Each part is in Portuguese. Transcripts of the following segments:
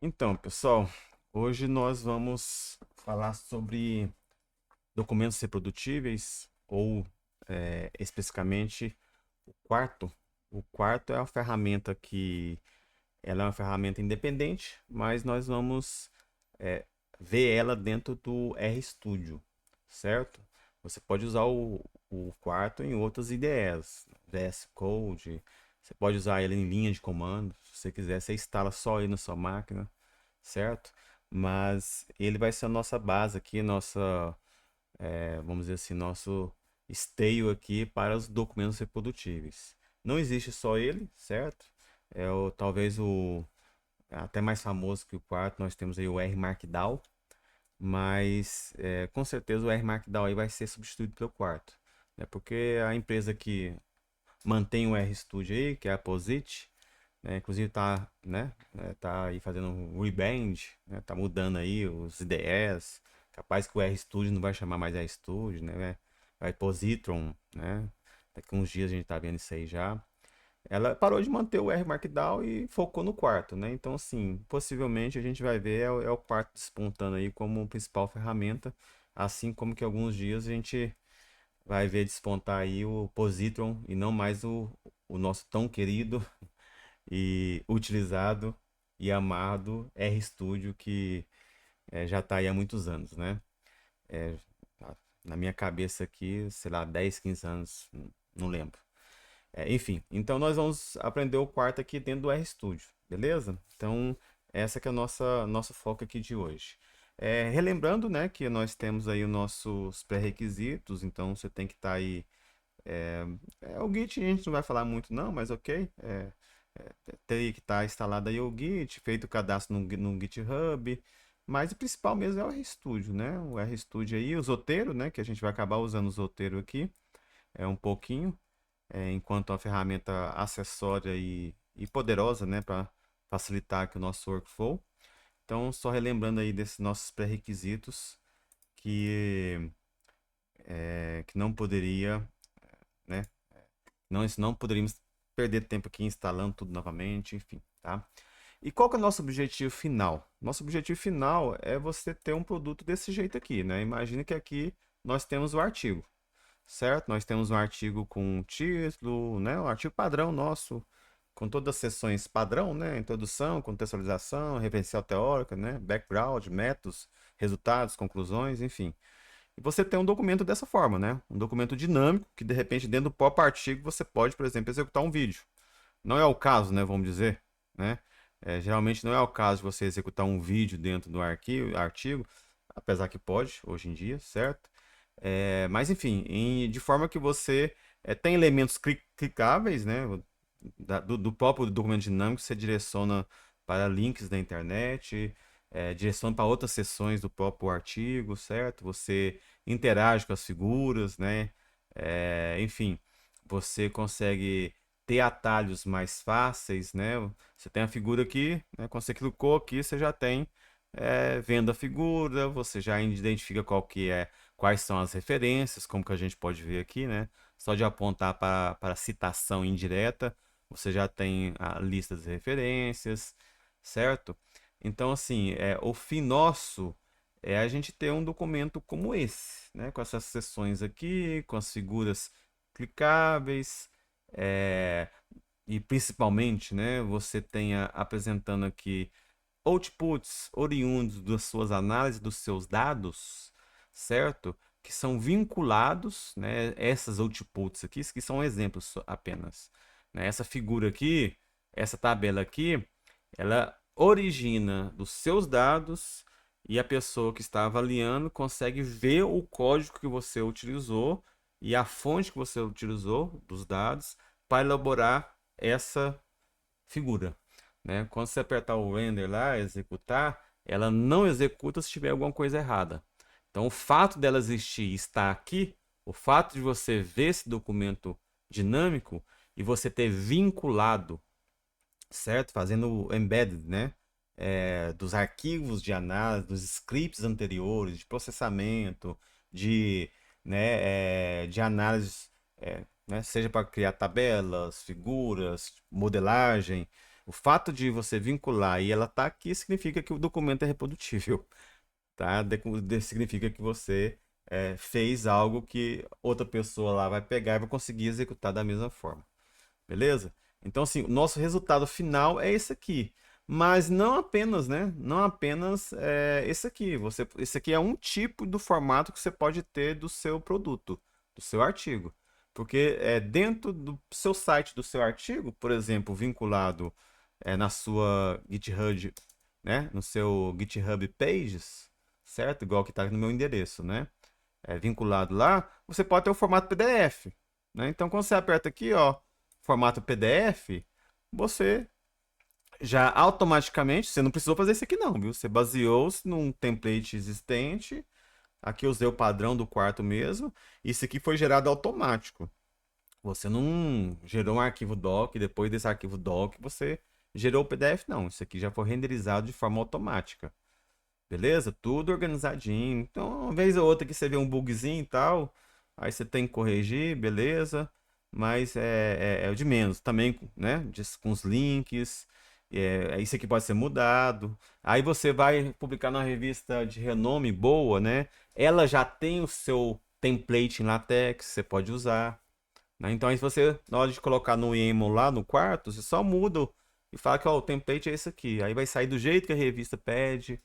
Então, pessoal, hoje nós vamos falar sobre documentos reprodutíveis ou especificamente o quarto. O quarto é uma ferramenta que ela é uma ferramenta independente, mas nós vamos é, ver ela dentro do RStudio, certo? Você pode usar o quarto em outras IDEs, VS Code, você pode usar ele em linha de comando, se você quiser, você instala só ele na sua máquina, certo? Mas ele vai ser a nossa base aqui, vamos dizer assim, nosso esteio aqui para os documentos reprodutíveis. Não existe só ele, certo? Talvez o até mais famoso que o quarto, nós temos aí o R Markdown, mas com certeza o R Markdown aí vai ser substituído pelo quarto, né? Porque a empresa que mantém o RStudio aí, que é a Posit, né? Inclusive tá aí fazendo um rebrand, né? Tá mudando aí os IDEs, capaz que o RStudio não vai chamar mais RStudio, né? Vai Positron, né? Daqui uns dias a gente tá vendo isso aí já. Ela parou de manter o R Markdown e focou no quarto, né? Então, assim, possivelmente a gente vai ver é o quarto despontando aí como principal ferramenta, assim como que alguns dias a gente vai ver despontar aí o Positron e não mais o nosso tão querido e utilizado e amado RStudio que já está aí há muitos anos, né? É, na minha cabeça aqui, sei lá, 10, 15 anos, não lembro. Enfim, então nós vamos aprender o quarto aqui dentro do RStudio, beleza? Então, essa que é a nosso foco aqui de hoje. Relembrando, né, que nós temos aí os nossos pré-requisitos, então você tem que estar aí. O Git a gente não vai falar muito não, mas ok. Teria que estar instalado aí o Git, feito o cadastro no GitHub, mas o principal mesmo é o RStudio, né? O RStudio aí, o Zotero, né, que a gente vai acabar usando o Zotero aqui, um pouquinho enquanto uma ferramenta acessória e poderosa, né, para facilitar aqui o nosso workflow. Então, só relembrando aí desses nossos pré-requisitos que, que não poderia, né, não poderíamos perder tempo aqui instalando tudo novamente, enfim, tá? E qual que é o nosso objetivo final? Nosso objetivo final é você ter um produto desse jeito aqui, né? Imagine que aqui nós temos o artigo, certo? Nós temos um artigo com título, né? O artigo padrão nosso, com todas as seções padrão, né? Introdução, contextualização, referencial teórica, né? Background, métodos, resultados, conclusões, enfim. E você tem um documento dessa forma, né? Um documento dinâmico que de repente dentro do próprio artigo você pode, por exemplo, executar um vídeo. Não é o caso, né? Vamos dizer, né? Geralmente não é o caso de você executar um vídeo dentro do artigo, apesar que pode hoje em dia, certo? Mas enfim, de forma que você tem elementos clicáveis, né? Do próprio documento dinâmico, você direciona para links da internet, direciona para outras seções do próprio artigo, certo? Você interage com as figuras, né? Enfim, você consegue ter atalhos mais fáceis, né? Você tem a figura aqui, né? Quando você clicou aqui, você já tem vendo a figura, você já identifica quais são as referências, como que a gente pode ver aqui, né? Só de apontar para a citação indireta, você já tem a lista das referências, certo? Então, assim, o fim nosso é a gente ter um documento como esse, né? Com essas seções aqui, com as figuras clicáveis, é, e principalmente, né? Você tenha apresentando aqui outputs oriundos das suas análises dos seus dados, certo? Que são vinculados, né? Essas outputs aqui, que são exemplos apenas, né? Essa figura aqui, essa tabela aqui, ela origina dos seus dados e a pessoa que está avaliando consegue ver o código que você utilizou e a fonte que você utilizou dos dados para elaborar essa figura, né? Quando você apertar o render lá, executar, ela não executa se tiver alguma coisa errada. Então, o fato dela existir e estar aqui, o fato de você ver esse documento dinâmico e você ter vinculado, certo? Fazendo o embedded, né? Dos arquivos de análise, dos scripts anteriores, de processamento, de, de análise, né? Seja para criar tabelas, figuras, modelagem, O fato de você vincular e ela tá aqui significa que o documento é reprodutível, tá? Significa que você fez algo que outra pessoa lá vai pegar e vai conseguir executar da mesma forma. Beleza? Então, assim, o nosso resultado final é esse aqui. Mas não apenas, né? Não apenas esse aqui. Esse aqui é um tipo do formato que você pode ter do seu produto, do seu artigo. Porque dentro do seu site, do seu artigo, por exemplo, vinculado na sua GitHub, né? No seu GitHub Pages, certo? Igual que está no meu endereço, né? Vinculado lá, você pode ter o formato PDF, né? Então, quando você aperta aqui, ó, formato PDF, você já automaticamente, você não precisou fazer isso aqui não, viu? Você baseou-se num template existente. Aqui eu usei o padrão do quarto mesmo. Isso aqui foi gerado automático. Você não gerou um arquivo doc, depois desse arquivo doc você gerou o PDF, não. Isso aqui já foi renderizado de forma automática. Beleza? Tudo organizadinho. Então, uma vez ou outra que você vê um bugzinho e tal, aí você tem que corrigir, beleza? Mas é o de menos. Também, né? Com os links. Isso aqui pode ser mudado. Aí você vai publicar numa revista de renome boa, né? Ela já tem o seu template em LaTeX, você pode usar, né? Então, aí se você, na hora de colocar no YAML lá no quarto, você só muda e fala que ó, o template é esse aqui. Aí vai sair do jeito que a revista pede.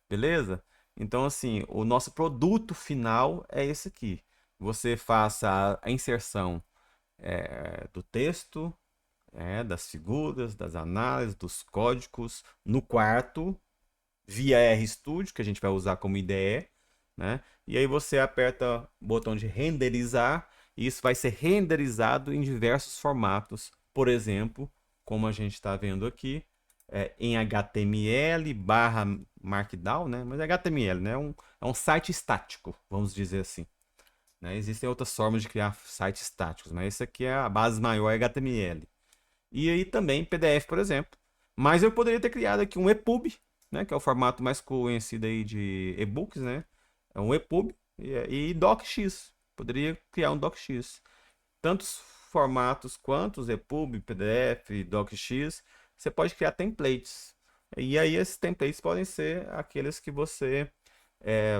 Beleza? Então, assim, o nosso produto final é esse aqui. Você faça a inserção do texto, das figuras, das análises, dos códigos no quarto, via RStudio, que a gente vai usar como IDE, né? E aí você aperta o botão de renderizar, e isso vai ser renderizado em diversos formatos. Por exemplo, como a gente está vendo aqui, em HTML barra Markdown, né? Mas é HTML, né? É um site estático, vamos dizer assim, né? Existem outras formas de criar sites estáticos, mas esse aqui é a base maior, é HTML. E aí também PDF, por exemplo. Mas eu poderia ter criado aqui um EPUB, né? Que é o formato mais conhecido aí de e-books, né? É um EPUB e DocX. Poderia criar um DocX. Tantos formatos quanto os EPUB, PDF, DocX, você pode criar templates. E aí esses templates podem ser aqueles que você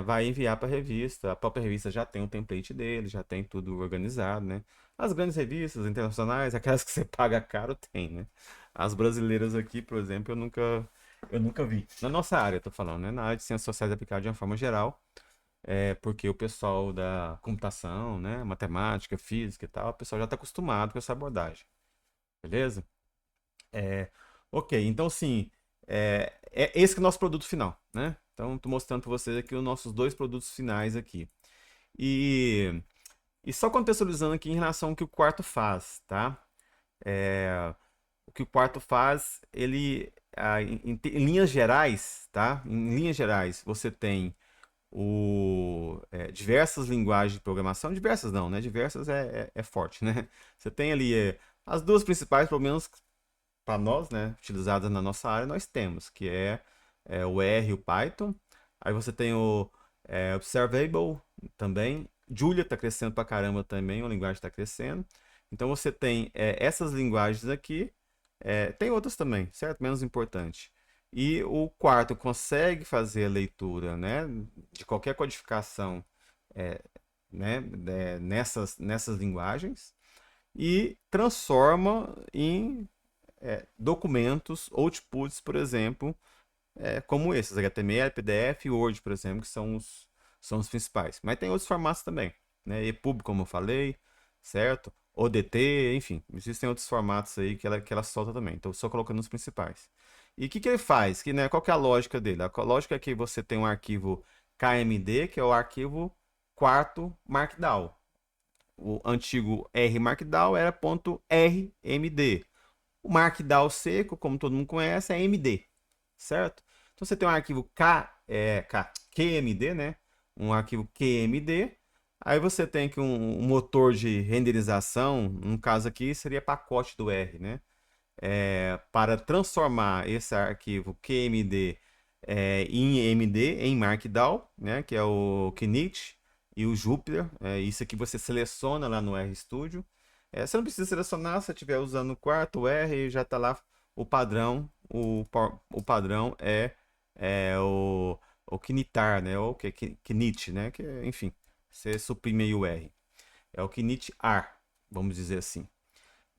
vai enviar para a revista. A própria revista já tem um template dele, já tem tudo organizado, né? As grandes revistas internacionais, aquelas que você paga caro, tem, né? As brasileiras aqui, por exemplo, eu nunca vi. Na nossa área, tô falando, né? Na área de ciências sociais aplicadas de uma forma geral, porque o pessoal da computação, né? Matemática, física e tal, o pessoal já está acostumado com essa abordagem, beleza? É, ok, então sim, esse que é o nosso produto final, né? Então, estou mostrando para vocês aqui os nossos dois produtos finais aqui. E, e só contextualizando aqui em relação ao que o quarto faz, tá? O que o quarto faz, ele, em linhas gerais, tá? Em linhas gerais, você tem diversas linguagens de programação, diversas não, né? Diversas é forte, né? Você tem ali as duas principais, pelo menos para nós, né, utilizadas na nossa área, nós temos, que é o R e o Python. Aí você tem o Observable também. Julia está crescendo para caramba também, a linguagem está crescendo. Então você tem essas linguagens aqui, tem outras também, certo? Menos importante. E o quarto consegue fazer a leitura, né, de qualquer codificação, é, né, nessas linguagens e transforma em documentos, outputs, por exemplo, como esses, HTML, PDF e Word, por exemplo, que são os principais. Mas tem outros formatos também, né? EPUB, como eu falei, certo? ODT, enfim, existem outros formatos aí que ela solta também. Então, só colocando os principais. E o que ele faz? Qual que é a lógica dele? A lógica é que você tem um arquivo KMD, que é o arquivo quarto Markdown. O antigo R Markdown era .rmd. O Markdown seco, como todo mundo conhece, é MD, certo? Então você tem um arquivo QMD, né? Um arquivo QMD. Aí você tem aqui um motor de renderização, no caso aqui seria pacote do R, né? Para transformar esse arquivo QMD em MD, em Markdown, né? Que é o Knit e o Jupyter. Isso aqui você seleciona lá no RStudio. Você não precisa selecionar, se você estiver usando o quarto, o R, já está lá o padrão é o Knitar, né? Ou Knit, né? Enfim, você suprime aí o R. É o Knit-R, vamos dizer assim.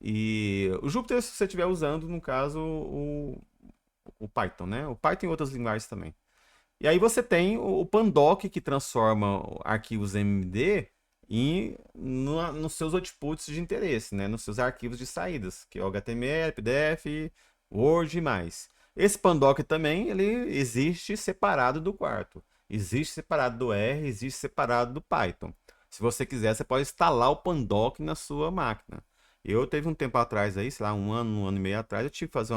E o Jupyter, se você estiver usando, no caso, o Python, né? O Python e outras linguagens também. E aí você tem o Pandoc, que transforma arquivos MD nos seus outputs de interesse, né? Nos seus arquivos de saídas, que é o HTML, PDF, Word e mais. Esse Pandoc também, ele existe separado do quarto. Existe separado do R, existe separado do Python. Se você quiser, você pode instalar o Pandoc na sua máquina. Eu teve um tempo atrás aí, sei lá, um ano e meio atrás, eu tive que fazer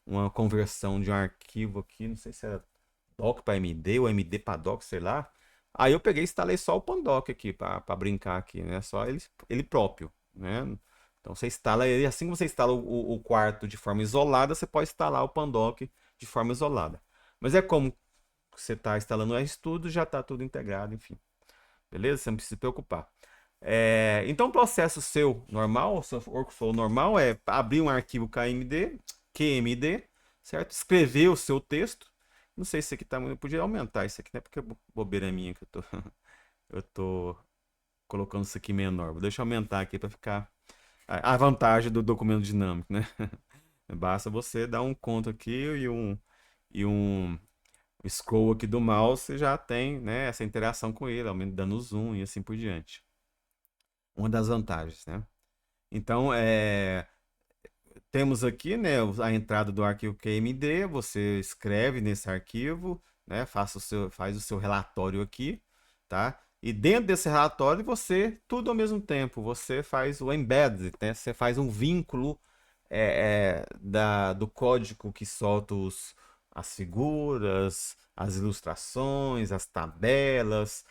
uma conversão de um arquivo aqui, não sei se era doc para MD ou MD para doc, sei lá. Aí eu peguei e instalei só o Pandoc aqui para brincar aqui, né? Só ele próprio, né? Então você instala ele, assim que você instala o quarto de forma isolada, você pode instalar o Pandoc de forma isolada. Mas é como você está instalando o RStudio, já está tudo integrado, enfim. Beleza? Você não precisa se preocupar. Então o processo seu normal, o seu workflow normal é abrir um arquivo QMD, certo? Escrever o seu texto. Não sei se isso aqui tá muito. Eu podia aumentar isso aqui, né? Porque é bobeira minha que eu tô colocando isso aqui menor. Deixa eu aumentar aqui para ficar a vantagem do documento dinâmico, né? Basta você dar um conto aqui e um scroll aqui do mouse, você já tem, né, essa interação com ele, dando zoom e assim por diante. Uma das vantagens, né? Então, temos aqui, né, a entrada do arquivo QMD, você escreve nesse arquivo, né, faz o seu relatório aqui, tá? E dentro desse relatório, tudo ao mesmo tempo, você faz o embedded, né? Você faz um vínculo do código que solta as figuras, as ilustrações, as tabelas,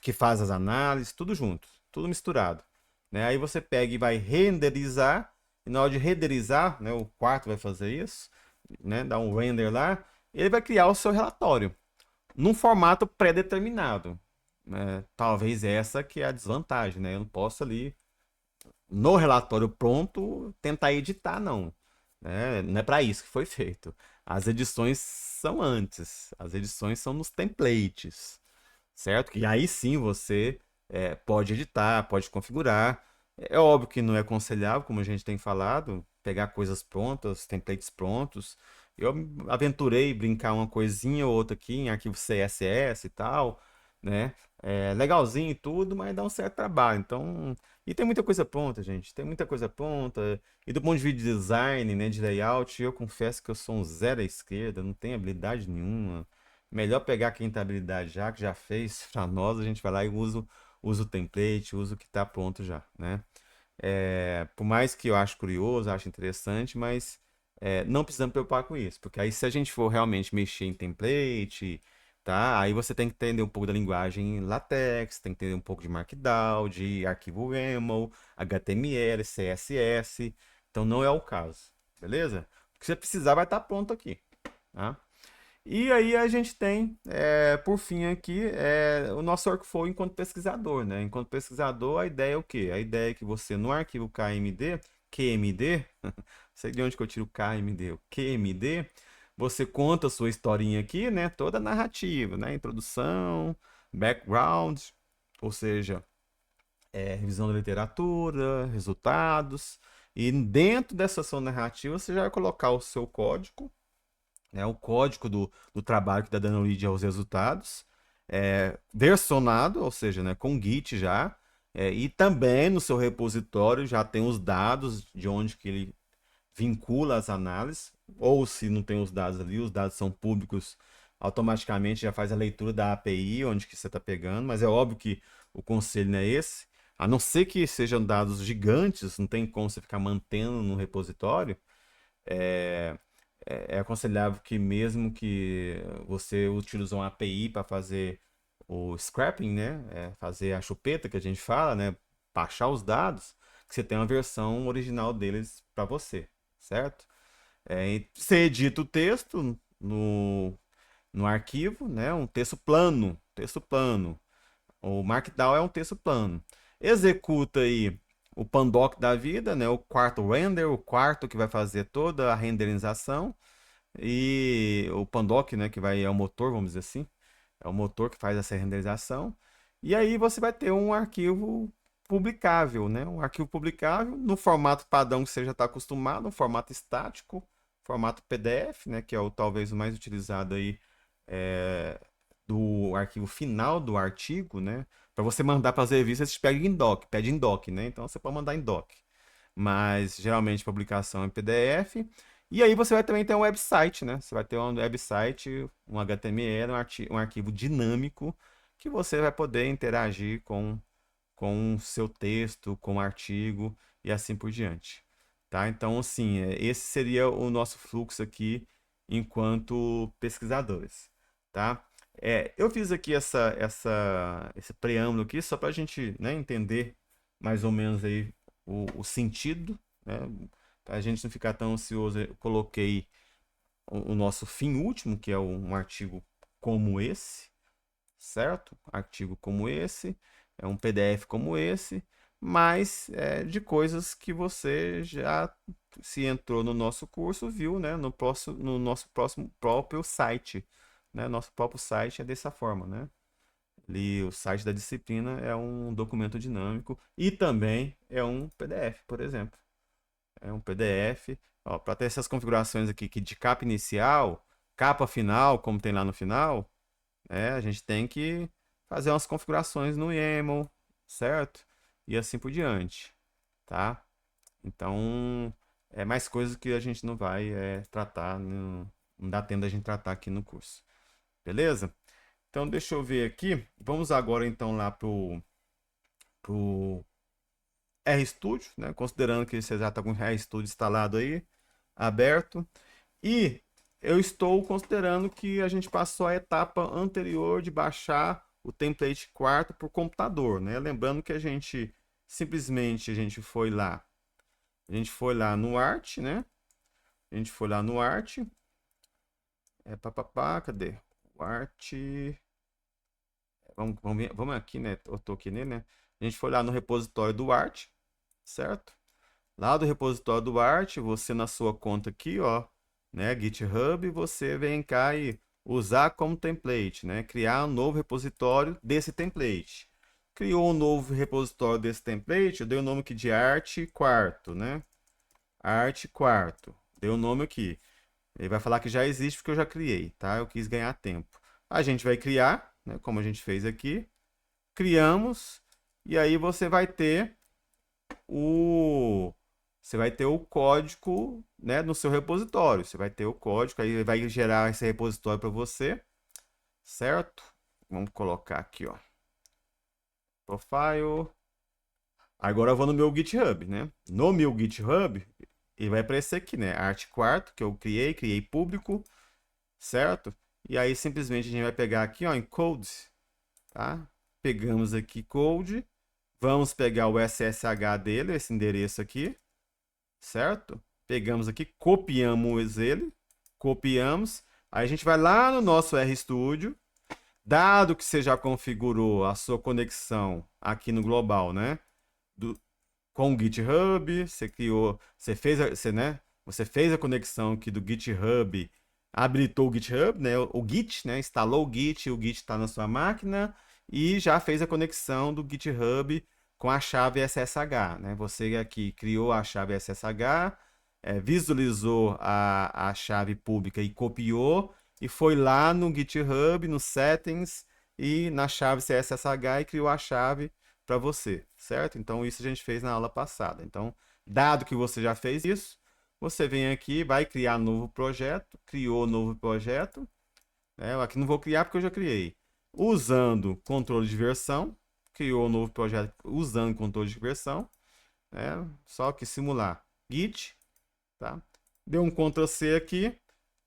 que faz as análises, tudo junto, tudo misturado, né? Aí você pega e vai renderizar, e na hora de renderizar, né, o quarto vai fazer isso, né, dar um render lá, ele vai criar o seu relatório num formato pré-determinado, né? Talvez essa que é a desvantagem, né? Eu não posso ali no relatório pronto tentar editar, não, né? Não é para isso que foi feito. As edições são antes, as edições são nos templates, certo? Que aí sim você pode editar, pode configurar. É óbvio que não é aconselhável, como a gente tem falado, pegar coisas prontas, templates prontos. Eu me aventurei brincar uma coisinha ou outra aqui em arquivo CSS e tal, né? É legalzinho e tudo, mas dá um certo trabalho. Então, e tem muita coisa pronta, gente. Tem muita coisa pronta. E do ponto de vista de design, né, de layout, eu confesso que eu sou um zero à esquerda, não tenho habilidade nenhuma. Melhor pegar quem tem habilidade já, que já fez para nós, a gente vai lá e usa o template, usa o que está pronto já, né? Por mais que eu acho curioso, acho interessante, mas não precisamos preocupar com isso, porque aí se a gente for realmente mexer em template, tá? Aí você tem que entender um pouco da linguagem LaTeX, tem que entender um pouco de Markdown, de arquivo YAML, HTML, CSS, então não é o caso, beleza? O que você precisar vai estar pronto aqui, tá? E aí a gente tem, por fim aqui, o nosso workflow enquanto pesquisador, né? Enquanto pesquisador, a ideia é o quê? A ideia é que você, no arquivo QMD, não sei de onde que eu tiro KMD, o QMD, você conta a sua historinha aqui, né? Toda a narrativa, né? Introdução, background, ou seja, revisão da literatura, resultados. E dentro dessa sua narrativa, você já vai colocar o seu código, né, o código do trabalho que está dando origem aos resultados, versionado, ou seja, né, com Git já, e também no seu repositório já tem os dados de onde que ele vincula as análises, ou se não tem os dados ali, os dados são públicos, automaticamente já faz a leitura da API, onde que você está pegando, mas é óbvio que o conselho não é esse, a não ser que sejam dados gigantes, não tem como você ficar mantendo no repositório, é, é aconselhável que mesmo que você utilize uma API para fazer o scrapping, né? Fazer a chupeta que a gente fala, né? Baixar os dados, que você tenha uma versão original deles para você, certo? E você edita o texto no arquivo, né? Um texto plano, texto plano. O Markdown é um texto plano. Executa aí o Pandoc da vida, né? O quarto render, o quarto que vai fazer toda a renderização. E o Pandoc, né? Que vai, é o motor, vamos dizer assim. É o motor que faz essa renderização. E aí você vai ter um arquivo publicável, né? Um arquivo publicável no formato padrão que você já está acostumado, um formato estático, formato PDF, né? Que é o talvez o mais utilizado aí do arquivo final do artigo, né? Para você mandar para as revistas, pede em doc, né? Então você pode mandar em doc. Mas geralmente publicação em PDF. E aí você vai também ter um website, né? Você vai ter um website, um HTML, um arquivo dinâmico que você vai poder interagir com o seu texto, com o artigo e assim por diante. Tá? Então, assim, esse seria o nosso fluxo aqui enquanto pesquisadores. Tá? Eu fiz aqui esse preâmbulo aqui só para a gente, né, entender mais ou menos aí o sentido, né? Para a gente não ficar tão ansioso, eu coloquei o nosso fim último, que é um artigo como esse, certo? Artigo como esse, é um PDF como esse, mas de coisas que você já, se entrou no nosso curso, viu, né? No nosso próximo próprio site, né? Nosso próprio site é dessa forma, né? Ali, o site da disciplina é um documento dinâmico e também é um PDF, por exemplo. É um PDF. Para ter essas configurações aqui que de capa inicial, capa final, como tem lá no final, a gente tem que fazer umas configurações no YAML, certo? E assim por diante, tá? Então, é mais coisas que a gente não vai tratar, não dá tempo da gente tratar aqui no curso. Beleza? Então, deixa eu ver aqui. Vamos agora, então, lá pro RStudio, né? Considerando que você já está com o RStudio instalado aí, aberto. E eu estou considerando que a gente passou a etapa anterior de baixar o template quarto por computador, né? Lembrando que a gente foi lá. A gente foi lá no Art, né? A gente foi lá no Art. Cadê? O Art. Vamos aqui, né? Eu tô aqui nele, né? A gente foi lá no repositório do Art, certo? Lá do repositório do Art, você na sua conta aqui, ó, né, GitHub, você vem cá e usar como template, né? Criar um novo repositório desse template. Criou um novo repositório desse template, eu dei o nome aqui de Art quarto, né? Art quarto. Dei o nome aqui. Ele vai falar que já existe porque eu já criei, tá? Eu quis ganhar tempo. A gente vai criar, né, como a gente fez aqui. Criamos e aí o você vai ter o código, né, no seu repositório. Você vai ter o código, aí ele vai gerar esse repositório para você, certo? Vamos colocar aqui, ó, profile. Agora eu vou no meu GitHub, né? No meu GitHub, ele vai aparecer aqui, né? Arte quarto, que eu criei público, certo? E aí simplesmente a gente vai pegar aqui, ó, em code, tá? Pegamos aqui code, vamos pegar o SSH dele, esse endereço aqui, certo? Pegamos aqui, copiamos, aí a gente vai lá no nosso RStudio, dado que você já configurou a sua conexão aqui no global, né? Com o GitHub, você fez a conexão aqui do GitHub, habilitou o GitHub, né? O Git, né? Instalou o Git está na sua máquina e já fez a conexão do GitHub com a chave SSH, né? Você aqui criou a chave SSH, visualizou a chave pública e copiou e foi lá no GitHub, no Settings e na chave SSH e criou a chave para você, certo? Então isso a gente fez na aula passada. Então, dado que você já fez isso, você vem aqui, vai criar novo projeto, criou novo projeto, né? Eu aqui não vou criar porque eu já criei. Usando controle de versão, criou um novo projeto usando controle de versão, né? Só que simular Git, tá? Deu um Ctrl C aqui,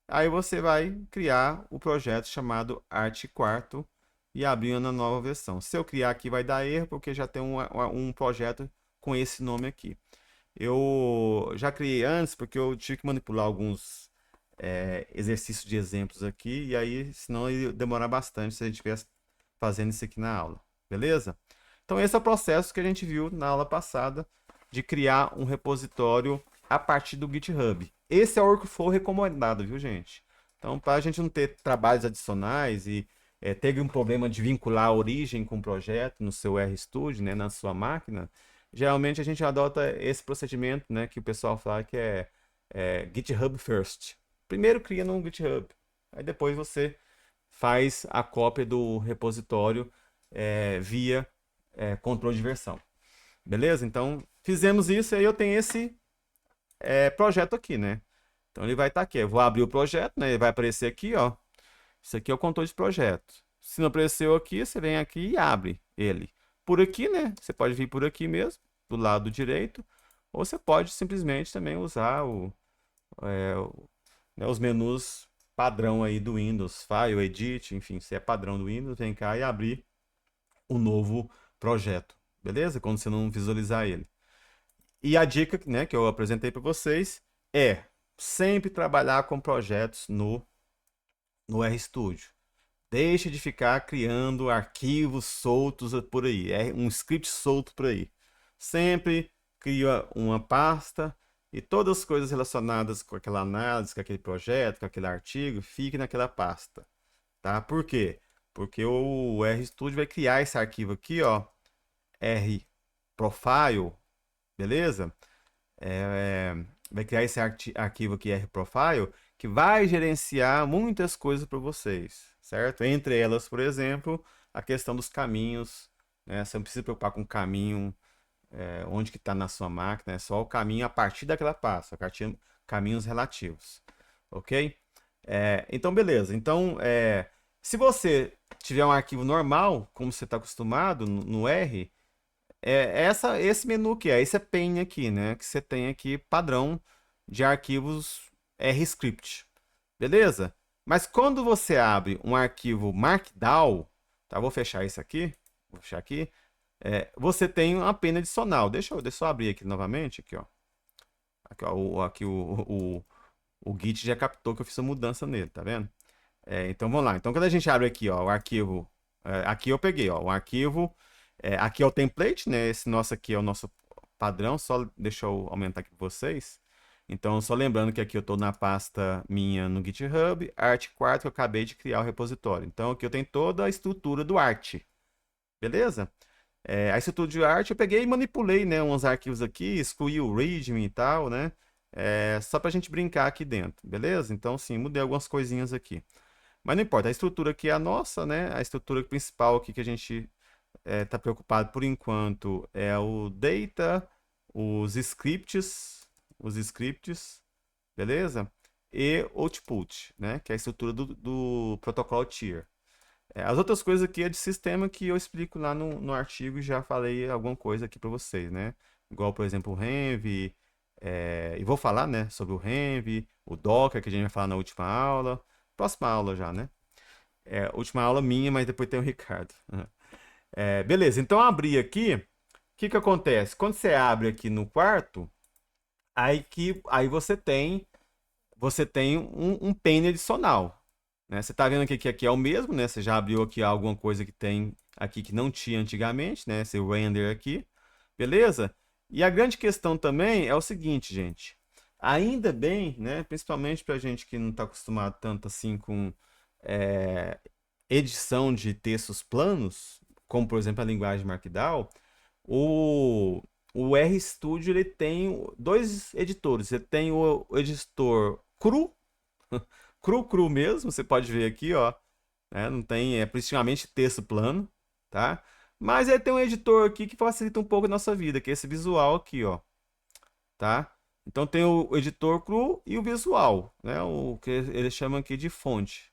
aí você vai criar o projeto chamado Arte Quarto e abrir na nova versão. Se eu criar aqui vai dar erro porque já tem um projeto com esse nome aqui. Eu já criei antes porque eu tive que manipular alguns exercícios de exemplos aqui e aí senão ia demorar bastante se a gente estivesse fazendo isso aqui na aula. Beleza? Então esse é o processo que a gente viu na aula passada de criar um repositório a partir do GitHub. Esse é o workflow recomendado, viu, gente? Então, para a gente não ter trabalhos adicionais e ter um problema de vincular a origem com o projeto no seu RStudio, né, na sua máquina, geralmente a gente adota esse procedimento, né, que o pessoal fala que é GitHub First. Primeiro cria no GitHub, aí depois você faz a cópia do repositório via controle de versão. Beleza? Então, fizemos isso e aí eu tenho esse projeto aqui, né? Então, ele vai estar aqui. Eu vou abrir o projeto, né? Ele vai aparecer aqui, ó. Isso aqui é o controle de projeto. Se não apareceu aqui, você vem aqui e abre ele. Por aqui, né? Você pode vir por aqui mesmo, do lado direito. Ou você pode simplesmente também usar né, os menus padrão aí do Windows, File, Edit, enfim, se é padrão do Windows, vem cá e abrir um novo projeto, beleza? Quando você não visualizar ele. E a dica, né, que eu apresentei para vocês é sempre trabalhar com projetos no RStudio. Deixe de ficar criando arquivos soltos por aí, um script solto por aí. Sempre cria uma pasta e todas as coisas relacionadas com aquela análise, com aquele projeto, com aquele artigo, fique naquela pasta, tá? Por quê? Porque o RStudio vai criar esse arquivo aqui, ó, rprofile, beleza? Vai criar esse arquivo aqui, rprofile, que vai gerenciar muitas coisas para vocês, certo? Entre elas, por exemplo, a questão dos caminhos, né? Você não precisa se preocupar com o caminho, onde que está na sua máquina, é só o caminho a partir daquela pasta, a partir caminhos relativos, ok? Então, beleza. Então, se você tiver um arquivo normal, como você está acostumado no R, esse menu aqui, esse pane aqui, né? Que você tem aqui padrão de arquivos RScript, beleza? Mas quando você abre um arquivo Markdown, tá? Vou fechar isso aqui, vou fechar aqui. Você tem uma pane adicional. Deixa eu abrir aqui novamente, aqui, ó. Aqui o Git já captou que eu fiz a mudança nele, tá vendo? Então vamos lá. Então quando a gente abre aqui, ó, o arquivo, aqui eu peguei, ó, o arquivo, aqui é o template, né? Esse nosso aqui é o nosso padrão. Só deixa eu aumentar aqui para vocês. Então só lembrando que aqui eu estou na pasta minha no GitHub, Art4 que eu acabei de criar o repositório. Então aqui eu tenho toda a estrutura do Art, beleza? A estrutura de arte eu peguei e manipulei, né, uns arquivos aqui, excluí o readme e tal, né? Só pra gente brincar aqui dentro, beleza? Então, sim, mudei algumas coisinhas aqui. Mas não importa, a estrutura aqui é a nossa, né? A estrutura principal aqui que a gente tá preocupado por enquanto é o data, os scripts, beleza? E output, né? Que é a estrutura do protocolo tier. As outras coisas aqui é de sistema que eu explico lá no artigo e já falei alguma coisa aqui para vocês, né? Igual, por exemplo, o Renv, e vou falar, né, sobre o Renv, o Docker, que a gente vai falar na última aula. Próxima aula já, né? Última aula minha, mas depois tem o Ricardo. Beleza, então abri aqui. O que acontece? Quando você abre aqui no quarto, aí você tem um pane adicional. Né? Você está vendo que aqui é o mesmo, né? Você já abriu aqui alguma coisa que tem aqui que não tinha antigamente, né? Esse render aqui, beleza? E a grande questão também é o seguinte, gente. Ainda bem, né? Principalmente para gente que não está acostumado tanto assim com edição de textos planos, como por exemplo a linguagem Markdown, o RStudio ele tem dois editores. Você tem o editor cru, cru mesmo, você pode ver aqui, ó, né? Não tem principalmente texto plano, tá? Mas ele tem um editor aqui que facilita um pouco a nossa vida, que é esse visual aqui, ó, tá? Então tem o editor cru e o visual, né? O que eles chamam aqui de fonte,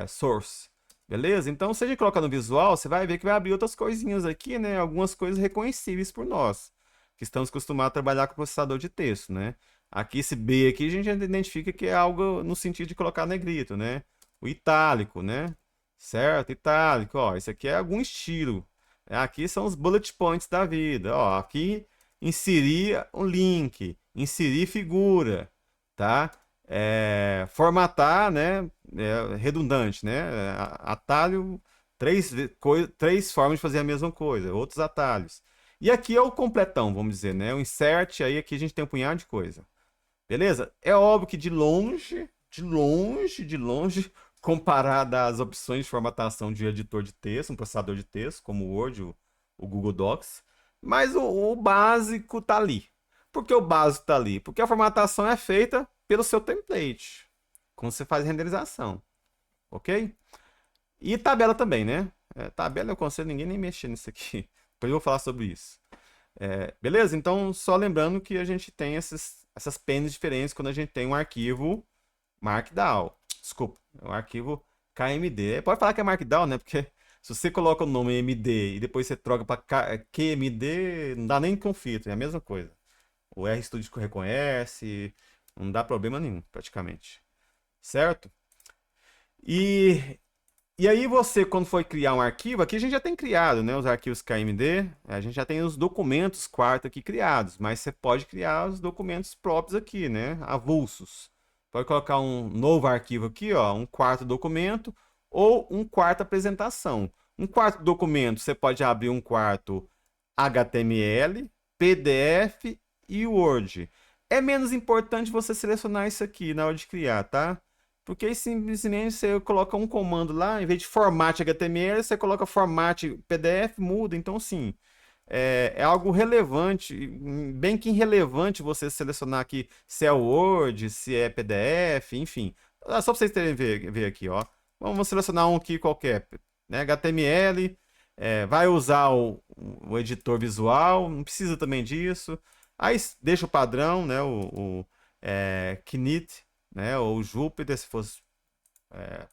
source, beleza? Então se a gente colocar no visual, você vai ver que vai abrir outras coisinhas aqui, né? Algumas coisas reconhecíveis por nós, que estamos acostumados a trabalhar com processador de texto, né? Aqui, esse B aqui, a gente já identifica que é algo no sentido de colocar negrito, né? O itálico, né? Certo? Itálico, ó. Isso aqui é algum estilo. Aqui são os bullet points da vida, ó. Aqui, inserir um link, inserir figura, tá? Formatar, né? Redundante, né? Atalho, três formas de fazer a mesma coisa, outros atalhos. E aqui é o completão, vamos dizer, né? O insert, aí aqui a gente tem um punhado de coisa. Beleza? É óbvio que de longe, comparado às opções de formatação de editor de texto, um processador de texto, como o Word, o Google Docs, mas o básico tá ali. Por que o básico tá ali? Porque a formatação é feita pelo seu template, quando você faz renderização, ok? E tabela também, né? Tabela eu aconselho ninguém nem mexer nisso aqui. Depois eu vou falar sobre isso. Beleza? Então, só lembrando que a gente tem essas penas diferentes quando a gente tem um arquivo Markdown. Desculpa, é um arquivo KMD. Pode falar que é Markdown, né? Porque se você coloca o nome MD e depois você troca para QMD, não dá nem conflito, é a mesma coisa. O RStudio reconhece, não dá problema nenhum, praticamente. Certo? E e aí você, quando for criar um arquivo, aqui a gente já tem criado, né? Os arquivos KMD, a gente já tem os documentos quarto aqui criados, mas você pode criar os documentos próprios aqui, né? Avulsos. Pode colocar um novo arquivo aqui, ó, um quarto documento ou um quarto apresentação. Um quarto documento, você pode abrir um quarto HTML, PDF e Word. É menos importante você selecionar isso aqui na hora de criar, tá? Porque aí simplesmente você coloca um comando lá, em vez de format HTML, você coloca format PDF, muda. Então, sim, é algo relevante, bem que irrelevante você selecionar aqui se é Word, se é PDF, enfim. Só para vocês terem ver aqui, ó. Vamos selecionar um aqui qualquer, né? HTML, vai usar o editor visual, não precisa também disso. Aí deixa o padrão, né? O Knit, né? Ou Jupyter, se fosse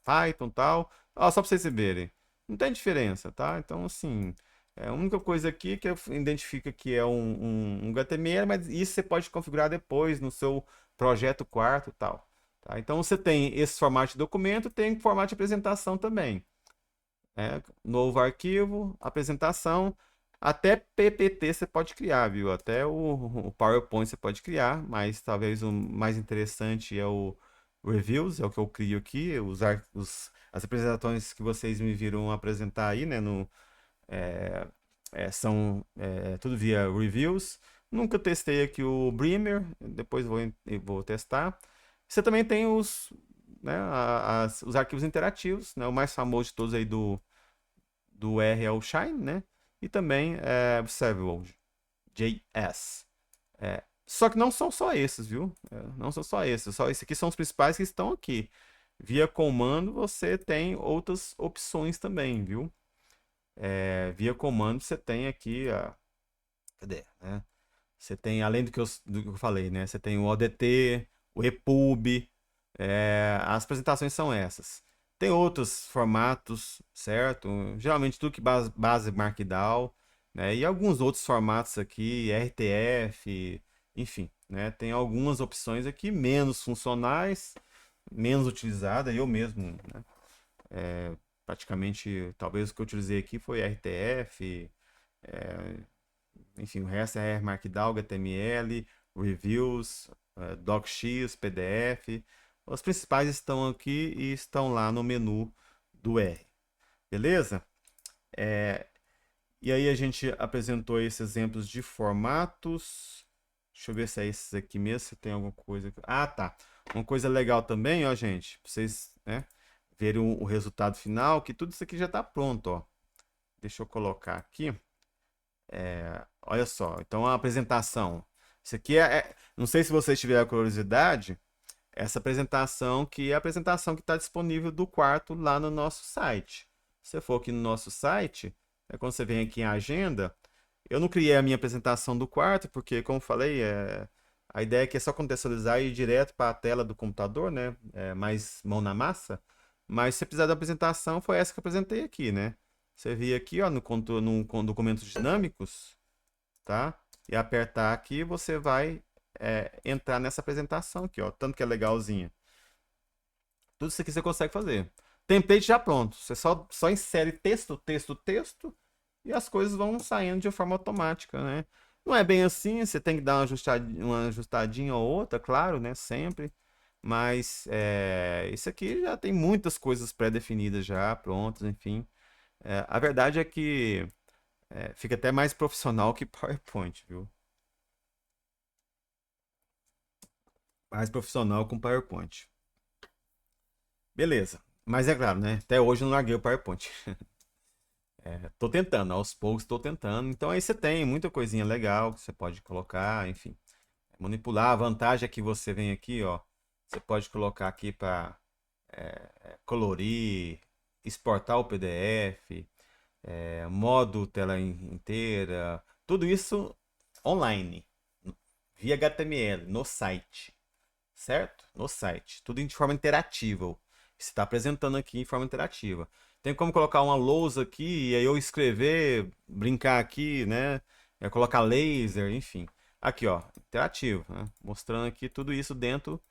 Python e tal. Ó, só para vocês verem. Não tem diferença, tá? Então, assim, a única coisa aqui que identifica que é um HTML, mas isso você pode configurar depois no seu projeto quarto e tal. Tá? Então, você tem esse formato de documento, tem formato de apresentação também. Novo arquivo, apresentação, até PPT você pode criar, viu? Até o PowerPoint você pode criar, mas talvez o mais interessante é o Reviews, é o que eu crio aqui, as apresentações que vocês me viram apresentar aí, né? São tudo via Reviews. Nunca testei aqui o Bremer, depois vou testar. Você também tem né, os arquivos interativos, né? O mais famoso de todos aí do R é o Shine, né? E também Observable JS. Só que não são só esses, viu? Não são só esses. Só esses aqui são os principais que estão aqui. Via comando você tem outras opções também, viu? Via comando você tem aqui cadê? Né? Você tem, além do que eu falei, né? Você tem o ODT, o EPUB. As apresentações são essas. Tem outros formatos, certo? Geralmente tudo que base Markdown, né? E alguns outros formatos aqui, RTF, enfim, né? Tem algumas opções aqui menos funcionais, menos utilizadas. Eu mesmo, né? Praticamente, talvez o que eu utilizei aqui foi RTF, enfim, o resto é Markdown, HTML, Reviews, DocX, PDF. Os principais estão aqui e estão lá no menu do R. Beleza? E aí a gente apresentou esses exemplos de formatos. Deixa eu ver se é esses aqui mesmo, se tem alguma coisa. Ah, tá. Uma coisa legal também, ó, gente, pra vocês, né, verem o resultado final, que tudo isso aqui já está pronto, ó. Deixa eu colocar aqui. Olha só, então a apresentação. Isso aqui não sei se vocês tiveram curiosidade, essa apresentação que é a apresentação que está disponível do quarto lá no nosso site. Se você for aqui no nosso site, quando você vem aqui em agenda, eu não criei a minha apresentação do quarto, porque, como eu falei, a ideia é que é só contextualizar e ir direto para a tela do computador, né? Mais mão na massa. Mas se você precisar da apresentação, foi essa que eu apresentei aqui, né? Você vir aqui, ó, no documentos dinâmicos, tá? E apertar aqui, você vai entrar nessa apresentação aqui, ó. Tanto que é legalzinha. Tudo isso aqui você consegue fazer. Template já pronto. Você só insere texto, texto, texto e as coisas vão saindo de forma automática, né? Não é bem assim, você tem que dar uma ajustadinha ou outra, claro, né? Sempre. Mas isso aqui já tem muitas coisas pré-definidas já, prontas, enfim. A verdade é que Fica até mais profissional que PowerPoint, viu? Mais profissional com PowerPoint. Beleza. Mas é claro, né? Até hoje eu não larguei o PowerPoint. Tô tentando, aos poucos tô tentando. Então aí você tem muita coisinha legal que você pode colocar, enfim. Manipular. A vantagem é que você vem aqui, ó. Você pode colocar aqui para colorir, exportar o PDF, modo tela inteira, tudo isso online, via HTML, no site, certo? No site, tudo de forma interativa. Você está apresentando aqui em forma interativa. Tem como colocar uma lousa aqui e aí eu escrever, brincar aqui, né? Colocar laser, enfim. Aqui, ó, interativo, né? Mostrando aqui tudo isso dentro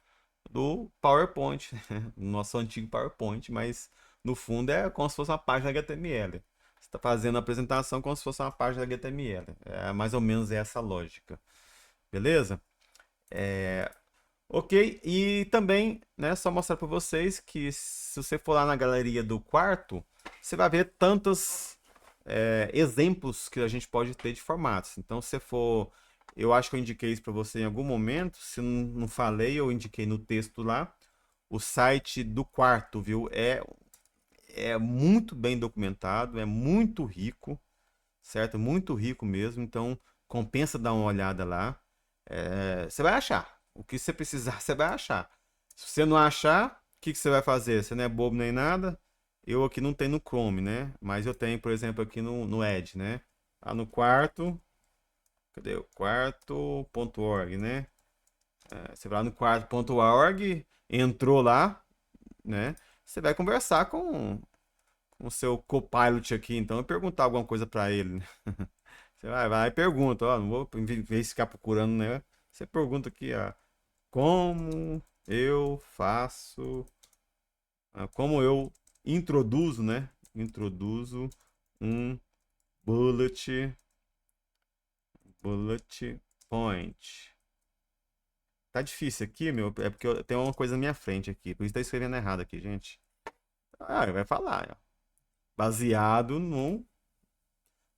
do PowerPoint, nosso antigo PowerPoint, mas no fundo é como se fosse uma página HTML. Você está fazendo a apresentação como se fosse uma página HTML. É mais ou menos essa lógica. Beleza? Ok, e também, né, só mostrar para vocês que se você for lá na galeria do quarto, você vai ver tantos exemplos que a gente pode ter de formatos. Então, se for, eu acho que eu indiquei isso para você em algum momento, se não falei, eu indiquei no texto lá, o site do quarto, viu? É muito bem documentado, é muito rico, certo? Muito rico mesmo, então compensa dar uma olhada lá. Você vai achar. O que você precisar, você vai achar. Se você não achar, o que você vai fazer? Você não é bobo nem nada. Eu aqui não tenho no Chrome, né? Mas eu tenho, por exemplo, aqui no Edge, né? Lá no quarto. Cadê o quarto.org, né? Você vai lá no quarto.org, entrou lá, né? Você vai conversar com o seu copilot aqui, então, e perguntar alguma coisa para ele, né? Você vai e pergunta, ó, não vou, em vez de ficar procurando, né? Você pergunta aqui, ó, como eu faço, como eu introduzo, né? Introduzo um bullet, bullet point. Tá difícil aqui, meu, é porque eu tenho uma coisa na minha frente aqui, por isso tá escrevendo errado aqui, gente. Ele vai falar, ó, baseado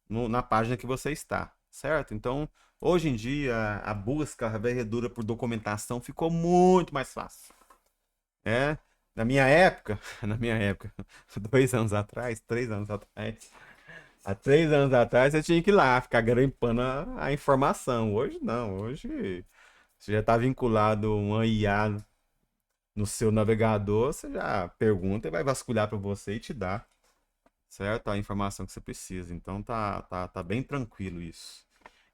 na página que você está, certo? Então, hoje em dia, a busca, a varredura por documentação ficou muito mais fácil. É, na minha época, na minha época, 2 anos atrás, 3 anos atrás, há 3 anos atrás você tinha que ir lá ficar garimpando a informação. Hoje não, hoje você já está vinculado a uma IA no seu navegador, você já pergunta e vai vasculhar para você e te dá, certo? A informação que você precisa. Então tá bem tranquilo isso.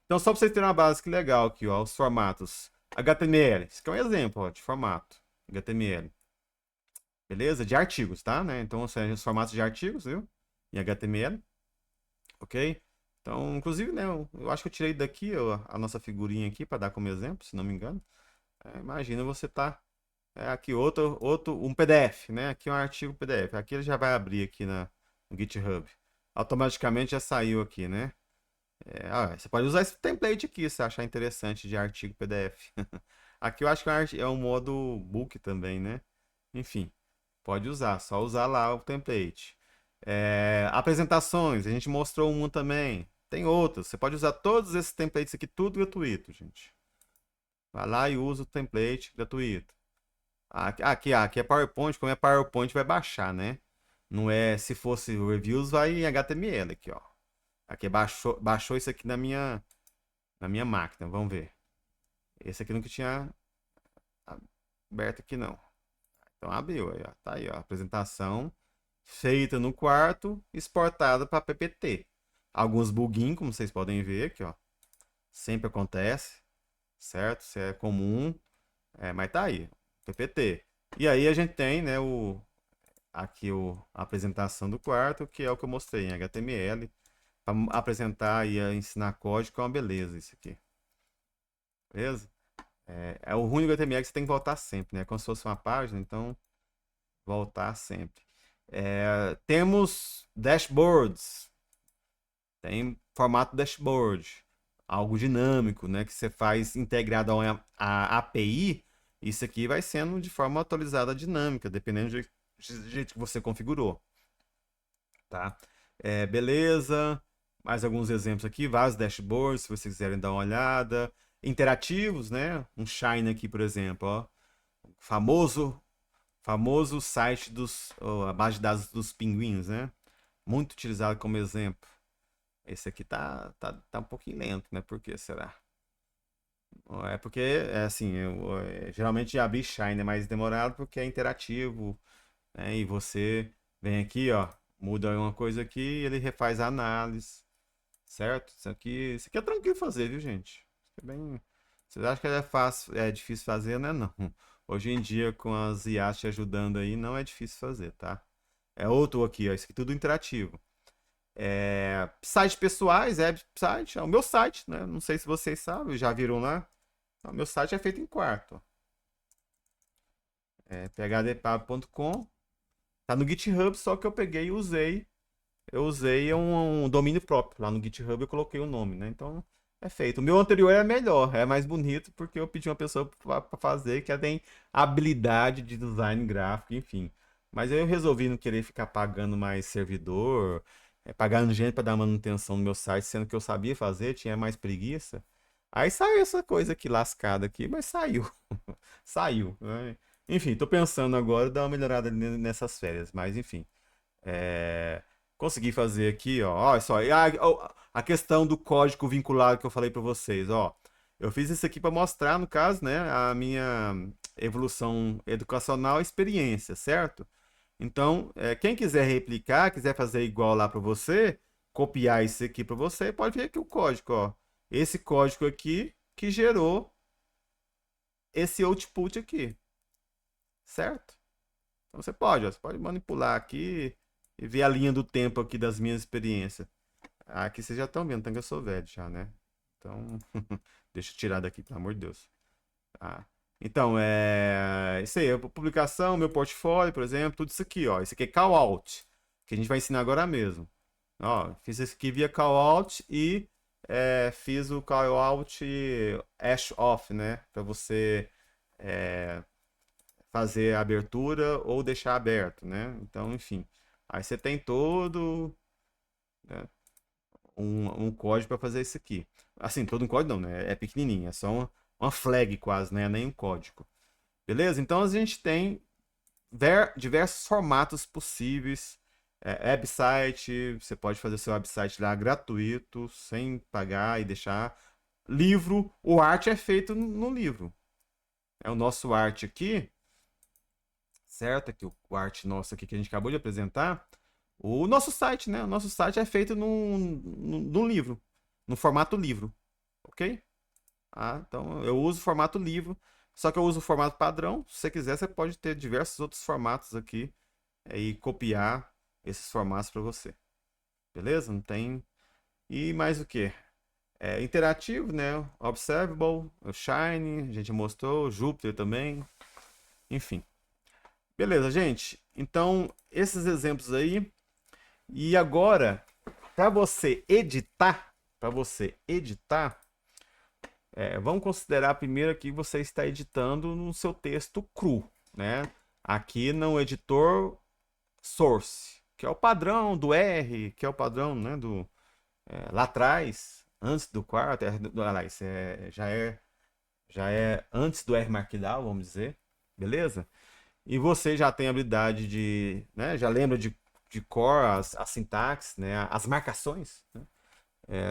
Então, só para vocês terem uma base que legal aqui, ó, os formatos HTML. Esse aqui é um exemplo, ó, de formato HTML. Beleza? De artigos, tá? Né? Então, são os formatos de artigos, viu? Em HTML, ok? Então, inclusive, né, eu acho que eu tirei daqui ó, a nossa figurinha aqui para dar como exemplo, se não me engano. Imagina você tá aqui um PDF, né? Aqui é um artigo PDF. Aqui ele já vai abrir aqui no GitHub. Automaticamente já saiu aqui, né? Você pode usar esse template aqui se achar interessante de artigo PDF. Aqui eu acho que é um modo book também, né? Enfim, pode usar, só usar lá o template. Apresentações, a gente mostrou um também. Tem outros, você pode usar todos esses templates aqui, tudo gratuito, gente. Vai lá e usa o template gratuito. Aqui é PowerPoint, como é PowerPoint vai baixar, né? Não é, se fosse reviews, vai em HTML aqui, ó. Aqui baixou isso aqui na minha máquina, vamos ver. Esse aqui nunca tinha aberto aqui não. Então abriu aí, ó. Tá aí, ó. Apresentação feita no quarto, exportada para PPT. Alguns buguinhos, como vocês podem ver aqui, ó. Sempre acontece, certo? Isso é comum, mas tá aí, PPT. E aí a gente tem, né, aqui a apresentação do quarto, que é o que eu mostrei em HTML, para apresentar e ensinar código, é uma beleza isso aqui. Beleza? O ruim do HTML é que você tem que voltar sempre, né? Como se fosse uma página, então voltar sempre. Temos dashboards. Tem formato dashboard. Algo dinâmico, né? Que você faz integrado a API. Isso aqui vai sendo de forma atualizada dinâmica, dependendo do jeito que você configurou. Tá? Beleza. mais alguns exemplos aqui, vários dashboards, se vocês quiserem dar uma olhada. Interativos, né? Um Shine aqui, por exemplo, ó. Famoso, famoso site a base de dados dos pinguins, né? Muito utilizado como exemplo. Esse aqui tá um pouquinho lento, né? Por que será? É porque, assim, geralmente abrir Shine é mais demorado porque é interativo, né? E você vem aqui, ó, muda uma coisa aqui e ele refaz a análise, certo? Isso aqui é tranquilo fazer, viu, gente? Isso é bem... Vocês acham que é fácil, é difícil fazer, né? Não. Hoje em dia, com as IAs te ajudando aí, não é difícil fazer, tá? É outro aqui, ó, isso aqui tudo interativo. Sites pessoais, site, é o meu site, né? Não sei se vocês sabem, já viram lá. O meu site é feito em quarto. É phdpab.com. Tá no GitHub, só que eu peguei e usei. Eu usei um domínio próprio. Lá no GitHub eu coloquei o nome, né? Então é feito. O meu anterior é melhor, é mais bonito, porque eu pedi uma pessoa para fazer que tem habilidade de design gráfico, enfim. Mas eu resolvi não querer ficar pagando mais servidor, pagando gente para dar manutenção no meu site, sendo que eu sabia fazer, tinha mais preguiça. Aí saiu essa coisa aqui lascada aqui, mas saiu. Saiu, né? Enfim, tô pensando agora dar uma melhorada nessas férias, mas enfim. É, consegui fazer aqui, ó. Olha só, e a questão do código vinculado que eu falei para vocês, ó. Eu fiz isso aqui para mostrar, no caso, né, a minha evolução educacional e experiência, certo? Então, quem quiser replicar, quiser fazer igual lá para você, copiar isso aqui para você, pode ver aqui o código, ó. Esse código aqui que gerou esse output aqui, certo? Então você pode, ó, você pode manipular aqui e ver a linha do tempo aqui das minhas experiências. Aqui vocês já estão vendo, então que eu sou velho já, né? Então, deixa eu tirar daqui, pelo amor de Deus. Tá? Então, isso aí, a publicação, meu portfólio, por exemplo, tudo isso aqui, ó. Isso aqui é call out, que a gente vai ensinar agora mesmo. Ó, fiz isso aqui via call out e fiz o call out hash off, né? Para você é, fazer a abertura ou deixar aberto, né? Então, enfim. Aí você tem todo, né, um código para fazer isso aqui. Assim, todo um código não, né? É pequenininho, é só uma flag quase, né? Nem um código. Beleza? Então a gente tem diversos formatos possíveis. Website, você pode fazer seu website lá gratuito, sem pagar e deixar. Livro, o arte é feito no livro. É o nosso arte aqui, certo? Aqui o arte nosso aqui que a gente acabou de apresentar. O nosso site, né? O nosso site é feito num livro, no formato livro, ok? Então eu uso o formato livro, só que eu uso o formato padrão. Se você quiser, você pode ter diversos outros formatos aqui e copiar esses formatos para você, beleza? Não tem. E mais o que? Interativo, né? Observable, o Shine, a gente mostrou, o Jupyter também, enfim. Beleza, gente. Então, esses exemplos aí. E agora, para você editar, vamos considerar primeiro que você está editando no seu texto cru, né? Aqui no editor source, que é o padrão do R, que é o padrão, né, lá atrás, antes do quarto, aliás, já é antes do R Markdown, vamos dizer, beleza? E você já tem a habilidade né, já lembra de cor as sintaxes, né, as marcações, né?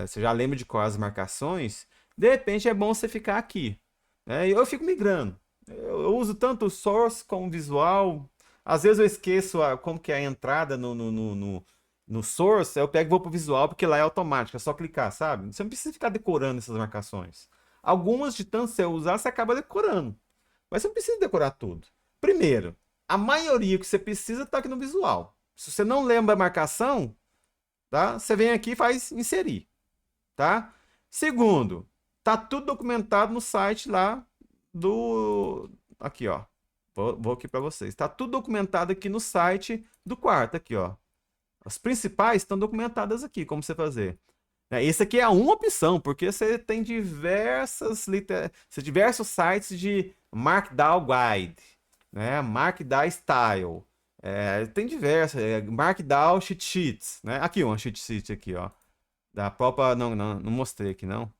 Você já lembra de cor as marcações, de repente é bom você ficar aqui, né? Eu fico migrando. Eu uso tanto o source como visual. Às vezes eu esqueço como que é a entrada no source, eu pego e vou pro visual, porque lá é automático, é só clicar, sabe? Você não precisa ficar decorando essas marcações. Algumas, de tanto você usar, você acaba decorando. Mas você não precisa decorar tudo. Primeiro, a maioria que você precisa está aqui no visual. Se você não lembra a marcação, tá? Você vem aqui e faz inserir, tá? Segundo, tá tudo documentado no site lá do... Aqui, ó. Vou aqui para vocês. Tá tudo documentado aqui no site do quarto, aqui, ó. As principais estão documentadas aqui, como você fazer. Esse aqui é uma opção, porque você tem diversos sites de Markdown Guide, né? Markdown Style. Tem diversos, Markdown Cheat Sheets, né? Aqui, uma cheat sheet aqui, ó. da própria. Não, não, não mostrei aqui, não.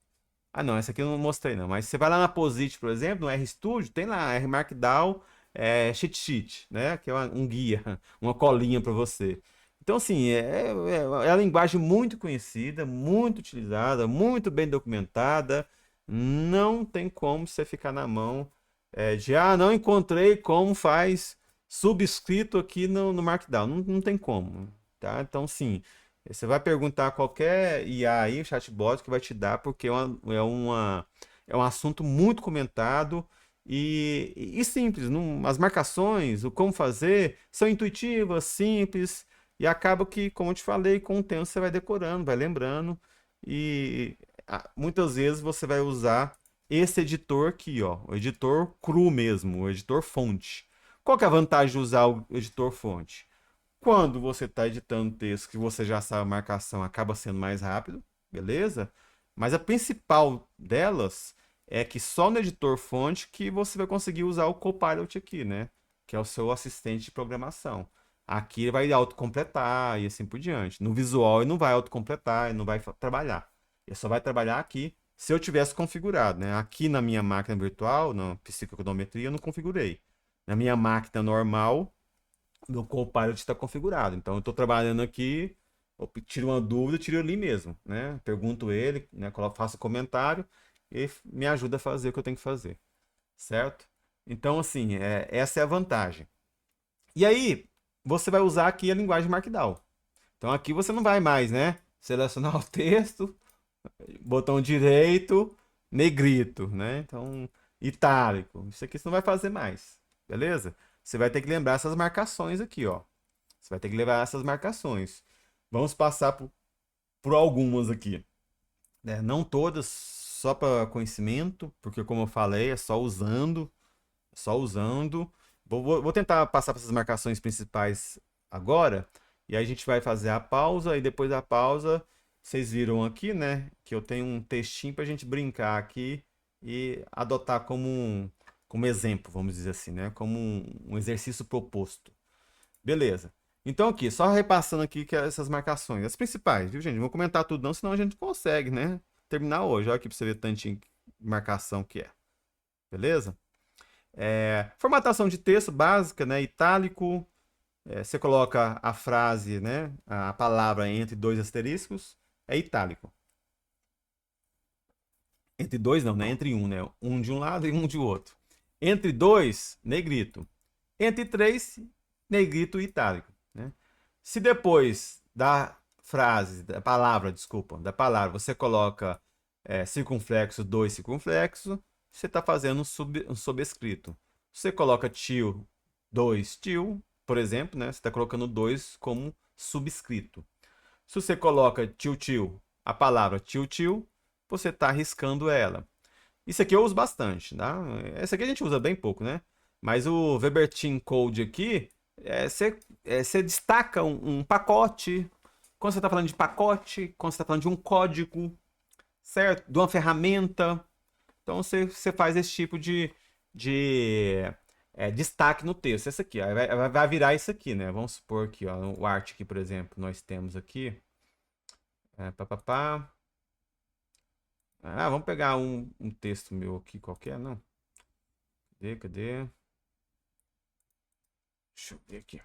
Ah, não, essa aqui eu não mostrei, não. Mas você vai lá na Posit, por exemplo, no RStudio, tem lá R Markdown, cheat sheet, né? Que é um guia, uma colinha para você. Então, assim, é a linguagem muito conhecida, muito utilizada, muito bem documentada. Não tem como você ficar na mão não encontrei como faz subscrito aqui no Markdown. Não, não tem como, tá? Então, sim, você vai perguntar a qualquer IA aí, chatbot, que vai te dar, porque é um assunto muito comentado e simples. As marcações, o como fazer, são intuitivas, simples, e acaba que, como eu te falei, com o tempo você vai decorando, vai lembrando, e muitas vezes você vai usar esse editor aqui, ó, o editor cru mesmo, o editor fonte. Qual que é a vantagem de usar o editor fonte? Quando você está editando texto que você já sabe a marcação, acaba sendo mais rápido, beleza? Mas a principal delas é que só no editor fonte que você vai conseguir usar o Copilot aqui, né? Que é o seu assistente de programação. Aqui ele vai autocompletar e assim por diante. No visual ele não vai autocompletar, ele não vai trabalhar. Ele só vai trabalhar aqui se eu tivesse configurado, né? Aqui na minha máquina virtual, na psicoeconometria, eu não configurei. Na minha máquina normal, meu Copilot está configurado. Então, eu estou trabalhando aqui, eu tiro uma dúvida, tiro ali mesmo, né? Pergunto ele, né? Faço comentário e me ajuda a fazer o que eu tenho que fazer, certo? Então, assim, essa é a vantagem. E aí, você vai usar aqui a linguagem Markdown. Então, aqui você não vai mais, né? Selecionar o texto, botão direito, negrito, né? Então, itálico. Isso aqui você não vai fazer mais, beleza? Você vai ter que lembrar essas marcações aqui, ó. Você vai ter que levar essas marcações. Vamos passar por algumas aqui. Né? Não todas, só para conhecimento, porque como eu falei, é só usando, só usando. Vou tentar passar para essas marcações principais agora, e aí a gente vai fazer a pausa, e depois da pausa, vocês viram aqui, né, que eu tenho um textinho para a gente brincar aqui e adotar como exemplo, vamos dizer assim, né, como um exercício proposto. Beleza. Então aqui, só repassando aqui que essas marcações, as principais, viu, gente? Não vou comentar tudo não, senão a gente consegue, né? Terminar hoje. Olha aqui pra você ver tantinho de marcação que é. Beleza? Formatação de texto básica, né? Itálico. Você coloca a frase, né? A palavra entre dois asteriscos. É itálico. Entre dois não, né? Entre um, né? Um de um lado e um de outro. Entre dois, negrito. Entre três, negrito e itálico, né? Se depois da frase, da palavra, você coloca circunflexo, dois circunflexo, você está fazendo um sobrescrito. Você coloca tio, dois tio, por exemplo, né? Você está colocando dois como subscrito. Se você coloca tio tio, a palavra tio tio, você está arriscando ela. Isso aqui eu uso bastante, tá? Essa aqui a gente usa bem pouco, né? Mas o Verbatim Code aqui, você destaca um pacote. Quando você está falando de pacote, quando você está falando de um código, certo? De uma ferramenta. Então você faz esse tipo de destaque no texto. Esse aqui, ó, vai virar isso aqui, né? Vamos supor que ó, o art aqui, por exemplo, nós temos aqui. Pá. Vamos pegar um texto meu aqui qualquer, não? Cadê? Deixa eu ver aqui.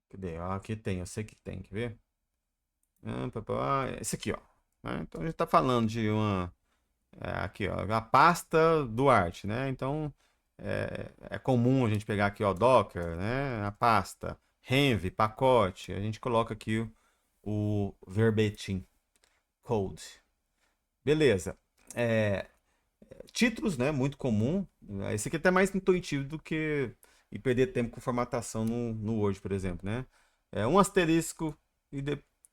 Cadê? Aqui tem, eu sei que tem, quer ver? Esse aqui, ó. Então a gente tá falando de aqui, ó, a pasta do Art, né? Então é comum a gente pegar aqui, ó, Docker, né? A pasta, Env, pacote. A gente coloca aqui o verbatim code. Beleza. Títulos, né? Muito comum. Esse aqui é até mais intuitivo do que e perder tempo com formatação no Word, por exemplo, né? Um asterisco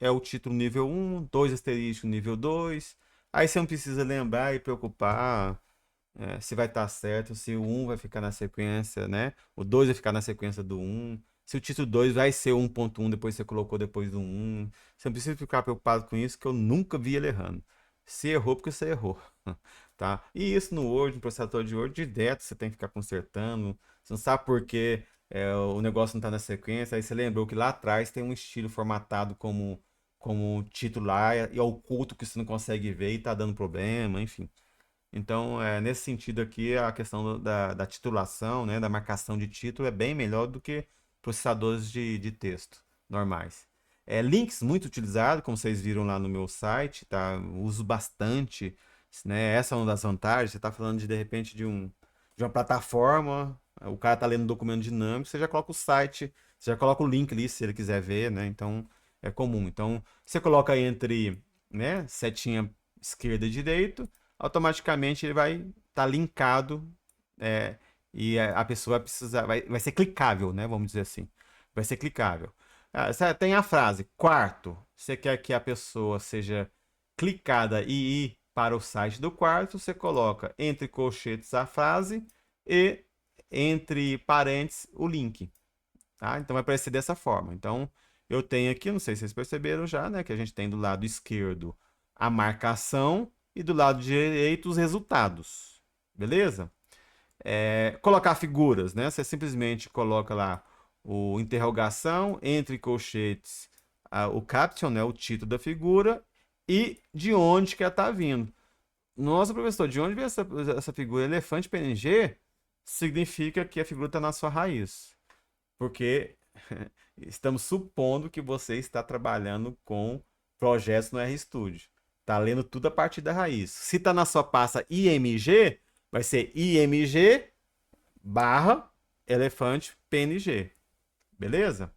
é o título nível 1, dois asteriscos nível 2. Aí você não precisa lembrar e preocupar se vai estar certo, se o 1 vai ficar na sequência, né? O 2 vai ficar na sequência do 1. Se o título 2 vai ser 1.1, depois você colocou depois do 1. Você não precisa ficar preocupado com isso, que eu nunca vi ele errando. Se errou, porque você errou. Tá? E isso no Word, no processador de Word, direto você tem que ficar consertando. Você não sabe por que o negócio não está na sequência. Aí você lembrou que lá atrás tem um estilo formatado como titular e oculto que você não consegue ver e está dando problema, enfim. Então, nesse sentido aqui, a questão da titulação, né, da marcação de título é bem melhor do que processadores de texto normais. Links muito utilizado, como vocês viram lá no meu site, tá? Uso bastante, né? Essa é uma das vantagens. Você está falando de repente de uma plataforma, o cara está lendo um documento dinâmico, você já coloca o site, você já coloca o link ali se ele quiser ver, né? Então é comum. Então você coloca entre, né, setinha esquerda e direita, automaticamente ele vai estar linkado, é, e a pessoa vai precisar, vai ser clicável, né? Vamos dizer assim. Vai ser clicável. Tem a frase, quarto. Você quer que a pessoa seja clicada e ir para o site do quarto, você coloca entre colchetes a frase e entre parênteses o link. Tá? Então vai aparecer dessa forma. Então eu tenho aqui, não sei se vocês perceberam já, né, que a gente tem do lado esquerdo a marcação e do lado direito os resultados. Beleza? Colocar figuras, né? Você simplesmente coloca lá o interrogação, entre colchetes, o caption, né? O título da figura e de onde que ela está vindo. Nossa, professor, de onde vem essa figura? Elefante PNG significa que a figura está na sua raiz. Porque estamos supondo que você está trabalhando com projetos no RStudio. Está lendo tudo a partir da raiz. Se está na sua pasta IMG, vai ser IMG barra elefante PNG. Beleza?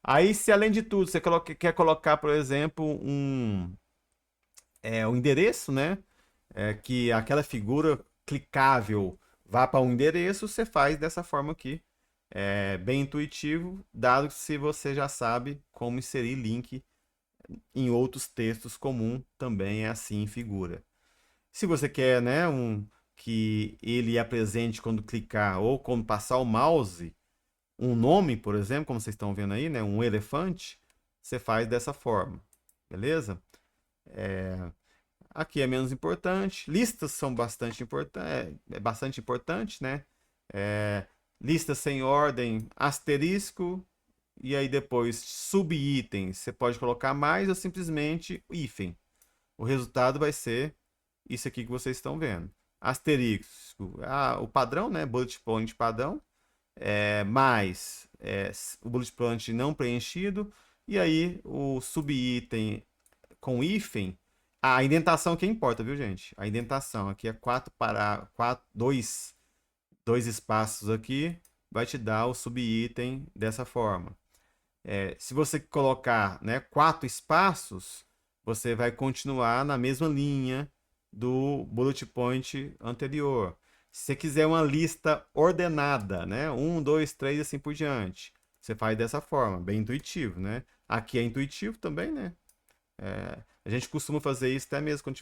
Aí, se além de tudo, você quer colocar, por exemplo, um endereço, né? Que aquela figura clicável vá para um endereço, você faz dessa forma aqui. Bem intuitivo, dado que se você já sabe como inserir link em outros textos comum, também é assim em figura. Se você quer, né, que ele apresente quando clicar ou quando passar o mouse, um nome, por exemplo, como vocês estão vendo aí, né, um elefante, você faz dessa forma, beleza? Aqui é menos importante. Listas são bastante importantes, bastante importante, né? Lista sem ordem, asterisco, e aí depois subitens. Você pode colocar mais ou simplesmente hífen. O resultado vai ser isso aqui que vocês estão vendo. Asterisco, o padrão, né? Bullet point padrão, mais o bullet point não preenchido, e aí o subitem com hífen. A indentação que importa, viu, gente? A indentação aqui é dois espaços aqui, vai te dar o subitem dessa forma. Se você colocar, né, 4 espaços, você vai continuar na mesma linha do bullet point anterior. Se você quiser uma lista ordenada, né, 1, 2, 3 e assim por diante, você faz dessa forma, bem intuitivo, né? Aqui é intuitivo também, né? A gente costuma fazer isso até mesmo quando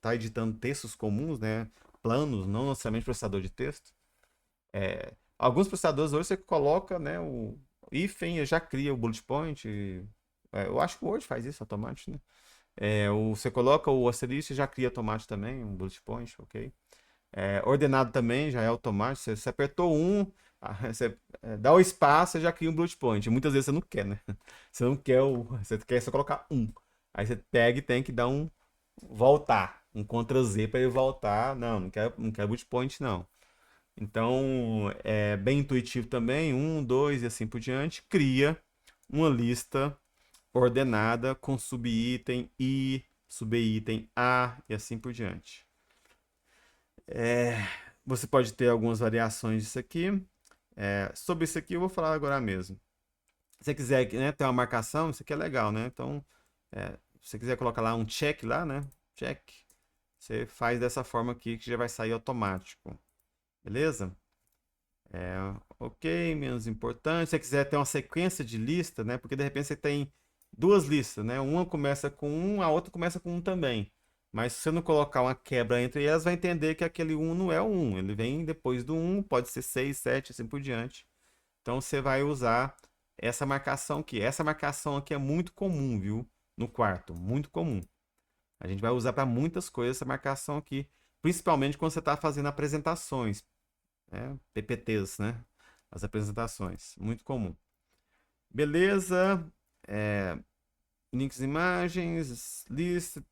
tá editando textos comuns, né? Planos, não necessariamente processador de texto. Alguns processadores hoje você coloca, né, o hífen, já cria o bullet point. Eu acho que o Word faz isso automático, né? Você coloca o asterisco e já cria automático também, um bullet point, ok? Ordenado também já é automático. Você apertou você dá o espaço, você já cria um bullet point. Muitas vezes você não quer, né? Você não quer você quer só colocar um. Aí você pega e tem que dar voltar, um Ctrl Z para ele voltar. Não, não quero bullet point, não. Então, é bem intuitivo também, 1, 2 e assim por diante, cria uma lista ordenada com subitem I, subitem A e assim por diante. Você pode ter algumas variações disso aqui. Sobre isso aqui eu vou falar agora mesmo. Se você quiser, né, ter uma marcação, isso aqui é legal, né? Então, se você quiser colocar lá um check lá, né? Check. Você faz dessa forma aqui que já vai sair automático. Beleza? Ok, menos importante. Se você quiser ter uma sequência de lista, né? Porque de repente você tem duas listas, né? Uma começa com um, a outra começa com um também. Mas se você não colocar uma quebra entre elas, vai entender que aquele um não é o um. Ele vem depois do um, pode ser 6, 7, assim por diante. Então você vai usar essa marcação aqui. Essa marcação aqui é muito comum, viu? No quarto, muito comum. A gente vai usar para muitas coisas essa marcação aqui, principalmente quando você está fazendo apresentações, PPTs, né? As apresentações, muito comum. Beleza. links, imagens, lista,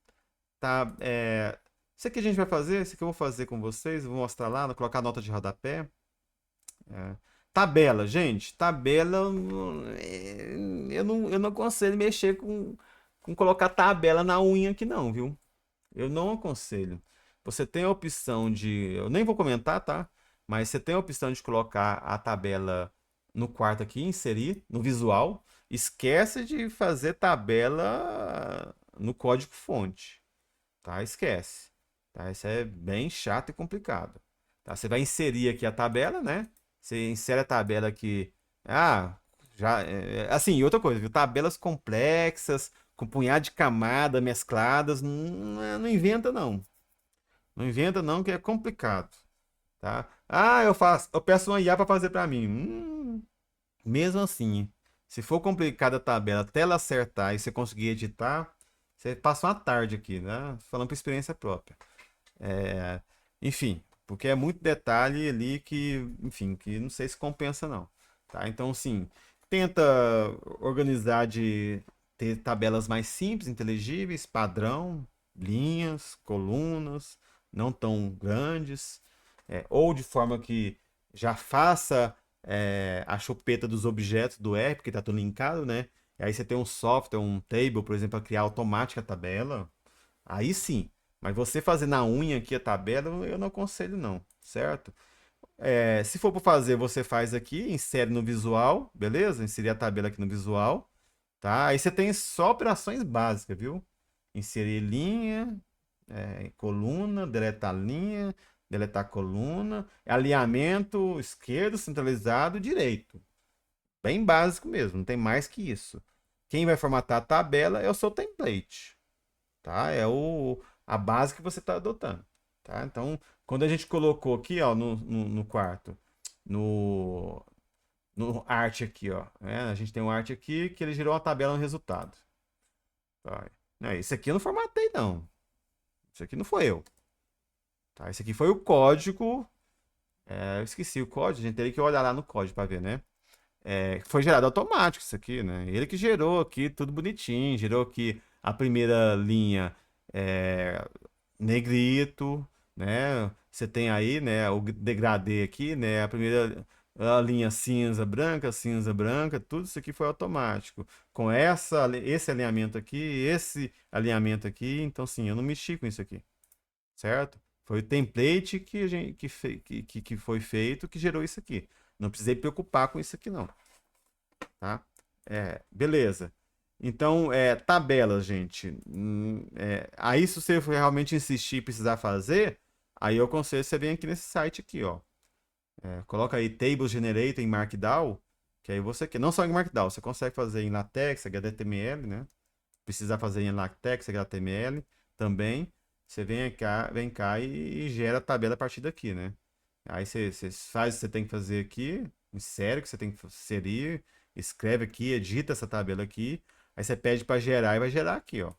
tá? Isso aqui a gente vai fazer, isso aqui eu vou fazer com vocês, eu vou mostrar lá, vou colocar a nota de rodapé. É. Tabela, gente, tabela, eu não aconselho mexer com colocar tabela na unha aqui não, viu? Eu não aconselho. Você tem a opção de, eu nem vou comentar, tá? Mas você tem a opção de colocar a tabela no quarto aqui, inserir no visual. Esquece de fazer tabela no código fonte, tá? Esquece, tá? Isso é bem chato e complicado. Tá? Você vai inserir aqui a tabela, né? Você insere a tabela aqui. Ah, já. Assim, e outra coisa, viu? Tabelas complexas, com punhado de camada mescladas, não inventa não. Não inventa não, que é complicado, tá? Ah, eu peço uma IA para fazer para mim. Mesmo assim, se for complicada a tabela até ela acertar e você conseguir editar, você passa uma tarde aqui, né? Falando por experiência própria. É, enfim, porque é muito detalhe ali que, enfim, que não sei se compensa não, tá? Então, sim, tenta organizar de ter tabelas mais simples, inteligíveis, padrão, linhas, colunas, não tão grandes, ou de forma que já faça a chupeta dos objetos do R, porque está tudo linkado, né? E aí você tem um software, um table, por exemplo, para criar automática a tabela. Aí sim. Mas você fazer na unha aqui a tabela, eu não aconselho não, certo? Se for para fazer, você faz aqui, insere no visual, beleza? Inserir a tabela aqui no visual, tá? Aí você tem só operações básicas, viu? Inserir linha, coluna, deletar linha, deletar coluna, alinhamento esquerdo, centralizado, direito. Bem básico mesmo, não tem mais que isso. Quem vai formatar a tabela é o seu template, tá? A base que você está adotando, tá? Então, quando a gente colocou aqui, ó, no quarto, no, no arte aqui, ó, né? A gente tem um arte aqui que ele gerou uma tabela no resultado. Tá? Não, esse aqui eu não formatei, não. Isso aqui não foi eu. Tá? Esse aqui foi o código. Eu esqueci o código, a gente teria que olhar lá no código para ver, né? Foi gerado automático isso aqui, né? Ele que gerou aqui tudo bonitinho, gerou aqui a primeira linha é, negrito, né? Você tem aí, né, o degradê aqui, né? A linha cinza, branca, tudo isso aqui foi automático. Com esse alinhamento aqui, esse alinhamento aqui, então sim, eu não mexi com isso aqui, certo? Foi o template que a gente que foi feito que gerou isso aqui. Não precisei preocupar com isso aqui não, tá? Beleza. Então, tabelas, gente. Aí, se você for realmente insistir e precisar fazer, aí eu aconselho você vir aqui nesse site aqui, ó. Coloca aí Tables Generator em Markdown, que aí você quer. Não só em Markdown, você consegue fazer em LaTeX, HTML, né? Precisa fazer em LaTeX, HTML também. Você vem cá e gera a tabela a partir daqui, né? Aí você faz o que você tem que fazer aqui, insere o que você tem que inserir, escreve aqui, edita essa tabela aqui. Aí você pede para gerar e vai gerar aqui, ó.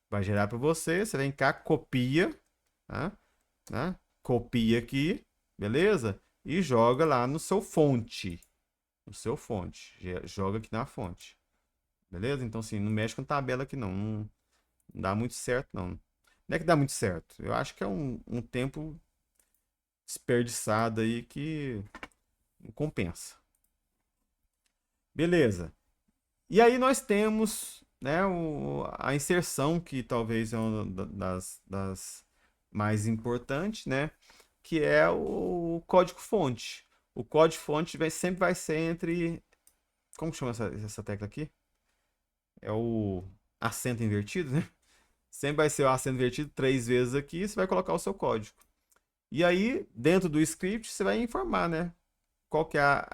Vai gerar para você, você vem cá, copia, tá? Né? Copia aqui, beleza? E joga lá no seu fonte. No seu fonte. Joga aqui na fonte. Beleza? Então, assim, não mexe com tabela aqui não. Não dá muito certo, não. Não é que dá muito certo. Eu acho que é um tempo desperdiçado aí que não compensa. Beleza. E aí nós temos, né, a inserção, que talvez é uma das mais importantes, né? Que é o código-fonte. O código-fonte sempre vai ser entre. Como que chama essa tecla aqui? É o acento invertido, né? Sempre vai ser o acento invertido 3 vezes aqui, você vai colocar o seu código. E aí, dentro do script, você vai informar, né? Qual que é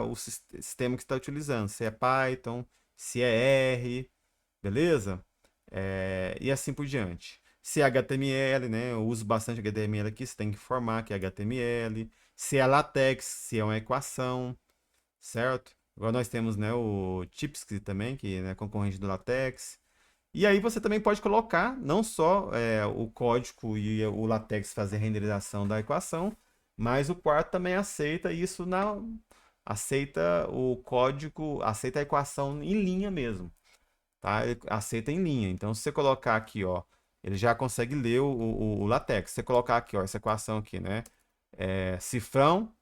o sistema que você está utilizando. Se é Python, se é R, beleza? E assim por diante. Se é HTML, né? Eu uso bastante HTML aqui, você tem que informar que é HTML. Se é LaTeX, se é uma equação, certo? Agora nós temos, né, o TypeScript também, que é, né, concorrente do LaTeX. E aí você também pode colocar não só o código e o LaTeX fazer a renderização da equação, mas o quarto também aceita isso aceita o código, aceita a equação em linha mesmo. tá? Ele aceita em linha. Então, se você colocar aqui, ó, ele já consegue ler o LaTeX. Se você colocar aqui, ó, essa equação aqui, né? Cifrão,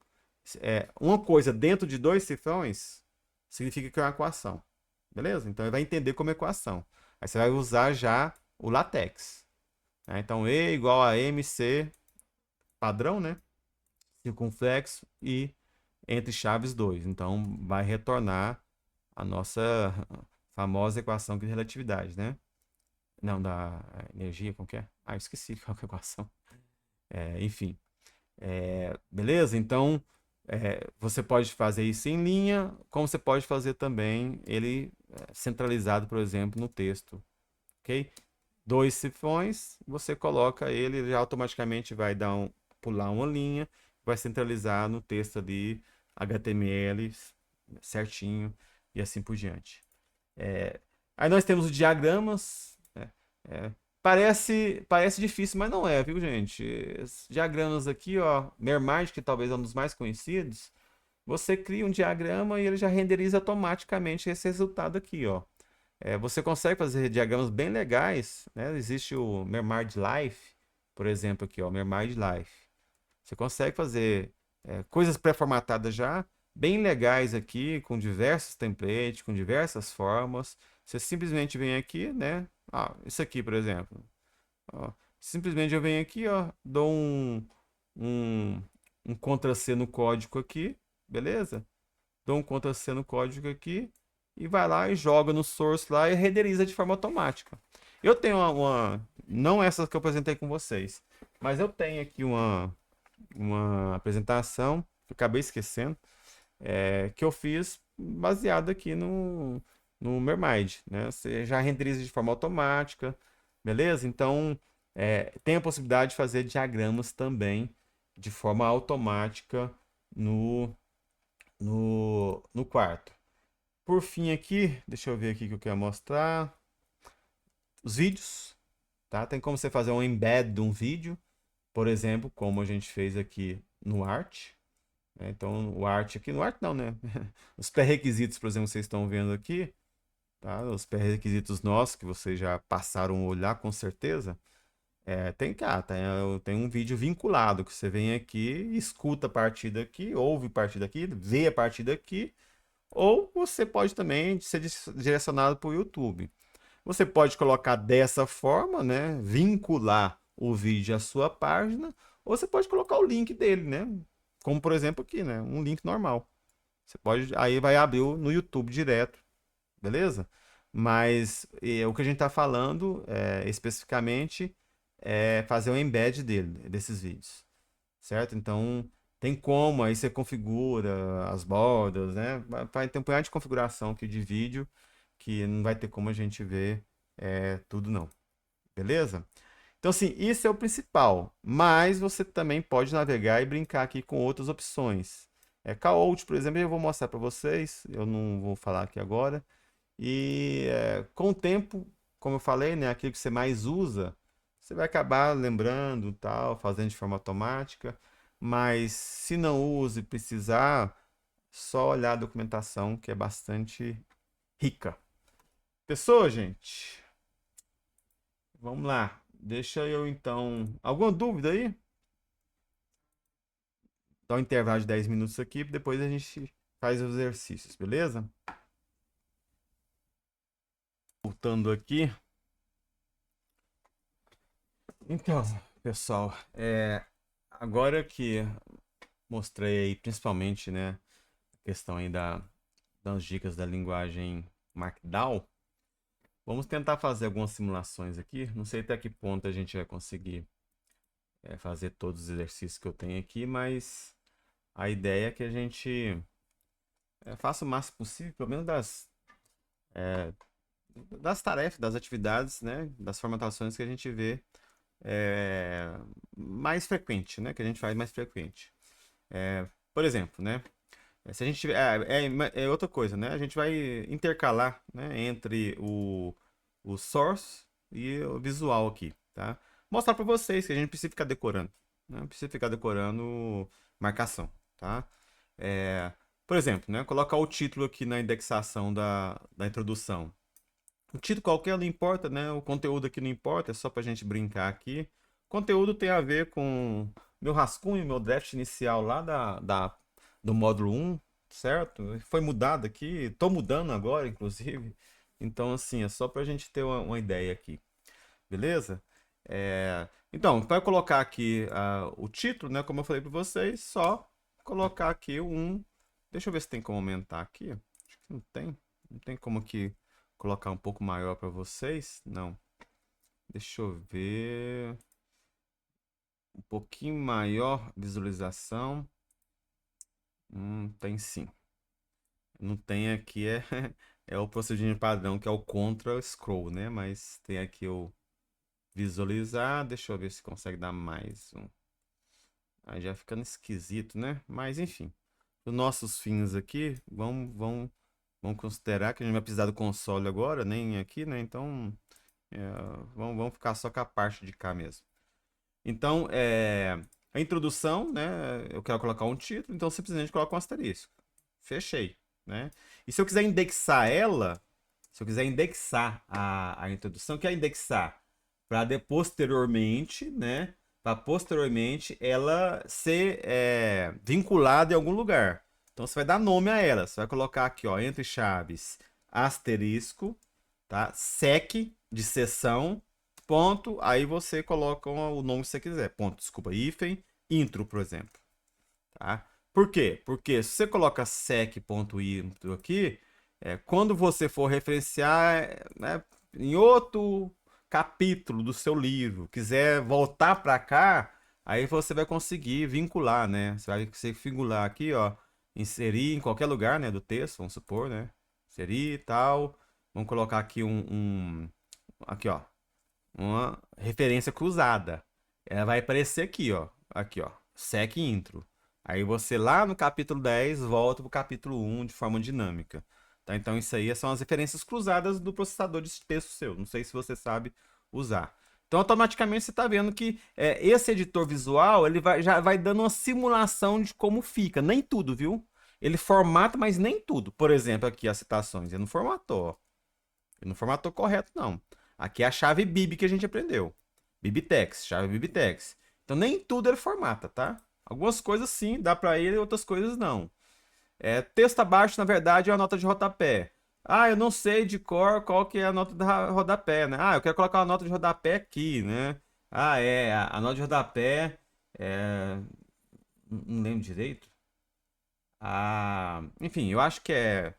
uma coisa dentro de dois cifrões significa que é uma equação. Beleza? Então, ele vai entender como equação. Aí você vai usar já o LaTeX. Né? Então, E igual a MC padrão, né? Circunflexo e entre chaves 2. Então, vai retornar a nossa famosa equação de relatividade, né? Não, da energia, como que é? Ah, eu esqueci qual que é a equação. Enfim. Beleza? Então, você pode fazer isso em linha, como você pode fazer também ele centralizado, por exemplo, no texto. Ok? Dois cifrões, você coloca ele já automaticamente vai pular uma linha, vai centralizar no texto ali, HTML, certinho, e assim por diante. Aí nós temos os diagramas. Parece difícil, mas não é, viu, gente? Esses diagramas aqui, ó, Mermage, que talvez é um dos mais conhecidos, você cria um diagrama e ele já renderiza automaticamente esse resultado aqui, ó. Você consegue fazer diagramas bem legais, né? Existe o Mermage Life, por exemplo, aqui, ó, Mermage Life. Você consegue fazer coisas pré-formatadas já, bem legais aqui, com diversos templates, com diversas formas. Você simplesmente vem aqui, né? Isso aqui, por exemplo. Ó, simplesmente eu venho aqui, ó, dou um, um Ctrl+C no código aqui, beleza? Dou um Ctrl+C no código aqui e vai lá e joga no source lá e renderiza de forma automática. Eu tenho não essa que eu apresentei com vocês, mas eu tenho aqui uma apresentação que eu acabei esquecendo, que eu fiz baseado aqui no Mermaid, né? Você já renderiza de forma automática, beleza? Então, tem a possibilidade de fazer diagramas também de forma automática no quarto. Por fim aqui, deixa eu ver aqui o que eu quero mostrar. Os vídeos, tá? Tem como você fazer um embed de um vídeo, por exemplo, como a gente fez aqui no Art. Então, o Art aqui, no Art não, né? Os pré-requisitos, por exemplo, vocês estão vendo aqui, tá? Os pré-requisitos nossos, que vocês já passaram a olhar com certeza. Tem um vídeo vinculado, que você vem aqui, escuta a partir daqui, ouve a partir daqui, vê a partir daqui, ou você pode também ser direcionado para o YouTube. Você pode colocar dessa forma, né? Vincular o vídeo à sua página, ou você pode colocar o link dele, né? Como por exemplo aqui, né? Um link normal. Você pode, aí vai abrir no YouTube direto, beleza? Mas o que a gente está falando especificamente é fazer o embed desses vídeos, certo? Então tem como, aí você configura as bordas, né? Tem um punhado de configuração aqui de vídeo que não vai ter como a gente ver tudo não, beleza? Então assim, isso é o principal, mas você também pode navegar e brincar aqui com outras opções. Caout, por exemplo, eu vou mostrar para vocês, eu não vou falar aqui agora. E com o tempo, como eu falei, né, aquilo que você mais usa, você vai acabar lembrando, tal, fazendo de forma automática. Mas se não usa e precisar, só olhar a documentação, que é bastante rica. Pessoa, gente? Vamos lá. Deixa eu então. Alguma dúvida aí? Dá um intervalo de 10 minutos aqui, depois a gente faz os exercícios, beleza? Voltando aqui. Então, pessoal, agora que mostrei aí, principalmente, né, a questão aí das dicas da linguagem Markdown, vamos tentar fazer algumas simulações aqui. Não sei até que ponto a gente vai conseguir fazer todos os exercícios que eu tenho aqui, mas a ideia é que a gente faça o máximo possível, pelo menos das tarefas, das atividades, né, das formatações que a gente vê mais frequente, né, que a gente faz mais frequente. Por exemplo, né, se a gente tiver, é outra coisa, né, a gente vai intercalar, né, entre o source e o visual aqui, tá? Mostrar para vocês que a gente precisa ficar decorando, né? Não precisa ficar decorando marcação, tá? Por exemplo, né, colocar o título aqui na indexação da introdução. O título qualquer não importa, né? O conteúdo aqui não importa, é só pra gente brincar aqui. O conteúdo tem a ver com meu rascunho, meu draft inicial lá do módulo 1, certo? Foi mudado aqui, tô mudando agora, inclusive. Então, assim, é só pra gente ter uma ideia aqui, beleza? Então, para colocar aqui o título, né? Como eu falei para vocês, só colocar aqui um. Deixa eu ver se tem como aumentar aqui. Acho que não tem. Não tem como aqui colocar um pouco maior para vocês. Não. Deixa eu ver. Um pouquinho maior visualização. Tem sim. Não tem aqui, é o procedimento padrão, que é o Ctrl Scroll, né? Mas tem aqui o visualizar. Deixa eu ver se consegue dar mais um. Aí já ficando esquisito, né? Mas enfim, os nossos fins aqui, vamos considerar que a gente não vai precisar do console agora, nem aqui, né? Então, vamos ficar só com a parte de cá mesmo. Então, a introdução, né? Eu quero colocar um título, então simplesmente coloco um asterisco. Fechei, né? E se eu quiser indexar ela, se eu quiser indexar a introdução, que é indexar para posteriormente, né? Para posteriormente ela ser vinculada em algum lugar. Então você vai dar nome a ela. Você vai colocar aqui, ó, entre chaves, asterisco, tá? Sec de seção, ponto. Aí você coloca o nome que você quiser. Ponto, desculpa, hífen, intro, por exemplo. Tá? Por quê? Porque se você coloca sec.intro aqui, quando você for referenciar, né, em outro capítulo do seu livro, quiser voltar para cá, aí você vai conseguir vincular, né? Você vai conseguir vincular aqui, ó, inserir em qualquer lugar, né, do texto, vamos supor, né? Inserir e tal. Vamos colocar aqui aqui, ó, uma referência cruzada. Ela vai aparecer aqui, ó, sec intro. Aí você lá no capítulo 10 volta para o capítulo 1 de forma dinâmica. Tá? Então isso aí são as referências cruzadas do processador de texto seu. Não sei se você sabe usar. Então automaticamente você está vendo que esse editor visual ele já vai dando uma simulação de como fica. Nem tudo, viu? Ele formata, mas nem tudo. Por exemplo, aqui as citações. Ele não formatou. Ó. Ele não formatou correto, não. Aqui é a chave bib que a gente aprendeu. Bibtex, chave Bibtex. Então nem tudo ele formata, tá? Algumas coisas sim, dá para ele, outras coisas não. Texto abaixo, na verdade, é a nota de rodapé. Ah, eu não sei de cor qual que é a nota de rodapé, né? Ah, eu quero colocar a nota de rodapé aqui, né? Ah, a nota de rodapé, não lembro direito. Enfim, eu acho que é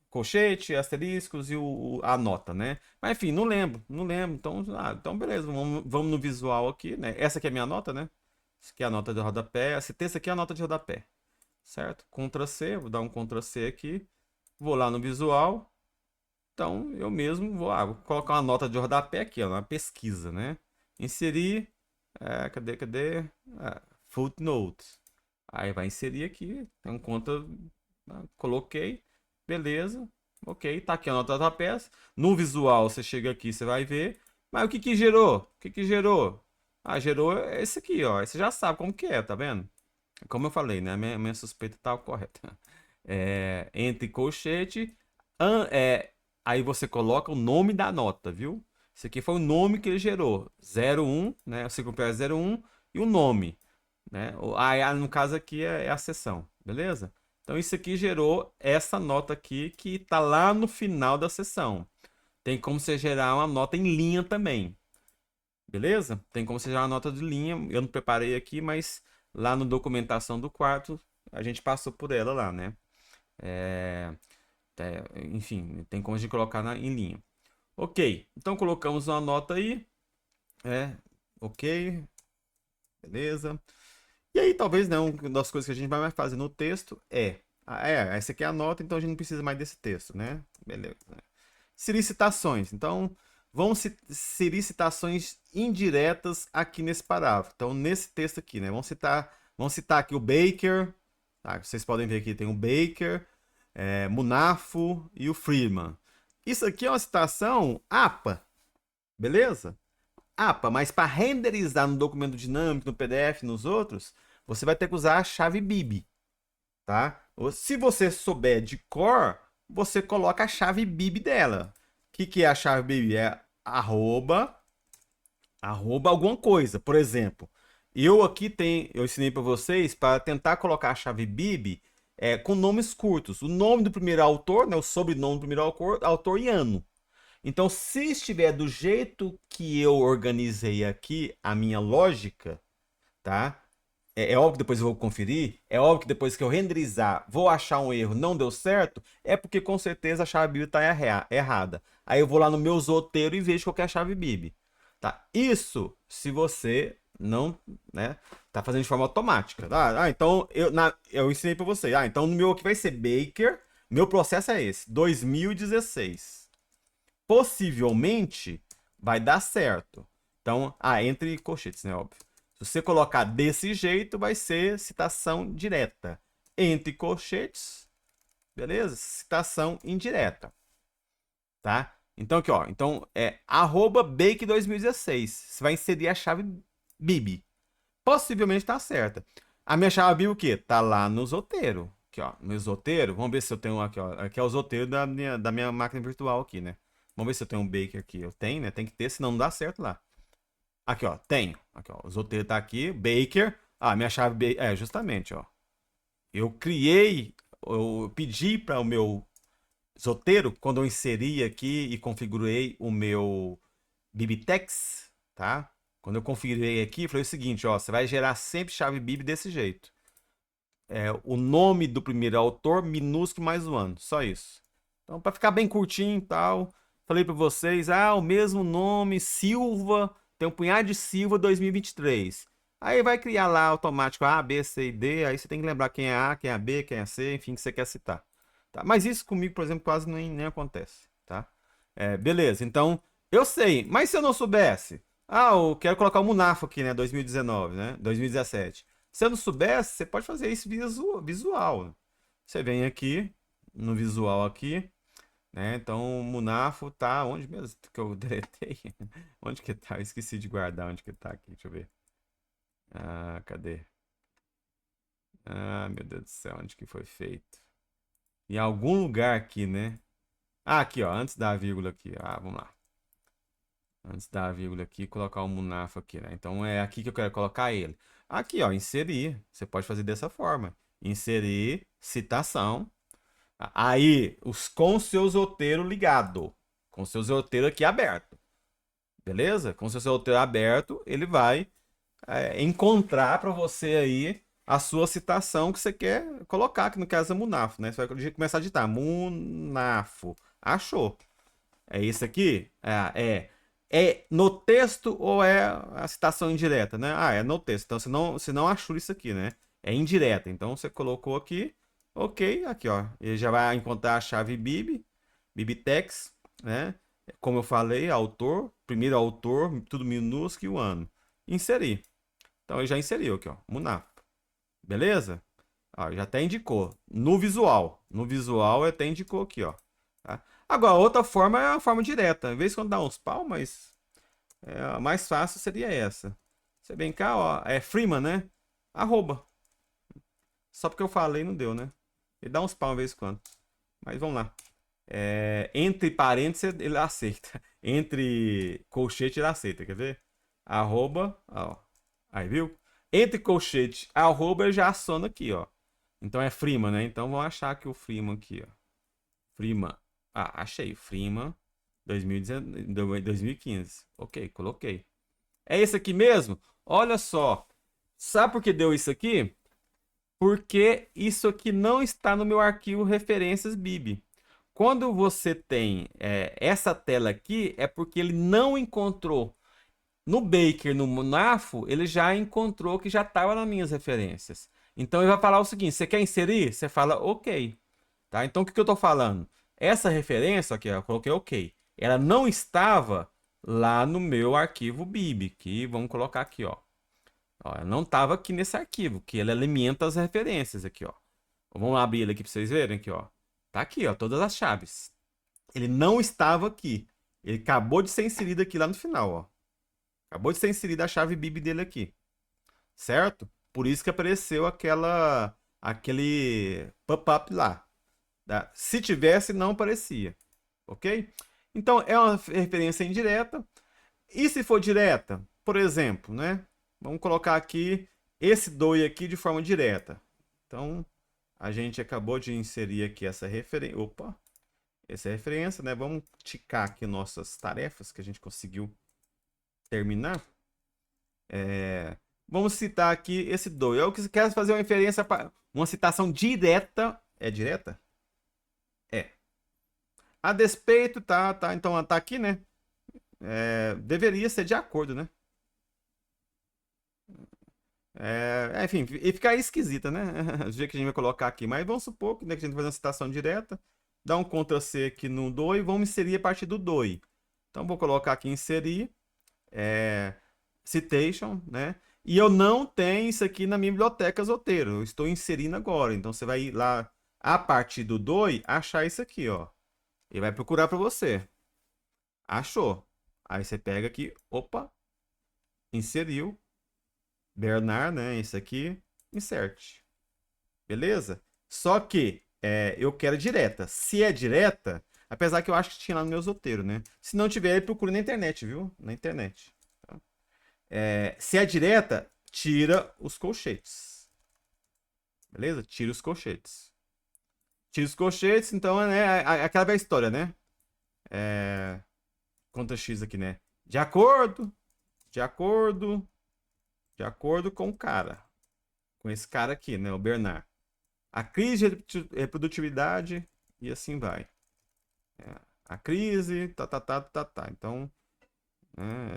colchete, asteriscos e a nota, né? Mas enfim, não lembro, não lembro. Então beleza, vamos no visual aqui, né? Essa aqui é a minha nota, né? Essa aqui é a nota de rodapé. Esse texto aqui é a nota de rodapé, certo? Ctrl C, vou dar um Ctrl C aqui. Vou lá no visual. Então eu mesmo vou colocar uma nota de rodapé aqui, ó, uma pesquisa, né? Inserir, cadê? Footnote. Aí vai inserir aqui, tem um conta, coloquei, beleza, ok, tá aqui a nota da peça. No visual você chega aqui, você vai ver, mas o que que gerou? O que que gerou? Ah, gerou esse aqui, ó, você já sabe como que é, tá vendo? Como eu falei, né, minha suspeita tá correta. Entre colchete, aí você coloca o nome da nota, viu? Esse aqui foi o nome que ele gerou, 01, né, o ciclo é 01 e o nome né? No caso aqui é a seção, beleza? Então isso aqui gerou essa nota aqui que está lá no final da seção. Tem como você gerar uma nota em linha também, beleza? Tem como você gerar uma nota de linha. Eu não preparei aqui, mas lá no documentação do quarto a gente passou por ela lá, né? Enfim, tem como a gente colocar em linha. Ok, então colocamos uma nota aí. Ok, beleza. E aí, talvez, né, uma das coisas que a gente vai mais fazer no texto essa aqui é a nota, então a gente não precisa mais desse texto, né? Beleza. Inserir citações. Então, vão inserir citações indiretas aqui nesse parágrafo. Então, nesse texto aqui, né? Vamos citar aqui o Baker. Tá? Vocês podem ver aqui, tem o Baker, Munafo e o Freeman. Isso aqui é uma citação APA, beleza? Mas para renderizar no documento dinâmico, no PDF, nos outros, você vai ter que usar a chave bib, tá? Ou se você souber de cor, você coloca a chave bib dela, que é a chave BIB? É arroba, arroba alguma coisa. Por exemplo, eu ensinei para vocês para tentar colocar a chave BIB com nomes curtos. O nome do primeiro autor, né, o sobrenome do primeiro autor e ano. Então, se estiver do jeito que eu organizei aqui a minha lógica, tá? É óbvio que depois eu vou conferir, é óbvio que depois que eu renderizar, vou achar um erro, não deu certo, é porque com certeza a chave BIB está errada. Aí eu vou lá no meu roteiro e vejo qual que é a chave BIB. Tá? Isso se você não, né, tá fazendo de forma automática. Então eu ensinei para você. Então no meu aqui vai ser Baker, meu processo é esse, 2016. Possivelmente vai dar certo. Então, entre colchetes, né, óbvio. Se você colocar desse jeito, vai ser citação direta. Entre colchetes, beleza? Citação indireta. Tá? Então aqui, ó. Então é @bake 2016. Você vai inserir a chave BIB. Possivelmente tá certa. A minha chave BIB o quê? Tá lá no roteiro. Aqui, ó. No roteiro. Vamos ver se eu tenho aqui, ó. Aqui é o roteiro da minha máquina virtual aqui, né? Vamos ver se eu tenho um Baker aqui. Eu tenho, né? Tem que ter, senão não dá certo lá. Aqui, ó. Tenho. Aqui, ó. O roteiro tá aqui. Baker. Minha chave. Justamente, ó. Eu criei. Eu pedi para o meu roteiro, quando eu inseri aqui e configurei o meu BibTeX, tá? Quando eu configurei aqui, falei o seguinte, ó. Você vai gerar sempre chave BIB desse jeito. O nome do primeiro autor, minúsculo mais o ano. Só isso. Então, para ficar bem curtinho e tal, falei para vocês, o mesmo nome, Silva, tem um punhado de Silva 2023. Aí vai criar lá automático A, B, C e D, aí você tem que lembrar quem é A, quem é B, quem é C, enfim, que você quer citar. Tá? Mas isso comigo, por exemplo, quase nem acontece, tá? Beleza, então, eu sei, mas se eu não soubesse? Eu quero colocar o Munafo aqui, né, 2019, né, 2017. Se eu não soubesse, você pode fazer isso visual. Você vem aqui, no visual aqui, né? Então o Munafo tá onde mesmo que eu deletei? Onde que tá? Eu esqueci de guardar onde que tá aqui. Deixa eu ver. Cadê? Meu Deus do céu, onde que foi feito? Em algum lugar aqui, né? Aqui, ó, antes da vírgula aqui. Vamos lá. Antes da vírgula aqui, colocar o Munafo aqui, né? Então é aqui que eu quero colocar ele. Aqui, ó, inserir. Você pode fazer dessa forma. Inserir, citação. Aí, com o seu roteiro ligado. Com o seu roteiro aqui aberto. Beleza? Com o seu roteiro aberto, ele vai encontrar para você aí a sua citação que você quer colocar, que no caso é Munafo, né? Você vai começar a digitar Munafo. Achou. É isso aqui? É no texto ou é a citação indireta, né? É no texto. Então você não achou isso aqui, né? É indireta. Então você colocou aqui, ok, aqui ó. Ele já vai encontrar a chave BIB, BibTeX, né? Como eu falei, autor, primeiro autor, tudo minúsculo e o ano. Inserir. Então ele já inseriu aqui, ó. Munaf. Beleza? Já até indicou. No visual. No visual até indicou aqui, ó. Tá? Agora, outra forma é a forma direta. Às vezes quando dá uns pau, mas a mais fácil seria essa. Você vem cá, ó. É Freeman, né? Arroba. Só porque eu falei não deu, né? Ele dá uns pau de vez em quando. Mas vamos lá. Entre parênteses ele aceita. Entre colchete ele aceita, quer ver? Arroba, ó. Aí, viu? Entre colchete, arroba ele já aciona aqui, ó. Então é Freeman, né? Então vamos achar que o Freeman aqui, ó. Freeman. Achei. Freeman 2015. Ok, coloquei. É esse aqui mesmo? Olha só. Sabe por que deu isso aqui? Porque isso aqui não está no meu arquivo referências BIB. Quando você tem essa tela aqui, é porque ele não encontrou. No Baker, no Munafo, ele já encontrou que já estava nas minhas referências. Então ele vai falar o seguinte: você quer inserir? Você fala ok. Tá? Então o que eu estou falando? Essa referência aqui, eu coloquei ok. Ela não estava lá no meu arquivo BIB, que vamos colocar aqui, ó. Ela não estava aqui nesse arquivo, que ele alimenta as referências aqui, ó. Vamos abrir ele aqui para vocês verem aqui, ó. Tá aqui, ó, todas as chaves. Ele não estava aqui. Ele acabou de ser inserido aqui lá no final, ó. Acabou de ser inserida a chave BIB dele aqui. Certo? Por isso que apareceu aquele pop-up lá. Tá? Se tivesse, não aparecia. Ok? Então, é uma referência indireta. E se for direta? Por exemplo, né? Vamos colocar aqui esse DOI aqui de forma direta. Então, a gente acabou de inserir aqui essa referência. Opa! Essa é a referência, né? Vamos ticar aqui nossas tarefas que a gente conseguiu terminar. Vamos citar aqui esse DOI. Eu quero fazer uma referência para uma citação direta. É direta? É. A despeito, tá. Então tá aqui, né? Deveria ser de acordo, né? Enfim, e ficar esquisita, né? Do jeito que a gente vai colocar aqui. Mas vamos supor que, né, que a gente vai fazer uma citação direta. Dá um Ctrl C aqui no DOI e vamos inserir a partir do DOI. Então vou colocar aqui inserir. Citation, né? E eu não tenho isso aqui na minha biblioteca Zotero. Eu estou inserindo agora. Então você vai ir lá a partir do DOI achar isso aqui, ó. Ele vai procurar para você. Achou. Aí você pega aqui, opa, inseriu. Bernard, né? Isso aqui, insert. Beleza? Só que eu quero direta. Se é direta, apesar que eu acho que tinha lá no meu Zotero, né? Se não tiver, procure na internet, viu? Na internet. Tá? Se é direta, tira os colchetes. Beleza? Tira os colchetes. Tira os colchetes, então aquela velha história, né? Conta X aqui, né? De acordo, de acordo, de acordo com o cara. Com esse cara aqui, né? O Bernard. A crise de reprodutibilidade e assim vai. A crise, tá. Então,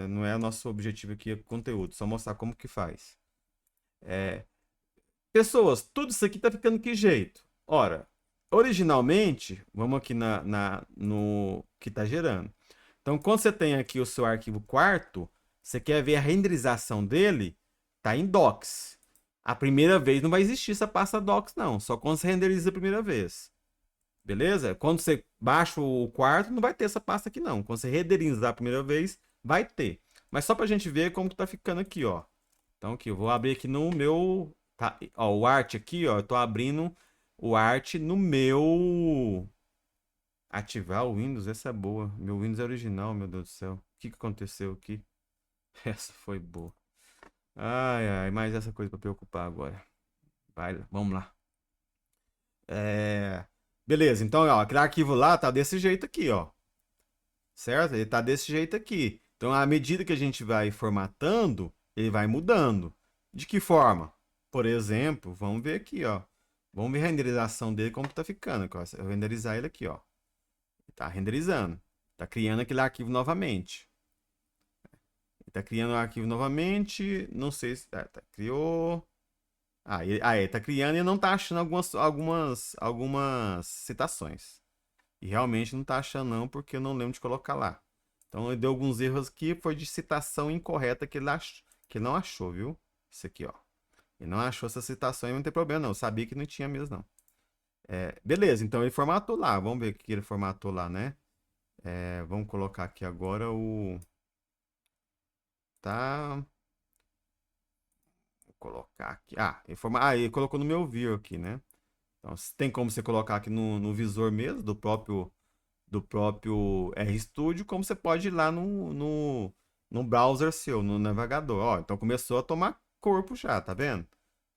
não é o nosso objetivo aqui o conteúdo, só mostrar como que faz. Pessoas, tudo isso aqui tá ficando que jeito? Ora, originalmente, vamos aqui no que tá gerando. Então, quando você tem aqui o seu arquivo quarto, você quer ver a renderização dele, tá em docs. A primeira vez não vai existir essa pasta docs, não. Só quando você renderiza a primeira vez. Beleza? Quando você baixa o quarto, não vai ter essa pasta aqui, não. Quando você renderizar a primeira vez, vai ter. Mas só pra gente ver como que tá ficando aqui, ó. Então, aqui, eu vou abrir aqui no meu... Tá, ó, o Art aqui, ó. Eu tô abrindo o Art no meu... Ativar o Windows, essa é boa. Meu Windows é original, meu Deus do céu. O que aconteceu aqui? Essa foi boa. Ai, mais essa coisa pra preocupar agora. Vai, vamos lá. Beleza, então, ó, aquele arquivo lá tá desse jeito aqui, ó. Certo? Ele tá desse jeito aqui. Então, à medida que a gente vai formatando, ele vai mudando. De que forma? Por exemplo, vamos ver aqui, ó. Vamos ver a renderização dele, como tá ficando. Eu vou renderizar ele aqui, ó. Tá renderizando. Tá criando aquele arquivo novamente. Tá criando o arquivo novamente. Não sei se... criou... ele tá criando e não tá achando algumas citações. E realmente não tá achando não, porque eu não lembro de colocar lá. Então ele deu alguns erros aqui, foi de citação incorreta que ele não achou, viu? Isso aqui, ó. Ele não achou essa citação e não tem problema não. Eu sabia que não tinha mesmo não. Beleza, então ele formatou lá. Vamos ver o que ele formatou lá, né? Vamos colocar aqui agora o... Tá... Vou colocar aqui... ele colocou no meu view aqui, né? Então, tem como você colocar aqui no visor mesmo, do próprio RStudio, como você pode ir lá no browser seu, no navegador. Ó, então começou a tomar corpo já, tá vendo?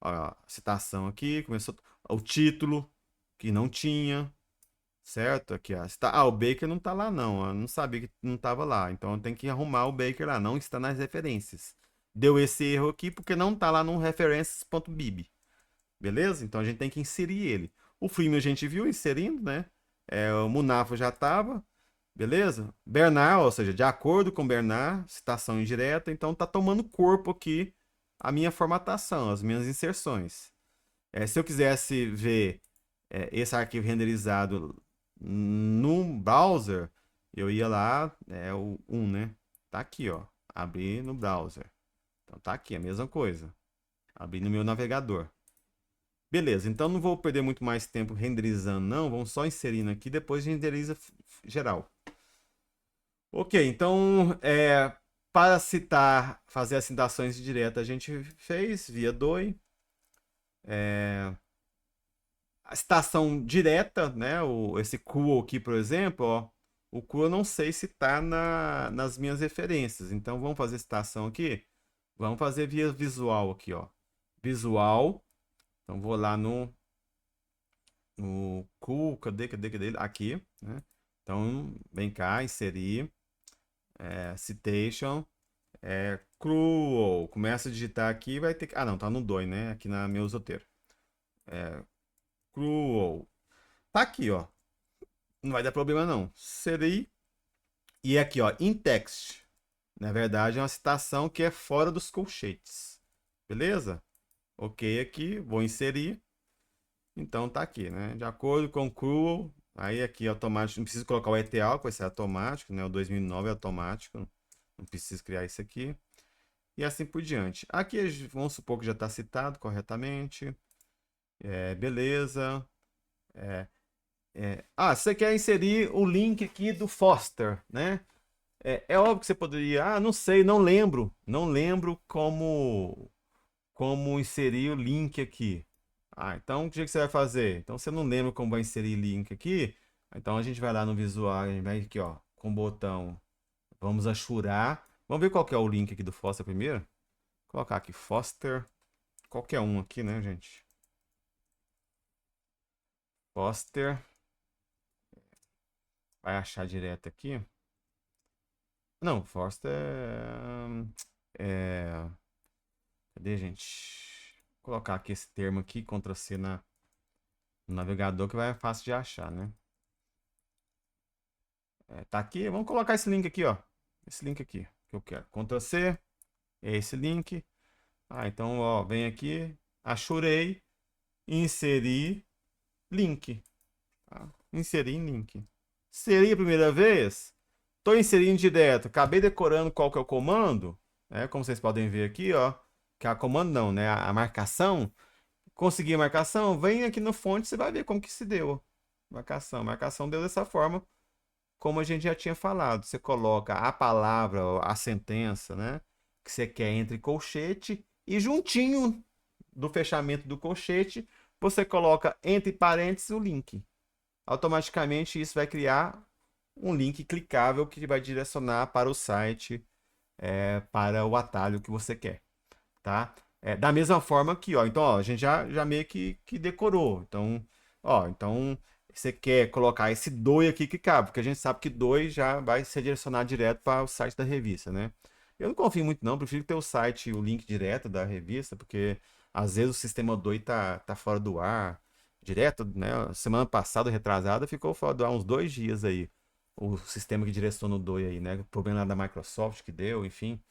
Ó, a citação aqui, começou o título, que não tinha, certo? Aqui, ó. O Baker não tá lá não, eu não sabia que não tava lá, então eu tenho que arrumar o Baker lá, não está nas referências. Deu esse erro aqui porque não tá lá no references.bib. Beleza? Então a gente tem que inserir ele. O Freemium a gente viu inserindo, né? O Munafo já estava, beleza? Bernard, ou seja, de acordo com Bernard, citação indireta, então tá tomando corpo aqui a minha formatação, as minhas inserções. Se eu quisesse ver esse arquivo renderizado no browser, eu ia lá, o 1, né? Tá aqui, ó. Abrir no browser. Então tá aqui, a mesma coisa. Abrir no meu navegador. Beleza, então não vou perder muito mais tempo renderizando, não. Vamos só inserindo aqui, depois renderiza geral. Ok, então para citar, fazer as citações diretas, a gente fez via DOI. A citação direta, né? Esse cool aqui, por exemplo, ó. O cru eu não sei se tá nas minhas referências. Então vamos fazer citação aqui? Vamos fazer via visual aqui, ó. Visual. Então vou lá no cool, cadê? Aqui, né? Então, vem cá, inserir, citation, cruel. Começa a digitar aqui, vai ter que... Ah, não, tá no 2, né? Aqui na meu roteiro. Cruel. Tá aqui, ó. Não vai dar problema, não. Serei. E aqui, ó, in text. Na verdade, é uma citação que é fora dos colchetes. Beleza? Ok aqui, vou inserir. Então tá aqui, né? De acordo com o cruel, aí aqui automático, não preciso colocar o ETL, que vai ser automático, né? O 2009 é automático, não preciso criar isso aqui. E assim por diante. Aqui vamos supor que já está citado corretamente. Beleza. Você quer inserir o link aqui do Foster, né? É óbvio que você poderia. Não sei, não lembro. Não lembro como inserir o link aqui. Então o que você vai fazer? Então você não lembra como vai inserir link aqui? Então a gente vai lá no visual, a gente vai aqui, ó, com o botão. Vamos achurar. Vamos ver qual que é o link aqui do Foster primeiro? Vou colocar aqui Foster. Qualquer um aqui, né, gente? Foster. Vai achar direto aqui. Não, Foster Cadê, gente? Vou colocar aqui esse termo aqui, Ctrl C no navegador, que vai fácil de achar, né? Tá aqui, vamos colocar esse link aqui, ó. Esse link aqui, que eu quero. Ctrl C, é esse link. Então, ó, vem aqui, achurei, inserir link. Tá? Inserir em link. Seria a primeira vez? Estou inserindo direto. Acabei decorando qual que é o comando. Como vocês podem ver aqui, ó. Que é a comando não, né? A marcação. Consegui a marcação, vem aqui no fonte, você vai ver como que se deu. Marcação. Marcação deu dessa forma, como a gente já tinha falado. Você coloca a palavra, a sentença, né? Que você quer entre colchete e juntinho do fechamento do colchete, você coloca entre parênteses o link. Automaticamente isso vai criar um link clicável que vai direcionar para o site, para o atalho que você quer, tá? Da mesma forma que, ó, então, ó, a gente já meio que decorou. Então você quer colocar esse DOI aqui que cabe, porque a gente sabe que DOI já vai ser direcionado direto para o site da revista, né? Eu não confio muito não, prefiro ter o site, o link direto da revista, porque às vezes o sistema DOI tá fora do ar, direto, né? Semana passada, retrasada, ficou fora do ar uns 2 dias aí. O sistema que direciona o DOI aí, né? O problema lá da Microsoft que deu, enfim.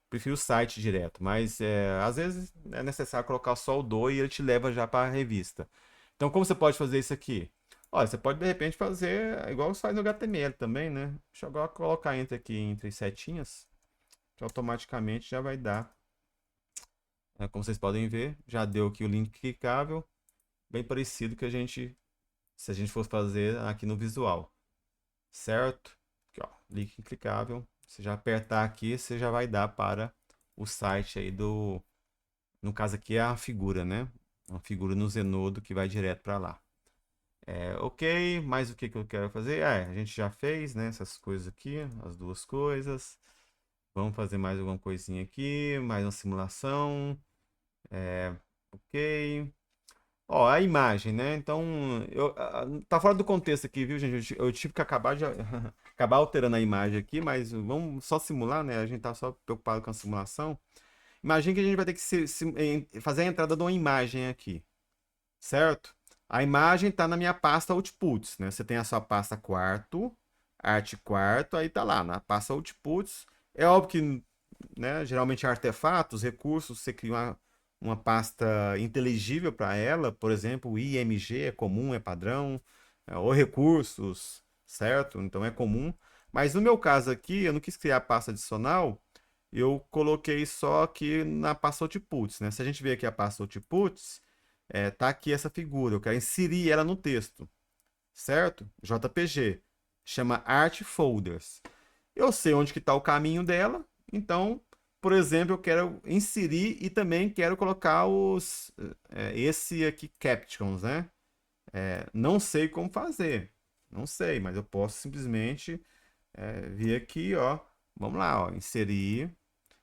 Prefiro o site direto, mas às vezes é necessário colocar só o DOI e ele te leva já para a revista. Então, como você pode fazer isso aqui? Olha, você pode de repente fazer igual você faz no HTML também, né? Deixa eu agora colocar entre setinhas, que automaticamente já vai dar. Como vocês podem ver, já deu aqui o link clicável, bem parecido que se a gente fosse fazer aqui no visual, certo? Aqui, ó, link clicável. Você já apertar aqui, você já vai dar para o site aí no caso aqui é a figura, né? Uma figura no Zenodo que vai direto para lá. Ok, mas o que eu quero fazer? A gente já fez, né? Essas coisas aqui, as duas coisas. Vamos fazer mais alguma coisinha aqui, mais uma simulação. Ok. Ó, a imagem, né? Então, tá fora do contexto aqui, viu, gente? Eu tive que acabar de acabar alterando a imagem aqui, mas vamos só simular, né? A gente tá só preocupado com a simulação. Imagina que a gente vai ter que fazer a entrada de uma imagem aqui, certo? A imagem tá na minha pasta Outputs, né? Você tem a sua pasta quarto, arte quarto, aí tá lá, na pasta Outputs. É óbvio que, né, geralmente artefatos, recursos, você cria uma pasta inteligível para ela, por exemplo, o IMG é comum, é padrão, ou recursos, certo? Então é comum. Mas no meu caso aqui, eu não quis criar pasta adicional, eu coloquei só aqui na pasta Outputs, né? Se a gente ver aqui a pasta Outputs, tá aqui essa figura, eu quero inserir ela no texto, certo? JPG, chama Art Folders. Eu sei onde que está o caminho dela, então, por exemplo, eu quero inserir e também quero colocar esse aqui, captions, né? Não sei como fazer. Não sei, mas eu posso simplesmente vir aqui, ó. Vamos lá, ó, inserir.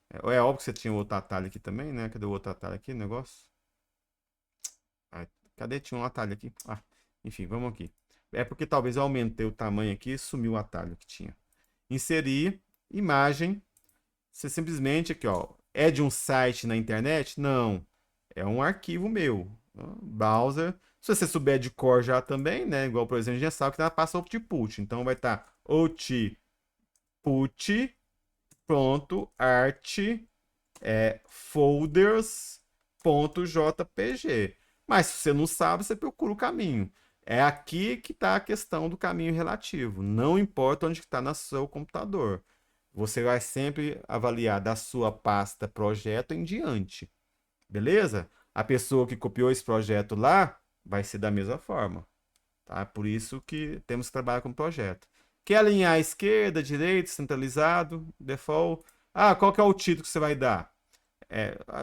É óbvio que você tinha outro atalho aqui também, né? Cadê o outro atalho aqui, o negócio? Ai, cadê? Tinha um atalho aqui. Ah, enfim, vamos aqui. É porque talvez eu aumentei o tamanho aqui e sumiu o atalho que tinha. Inserir, imagem. Você simplesmente aqui, ó. É de um site na internet? Não. É um arquivo meu. Browser. Se você souber de cor já também, né? Igual, por exemplo, a gente já sabe que ela passa output. Então vai estar output, pronto, art, folders.jpg. Mas se você não sabe, você procura o caminho. É aqui que está a questão do caminho relativo. Não importa onde está no seu computador. Você vai sempre avaliar da sua pasta projeto em diante. Beleza? A pessoa que copiou esse projeto lá vai ser da mesma forma. Tá? Por isso que temos que trabalhar com projeto. Quer alinhar à esquerda, direita, centralizado, default? Ah, qual que é o título que você vai dar?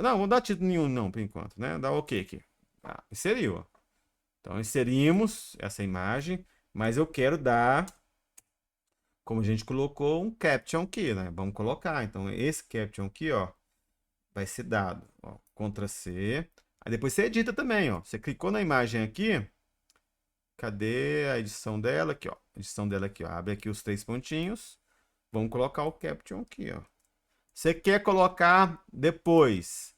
Não, vou dar título nenhum não, por enquanto, né? Dá OK aqui. Inseriu, ó. Então, inserimos essa imagem, mas eu quero dar, como a gente colocou, um caption aqui, né? Vamos colocar. Então, esse caption aqui, ó, vai ser dado. Ó, Ctrl C. Aí depois você edita também, ó. Você clicou na imagem aqui. Cadê a edição dela? Aqui, ó. A edição dela aqui, ó. Abre aqui os 3 pontinhos. Vamos colocar o caption aqui, ó. Você quer colocar depois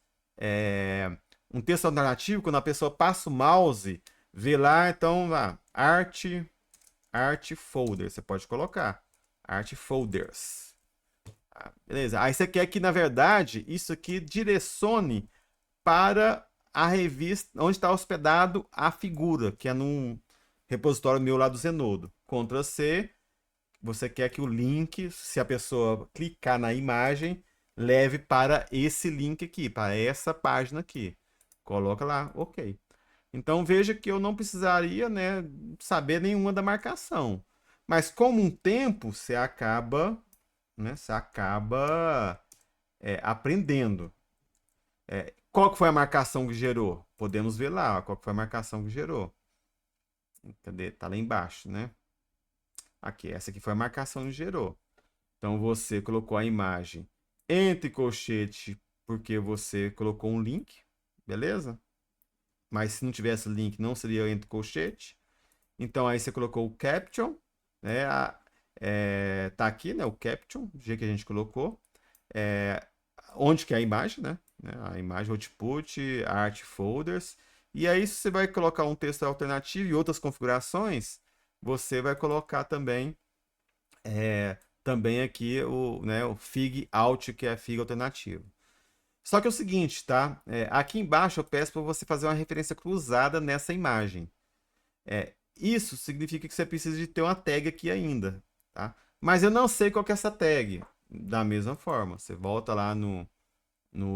um texto alternativo, quando a pessoa passa o mouse, vê lá, então, lá, art folder, você pode colocar. Art folders. Beleza. Aí você quer que, na verdade, isso aqui direcione para a revista onde está hospedado a figura, que é num repositório meu lá do Zenodo. Ctrl C, você quer que o link, se a pessoa clicar na imagem, leve para esse link aqui, para essa página aqui. Coloca lá, OK. Então veja que eu não precisaria, né, saber nenhuma da marcação. Mas como um tempo, você acaba, né, aprendendo. Qual que foi a marcação que gerou? Podemos ver lá, ó, qual que foi a marcação que gerou. Cadê? Tá lá embaixo, né? Aqui, essa aqui foi a marcação que gerou. Então você colocou a imagem entre colchete porque você colocou um link, beleza? Mas se não tivesse link, não seria entre colchete. Então aí você colocou o caption, né? Tá aqui, né? O caption, do jeito que a gente colocou. Onde que é a imagem, né? A imagem output, art folders. E aí, se você vai colocar um texto alternativo e outras configurações, você vai colocar também aqui o fig out, que é fig alternativo. Só que é o seguinte, tá? Aqui embaixo eu peço para você fazer uma referência cruzada nessa imagem. Isso significa que você precisa de ter uma tag aqui ainda, tá? Mas eu não sei qual que é essa tag. Da mesma forma, você volta lá no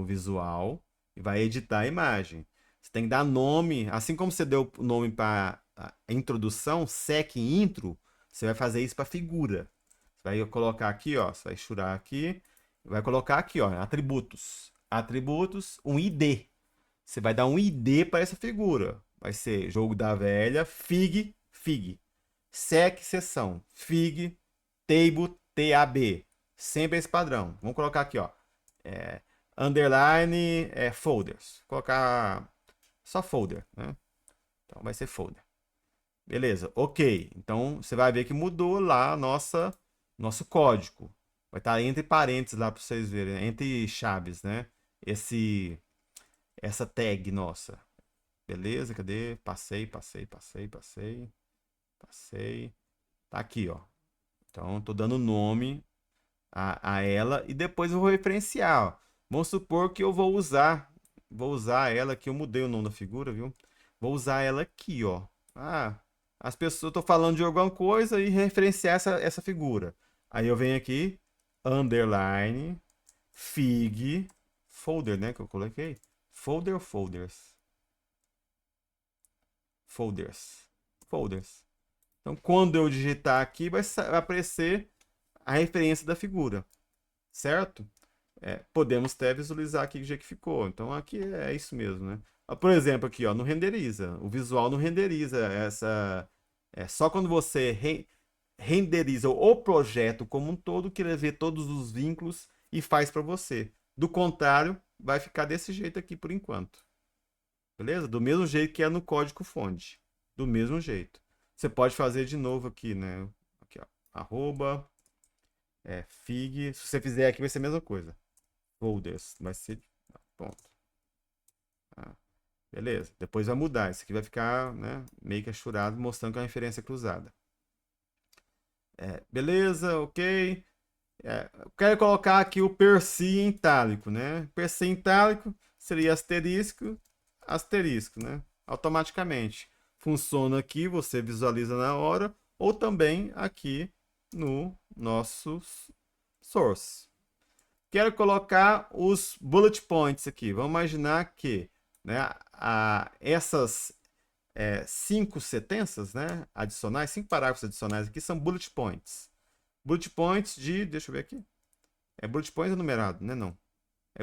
visual e vai editar a imagem. Você tem que dar nome, assim como você deu o nome para a introdução, sec intro, você vai fazer isso para figura. Você vai colocar aqui, ó, você vai churar aqui, vai colocar aqui, ó, atributos. Atributos, um ID. Você vai dar um ID para essa figura. Vai ser jogo da velha, fig, fig. Sec, seção, fig, table, tab. Sempre esse padrão. Vamos colocar aqui, ó. Underline folders. Vou colocar só folder, né? Então vai ser folder. Beleza, OK. Então você vai ver que mudou lá nosso código. Vai estar entre parênteses lá para vocês verem, né? Entre chaves, né? Essa tag nossa. Beleza, cadê? Passei. Tá aqui, ó. Então, tô dando nome a ela e depois eu vou referenciar, ó. Vamos supor que eu vou usar ela aqui, eu mudei o nome da figura, viu? Vou usar ela aqui, ó. As pessoas, tô falando de alguma coisa e referenciar essa figura. Aí eu venho aqui, underline, fig, folder, né, que eu coloquei. Folder ou folders? Folders. Então, quando eu digitar aqui, vai aparecer a referência da figura, certo? Podemos até visualizar aqui o jeito que ficou. Então, aqui é isso mesmo, né? Por exemplo, aqui, ó, não renderiza. O visual não renderiza Só quando você renderiza o projeto como um todo, que ele vê todos os vínculos e faz para você. Do contrário, vai ficar desse jeito aqui por enquanto. Beleza? Do mesmo jeito que é no código-fonte. Do mesmo jeito. Você pode fazer de novo aqui, né? Aqui, ó. Arroba, fig. Se você fizer aqui, vai ser a mesma coisa. Folders. Vai ser. Pronto. Ah, beleza. Depois vai mudar. Isso aqui vai ficar, né, meio que achurado, mostrando que é uma referência cruzada. Beleza, ok. Eu quero colocar aqui o per si em itálico, né? Per si em itálico seria asterisco, asterisco, né? Automaticamente. Funciona aqui, você visualiza na hora, ou também aqui no nosso source. Quero colocar os bullet points aqui. Vamos imaginar que, né, essas 5 sentenças, né, adicionais, 5 parágrafos adicionais aqui são bullet points. Bullet points deixa eu ver aqui. Bullet points numerado, né? Não.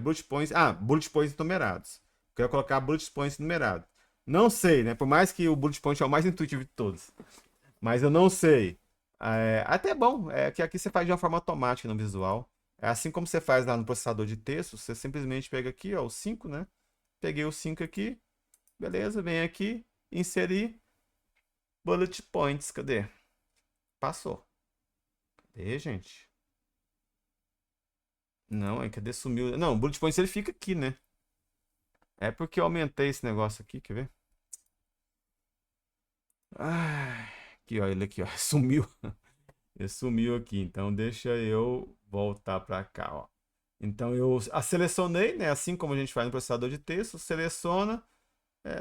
Bullet points. Bullet points numerados. Quero colocar bullet points numerados. Não sei, né? Por mais que o bullet point é o mais intuitivo de todos. Mas eu não sei. Até é bom. Que aqui você faz de uma forma automática no visual. É assim como você faz lá no processador de texto. Você simplesmente pega aqui, ó, o 5, né? Peguei o 5 aqui. Beleza, vem aqui. Inserir. Bullet points. Cadê? Passou. Cadê, gente? Não, cadê sumiu? Não, o bullet points ele fica aqui, né? É porque eu aumentei esse negócio aqui, quer ver? Aqui, ó, ele aqui, ó, sumiu. Ele sumiu aqui, então deixa eu voltar para cá, ó. Então eu selecionei, né? Assim como a gente faz no processador de texto, seleciona,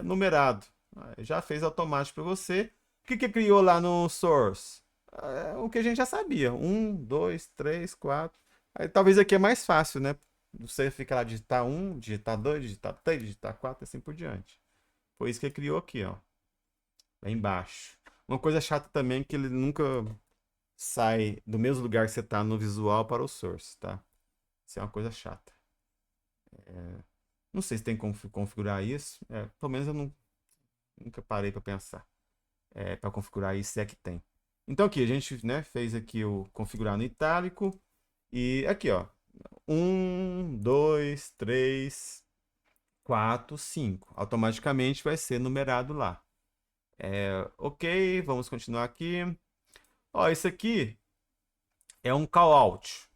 numerado. Já fez automático para você. O que criou lá no source? O que a gente já sabia. 1, 2, 3, 4. Aí, talvez aqui é mais fácil, né? Você fica lá digitar 1, digitar 2, digitar 3, digitar 4 e assim por diante. Foi isso que ele criou aqui, ó. Lá embaixo. Uma coisa chata também é que ele nunca sai do mesmo lugar que você está no visual para o source, tá? Isso é uma coisa chata. Não sei se tem como configurar isso. Pelo menos eu nunca parei para pensar. Para configurar isso, é que tem. Então aqui, a gente, né, fez aqui o configurar no itálico. E aqui, ó. 1, 2, 3, 4, 5. Automaticamente vai ser numerado lá. Ok, vamos continuar aqui. Ó, isso aqui é um callout,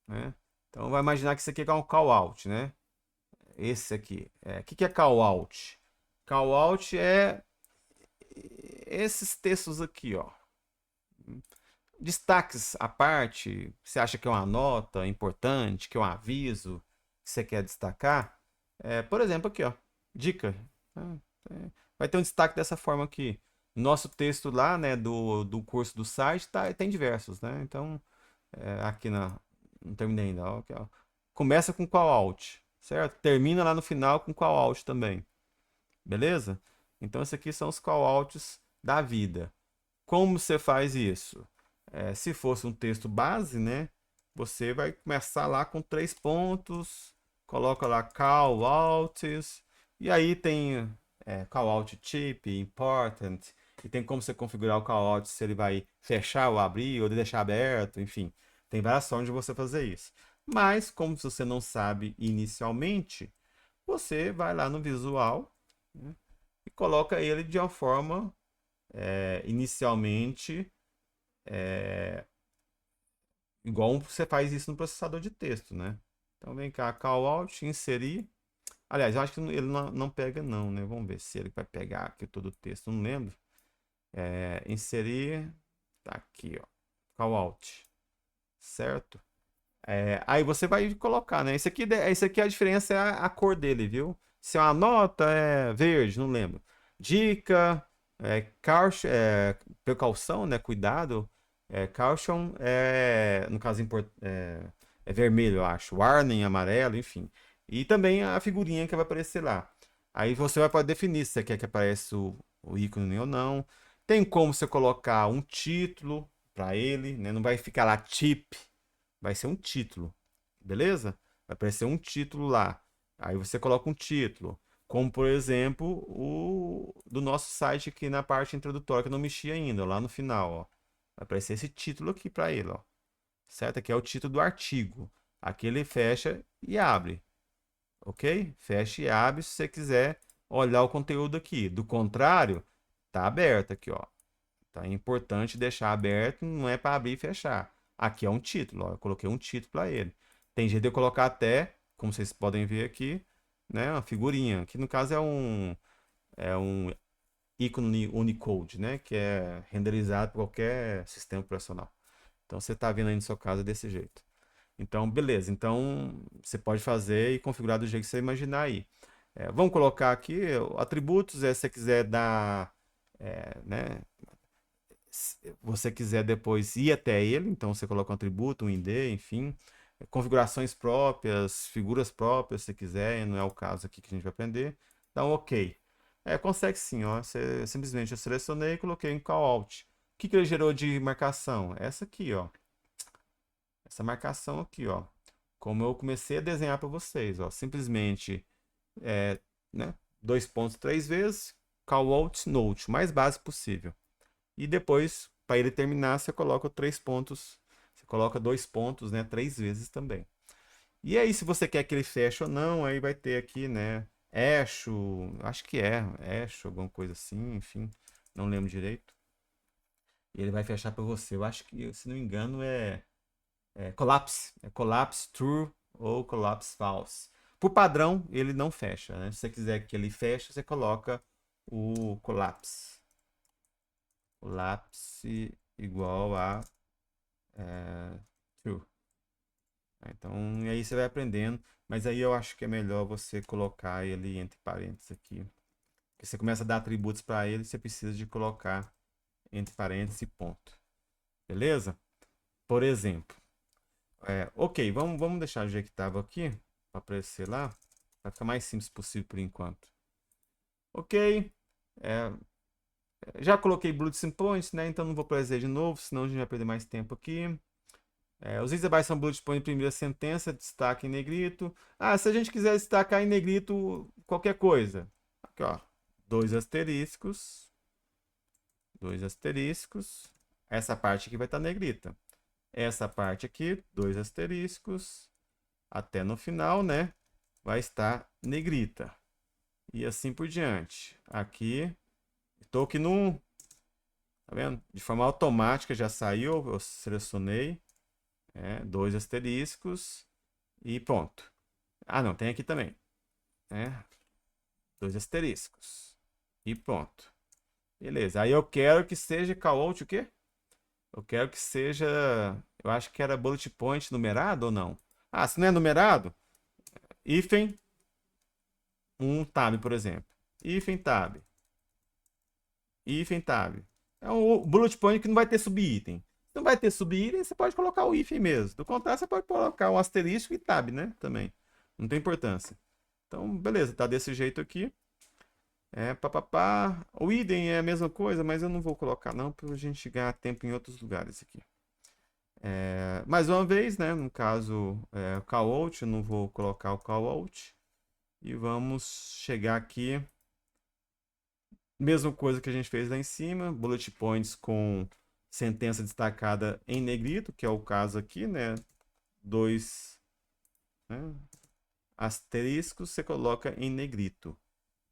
né? Então vai imaginar que isso aqui é um callout, né? Esse aqui. O que é callout? Callout é esses textos aqui, ó. Destaques à parte, você acha que é uma nota importante, que é um aviso que você quer destacar? Por exemplo, aqui, ó, dica. Vai ter um destaque dessa forma aqui. Nosso texto lá, né, do curso do site, tem diversos, né? Então, aqui não terminei ainda. Ó, aqui, ó. Começa com call out, certo? Termina lá no final com call out também. Beleza? Então, esses aqui são os call outs da vida. Como você faz isso? Se fosse um texto base, né? Você vai começar lá com 3 pontos, coloca lá call outs, e aí tem call out tip, important, e tem como você configurar o call out se ele vai fechar ou abrir, ou deixar aberto, enfim. Tem várias formas de você fazer isso. Mas, como você não sabe inicialmente, você vai lá no visual, né, e coloca ele de uma forma inicialmente igual você faz isso no processador de texto, né? Então vem cá, call out, inserir. Aliás, eu acho que ele não pega não, né? Vamos ver se ele vai pegar aqui todo o texto, não lembro. Inserir, tá aqui, ó, call out, certo? Aí você vai colocar, né? Esse aqui a diferença é a cor dele, viu? Se é uma nota, é verde, não lembro. Dica, precaução, né? Cuidado. Caution no caso, é vermelho, eu acho. Warning, amarelo, enfim. E também a figurinha que vai aparecer lá. Aí você vai poder definir se você quer que apareça o ícone ou não. Tem como você colocar um título para ele, né? Não vai ficar lá tip, vai ser um título, beleza? Vai aparecer um título lá. Aí você coloca um título. Como, por exemplo, o do nosso site aqui na parte introdutória, que eu não mexi ainda, lá no final, ó. Vai aparecer esse título aqui para ele, ó. Certo? Aqui é o título do artigo. Aqui ele fecha e abre. Ok? Fecha e abre se você quiser olhar o conteúdo aqui. Do contrário, tá aberto aqui, ó. Tá importante deixar aberto, não é para abrir e fechar. Aqui é um título, ó. Eu coloquei um título para ele. Tem jeito de eu colocar até, como vocês podem ver aqui, né, uma figurinha, que no caso é um ícone Unicode, né, que é renderizado por qualquer sistema operacional. Então você está vendo aí no seu caso desse jeito. Então, beleza. Então, você pode fazer e configurar do jeito que você imaginar aí. Vamos colocar aqui atributos, se você quiser dar, né, se você quiser depois ir até ele, então você coloca um atributo, um ID, enfim, configurações próprias, figuras próprias, se quiser, não é o caso aqui que a gente vai aprender. Dá um OK. Consegue sim, ó. Simplesmente eu selecionei e coloquei em callout. O que ele gerou de marcação? Essa aqui, ó. Essa marcação aqui, ó. Como eu comecei a desenhar para vocês, ó. Simplesmente, né, 2 pontos 3 vezes, callout note, o mais básico possível. E depois, para ele terminar, você coloca 3 pontos. Você coloca 2 pontos, né? 3 vezes também. E aí, se você quer que ele feche ou não, aí vai ter aqui, né? Echo, acho que Echo, alguma coisa assim, enfim, não lembro direito. E ele vai fechar para você. Eu acho que, se não me engano, collapse. É collapse true ou collapse false. Por padrão, ele não fecha, né? Se você quiser que ele feche, você coloca o collapse. Collapse igual a true. Então, e aí você vai aprendendo. Mas aí eu acho que é melhor você colocar ele entre parênteses aqui. Porque você começa a dar atributos para ele, você precisa de colocar entre parênteses e ponto. Beleza? Por exemplo. Ok, vamos deixar do jeito que estava aqui. Para aparecer lá. Para ficar mais simples possível por enquanto. Ok. Já coloquei bullet points, né? Então não vou fazer de novo, senão a gente vai perder mais tempo aqui. Os itens são bullet point em primeira sentença, destaque em negrito. Se a gente quiser destacar em negrito qualquer coisa. Aqui, ó. Dois asteriscos. Dois asteriscos. Essa parte aqui vai estar negrita. Essa parte aqui, dois asteriscos. Até no final, né? Vai estar negrita. E assim por diante. Aqui, estou aqui no... Tá vendo? De forma automática já saiu, eu selecionei. Dois asteriscos e ponto. Não, tem aqui também. Dois asteriscos e ponto. Beleza, aí eu quero que seja callout o quê? Eu quero que seja, eu acho que era bullet point numerado ou não? Se não é numerado, hífen um tab, por exemplo. Hífen tab. Hífen tab. É um bullet point que não vai ter subitem. Se não vai ter subitem, você pode colocar o hífen mesmo. Do contrário, você pode colocar um asterisco e tab, né? Também. Não tem importância. Então, beleza, tá desse jeito aqui. Papapá. O idem é a mesma coisa, mas eu não vou colocar não, para a gente ganhar tempo em outros lugares aqui. Mais uma vez, né? No caso, callout, eu não vou colocar o callout. E vamos chegar aqui. Mesma coisa que a gente fez lá em cima, bullet points com sentença destacada em negrito, que é o caso aqui, né? Dois, né, asteriscos, você coloca em negrito.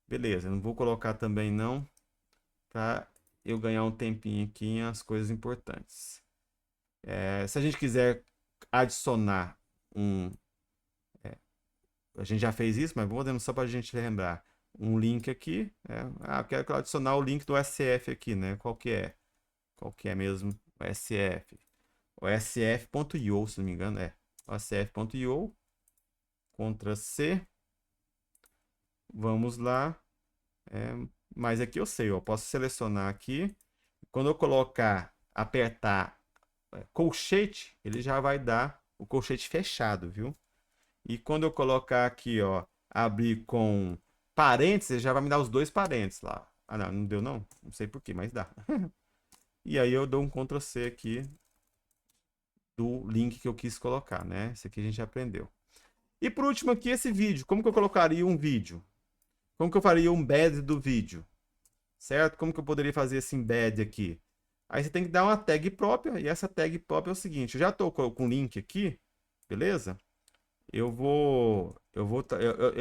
Beleza, não vou colocar também não, para eu ganhar um tempinho aqui em as coisas importantes. Se a gente quiser adicionar a gente já fez isso, mas vamos só para a gente lembrar. Um link aqui. Eu quero adicionar o link do SF aqui, né? Qual que é? Qual que é mesmo? O SF. O sf.io, se não me engano, o sf.io. Ctrl C. Vamos lá. Mas aqui eu sei, eu posso selecionar aqui. Quando eu apertar colchete, ele já vai dar o colchete fechado, viu? E quando eu colocar aqui, ó, abrir com parênteses, já vai me dar os dois parênteses lá. Não, não deu não? Não sei por quê, mas dá. E aí eu dou um Ctrl C aqui do link que eu quis colocar, né? Esse aqui a gente já aprendeu. E por último aqui, esse vídeo. Como que eu colocaria um vídeo? Como que eu faria o embed do vídeo? Certo? Como que eu poderia fazer esse embed aqui? Aí você tem que dar uma tag própria, e essa tag própria é o seguinte, eu já estou com o link aqui, beleza?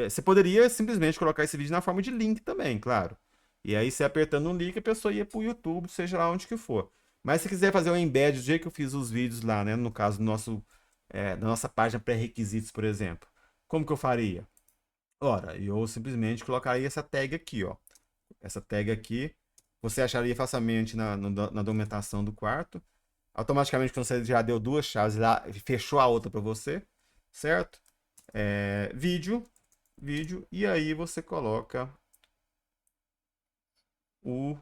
Você poderia simplesmente colocar esse vídeo na forma de link também, claro. E aí, você apertando um link, a pessoa ia para o YouTube, seja lá onde que for. Mas se quiser fazer um embed do jeito que eu fiz os vídeos lá, né? No caso do da nossa página pré-requisitos, por exemplo. Como que eu faria? Ora, eu simplesmente colocaria essa tag aqui, ó. Essa tag aqui, você acharia facilmente na documentação do quarto. Automaticamente, quando você já deu duas chaves lá, fechou a outra para você, certo? Vídeo, e aí você coloca o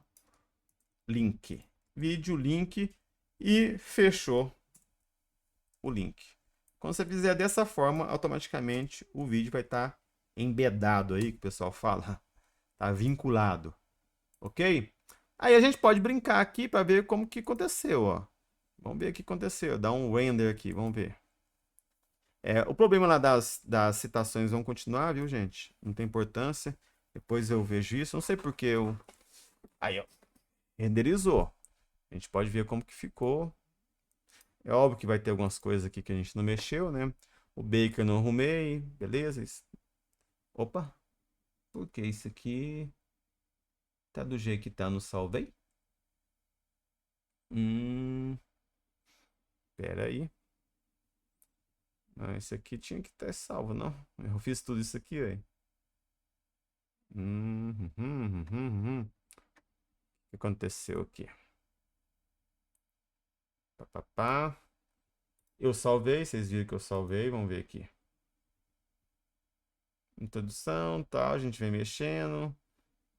link. Vídeo, link e fechou o link. Quando você fizer dessa forma, automaticamente o vídeo vai estar embedado aí, que o pessoal fala, tá vinculado, ok? Aí a gente pode brincar aqui para ver como que aconteceu, ó. Vamos ver o que aconteceu. Dá um render aqui, vamos ver. O problema lá das citações vão continuar, viu, gente? Não tem importância. Depois eu vejo isso. Não sei porque eu... Aí, ó. Renderizou. A gente pode ver como que ficou. É óbvio que vai ter algumas coisas aqui que a gente não mexeu, né? O Baker eu não arrumei. Beleza. Opa. Por que isso aqui tá do jeito que tá no salvei? Pera aí. Não, esse aqui tinha que ter salvo, não. Eu fiz tudo isso aqui, velho. O que aconteceu aqui? Pá. Eu salvei, vocês viram que eu salvei, vamos ver aqui. Introdução, tal, a gente vem mexendo.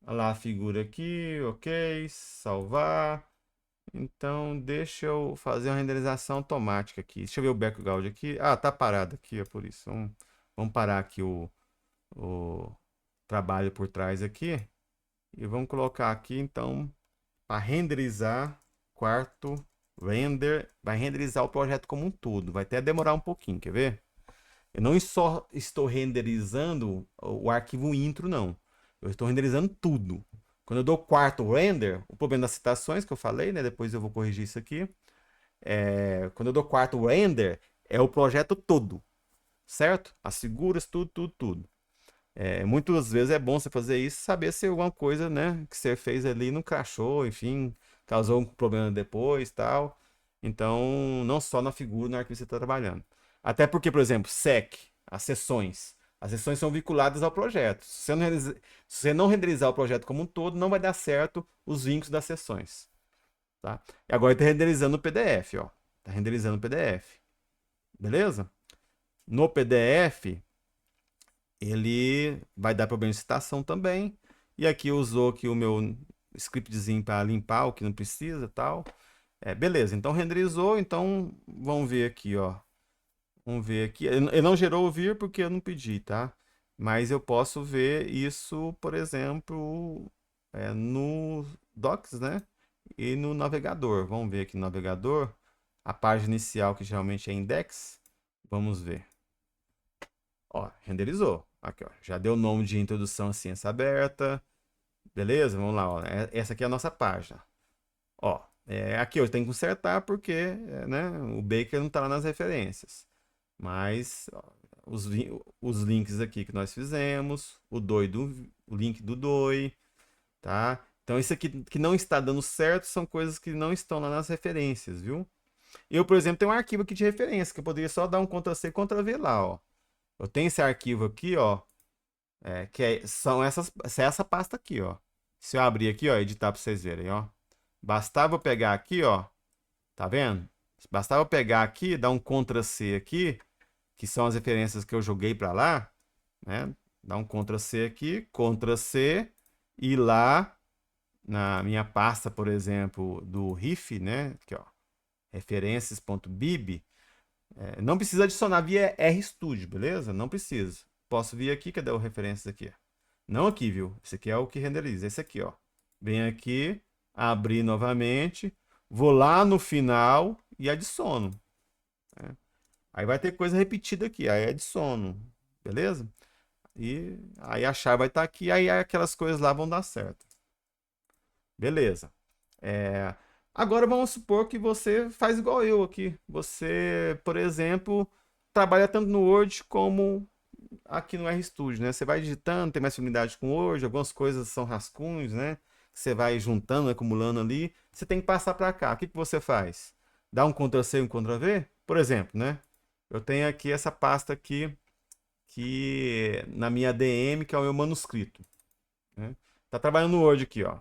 Olha lá a figura aqui, ok, salvar. Então, deixa eu fazer uma renderização automática aqui. Deixa eu ver o background aqui. Ah, tá parado aqui, é por isso. Vamos parar aqui o trabalho por trás aqui. E vamos colocar aqui, então, para renderizar quarto render. Vai renderizar o projeto como um todo. Vai até demorar um pouquinho, quer ver? Eu não só estou renderizando o arquivo intro, não. Eu estou renderizando tudo. Quando eu dou quarto render, o problema das citações que eu falei, né? Depois eu vou corrigir isso aqui. Quando eu dou quarto render, é o projeto todo, certo? As figuras, tudo. Muitas vezes é bom você fazer isso, saber se alguma coisa, né, que você fez ali não crashou, enfim, causou um problema depois, tal. Então, não só na figura, no arquivo que você está trabalhando. Até porque, por exemplo, SEC, as sessões são vinculadas ao projeto. Se você não renderizar o projeto como um todo, não vai dar certo os vínculos das sessões. Tá? E agora está renderizando o PDF, ó. Está renderizando o PDF. Beleza? No PDF, ele vai dar problema de citação também. E aqui usou aqui o meu scriptzinho para limpar o que não precisa, tal. Beleza, então renderizou, então vamos ver aqui, ó. Vamos ver aqui. Ele não gerou o vir porque eu não pedi, tá? Mas eu posso ver isso, por exemplo, no Docs, né? E no navegador. Vamos ver aqui no navegador. A página inicial, que geralmente é index. Vamos ver. Ó, renderizou. Aqui, ó. Já deu o nome de introdução à ciência aberta. Beleza? Vamos lá, ó. Essa aqui é a nossa página. Ó, aqui eu tenho que consertar porque, né, o Baker não está lá nas referências. Mas ó, os links aqui que nós fizemos, o link do DOI, tá? Então isso aqui que não está dando certo são coisas que não estão lá nas referências, viu? Eu, por exemplo, tenho um arquivo aqui de referência que eu poderia só dar um Ctrl+C e Ctrl+V lá, ó. Eu tenho esse arquivo aqui, ó, essa pasta aqui, ó. Se eu abrir aqui, ó, editar para vocês verem, ó. Bastava eu pegar aqui, ó, tá vendo? Bastava eu pegar aqui, dar um Ctrl+C aqui, que são as referências que eu joguei para lá, né? Dá um Ctrl+C aqui, Ctrl+C, e lá na minha pasta, por exemplo, do RIF, né? Aqui, ó, referências.bib, não precisa adicionar via RStudio, beleza? Não precisa. Posso vir aqui, cadê o referências aqui? Não aqui, viu? Esse aqui é o que renderiza, esse aqui, ó. Vem aqui, abrir novamente, vou lá no final e adiciono. Né? Aí vai ter coisa repetida aqui, aí adiciono, beleza? E aí a chave vai estar aqui, aí aquelas coisas lá vão dar certo. Beleza. É, agora vamos supor que você faz igual eu aqui. Você, por exemplo, trabalha tanto no Word como aqui no RStudio, né? Você vai digitando, tem mais familiaridade com o Word, algumas coisas são rascunhos, né? Você vai juntando, acumulando ali. Você tem que passar para cá. O que que você faz? Dá um Ctrl+C e um Ctrl+V? Por exemplo, né? Eu tenho aqui essa pasta aqui, que na minha DM, que é o meu manuscrito, né? Tá trabalhando no Word aqui, ó.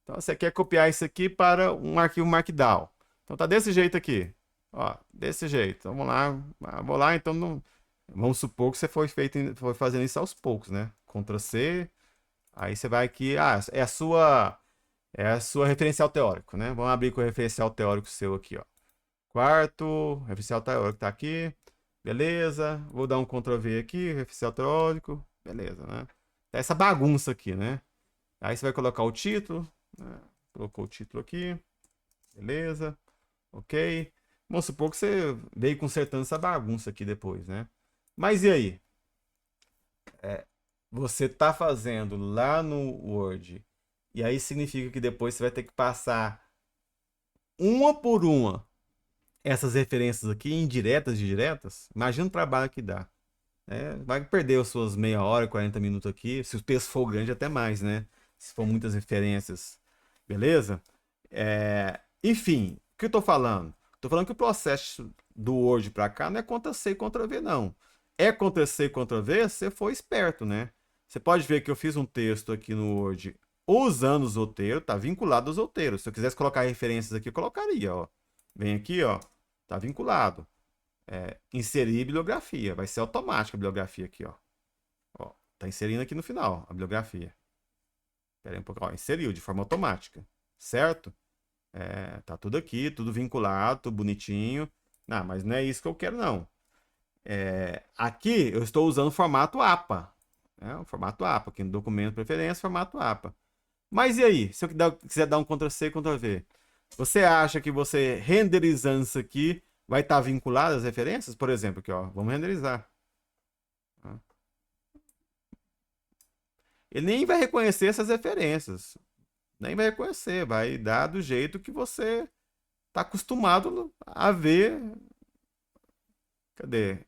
Então você quer copiar isso aqui para um arquivo Markdown. Então tá desse jeito aqui. Ó, desse jeito. Então vamos lá. Vou lá, então não. Vamos supor que você foi fazendo isso aos poucos, né? Ctrl C. Aí você vai aqui. Ah, é a sua referencial teórico, né? Vamos abrir com o referencial teórico seu aqui, ó. Quarto, referencial teórico tá aqui. Beleza. Vou dar um Ctrl V aqui, referencial teórico. Beleza, né? Tá essa bagunça aqui, né? Aí você vai colocar o título, né? Colocou o título aqui. Beleza. Ok. Vamos supor que você veio consertando essa bagunça aqui depois, né? Mas e aí? Você tá fazendo lá no Word. E aí significa que depois você vai ter que passar uma por uma essas referências aqui, indiretas e diretas. Imagina o trabalho que dá. Vai perder as suas meia hora, 40 minutos aqui. Se o texto for grande, até mais, né? Se for muitas referências. Beleza? Enfim, o que eu tô falando? Tô falando que o processo do Word para cá não é Ctrl+C e Ctrl+V, não. É Ctrl+C e Ctrl+V se você for esperto, né? Você pode ver que eu fiz um texto aqui no Word usando os roteiros, tá vinculado aos roteiros. Se eu quisesse colocar referências aqui, eu colocaria, ó. Vem aqui, ó. Tá vinculado. Inserir bibliografia. Vai ser automática a bibliografia aqui, ó. Ó, tá inserindo aqui no final a bibliografia. Espera aí um pouco, ó, inseriu de forma automática, certo? Tá tudo aqui, tudo vinculado, tudo bonitinho. Não, mas não é isso que eu quero, não. Aqui eu estou usando o formato APA. Né? O formato APA, aqui no documento de preferência, formato APA. Mas e aí, se eu quiser dar um Ctrl+C e Ctrl+V? Você acha que você renderizando isso aqui vai estar vinculado às referências? Por exemplo, aqui, ó, vamos renderizar. Ele nem vai reconhecer essas referências. Nem vai reconhecer, vai dar do jeito que você está acostumado a ver. Cadê?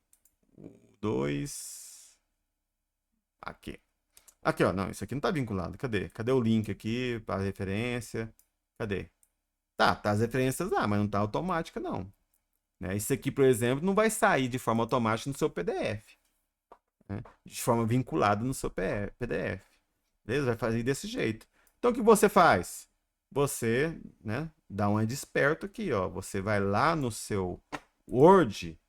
Dois. Aqui. Aqui, ó. Não, isso aqui não está vinculado. Cadê? Cadê o link aqui para referência? Cadê? Tá as referências lá, mas não tá automática, não. Né? Isso aqui, por exemplo, não vai sair de forma automática no seu PDF. Né? De forma vinculada no seu PDF. Beleza? Vai fazer desse jeito. Então, o que você faz? Você, né, dá um desperto aqui, ó. Você vai lá no seu Word,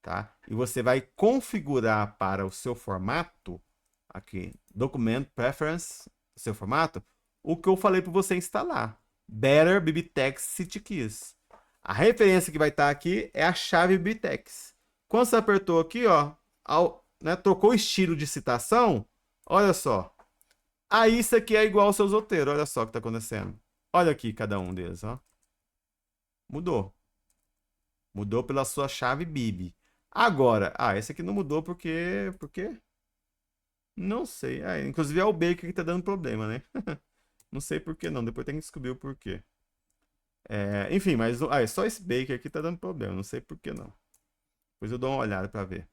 tá? E você vai configurar para o seu formato, aqui, Document Preference, seu formato, o que eu falei para você instalar. Better Bibliotex City Keys. A referência que vai estar aqui é a chave Bibliotex. Quando você apertou aqui, ó, né, trocou o estilo de citação, olha só. Aí isso aqui é igual aos seus roteiros. Olha só o que está acontecendo. Olha aqui cada um deles, ó. Mudou. Mudou pela sua chave BIB. Agora, esse aqui não mudou porque... Por quê? Não sei. Inclusive é o Baker que está dando problema, né? Não sei por que não. Depois tem que descobrir o porquê. Enfim, mas só esse Baker aqui está dando problema. Não sei por que não. Depois eu dou uma olhada para ver.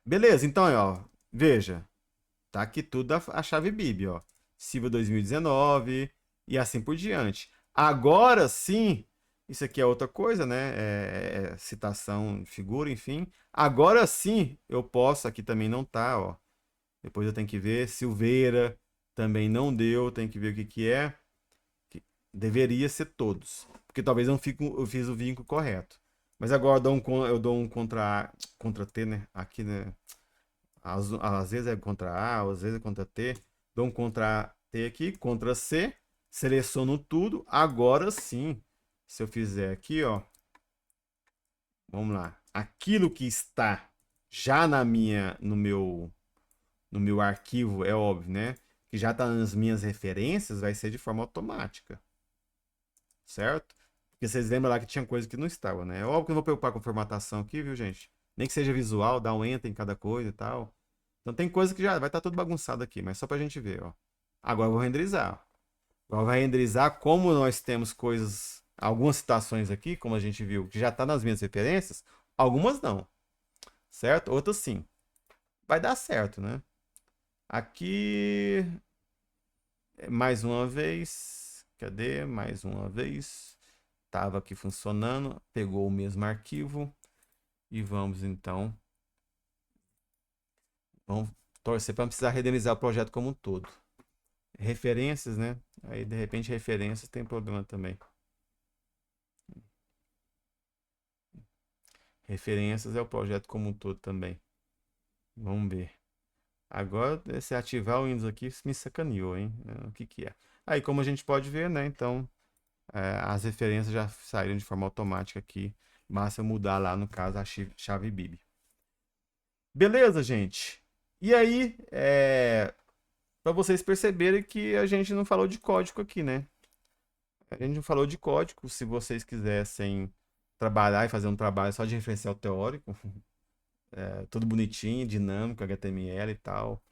Beleza, então, ó. Veja. Tá aqui tudo a chave BIB, ó. Silva 2019 e assim por diante. Agora sim, isso aqui é outra coisa, né? Citação, figura, enfim. Agora sim, eu posso, aqui também não tá, ó. Depois eu tenho que ver. Silveira também não deu, tem que ver o que que é. Deveria ser todos, porque talvez eu fiz o vínculo correto. Mas agora eu dou um contra T, né? Aqui, né? Às vezes é contra A, às vezes é contra T. Dou um contra T aqui, contra C. Seleciono tudo. Agora sim, se eu fizer aqui, ó. Vamos lá. Aquilo que está já no meu arquivo, é óbvio, né? Que já está nas minhas referências, vai ser de forma automática. Certo? Porque vocês lembram lá que tinha coisa que não estava, né? É óbvio que eu não vou preocupar com formatação aqui, viu, gente? Nem que seja visual, dá um enter em cada coisa e tal. Então tem coisa que já vai estar tudo bagunçado aqui, mas só pra gente ver, ó. Agora eu vou renderizar, ó. Agora vai renderizar como nós temos coisas, algumas situações aqui, como a gente viu, que já tá nas minhas referências, algumas não, certo? Outras sim. Vai dar certo, né? Aqui, mais uma vez, cadê? Mais uma vez. Tava aqui funcionando, pegou o mesmo arquivo e vamos então, vamos torcer para não precisar renderizar o projeto como um todo. Referências, né? Aí de repente referências tem problema também. Referências é o projeto como um todo também. Vamos ver. Agora, se ativar o Windows aqui, me sacaneou, hein? O que que é? Aí, como a gente pode ver, né? Então, as referências já saíram de forma automática aqui. Basta eu mudar lá, no caso, a chave BIB. Beleza, gente? E aí, para vocês perceberem que a gente não falou de código aqui, né? A gente não falou de código. Se vocês quisessem trabalhar e fazer um trabalho só de referencial teórico, tudo bonitinho, dinâmico, HTML e tal,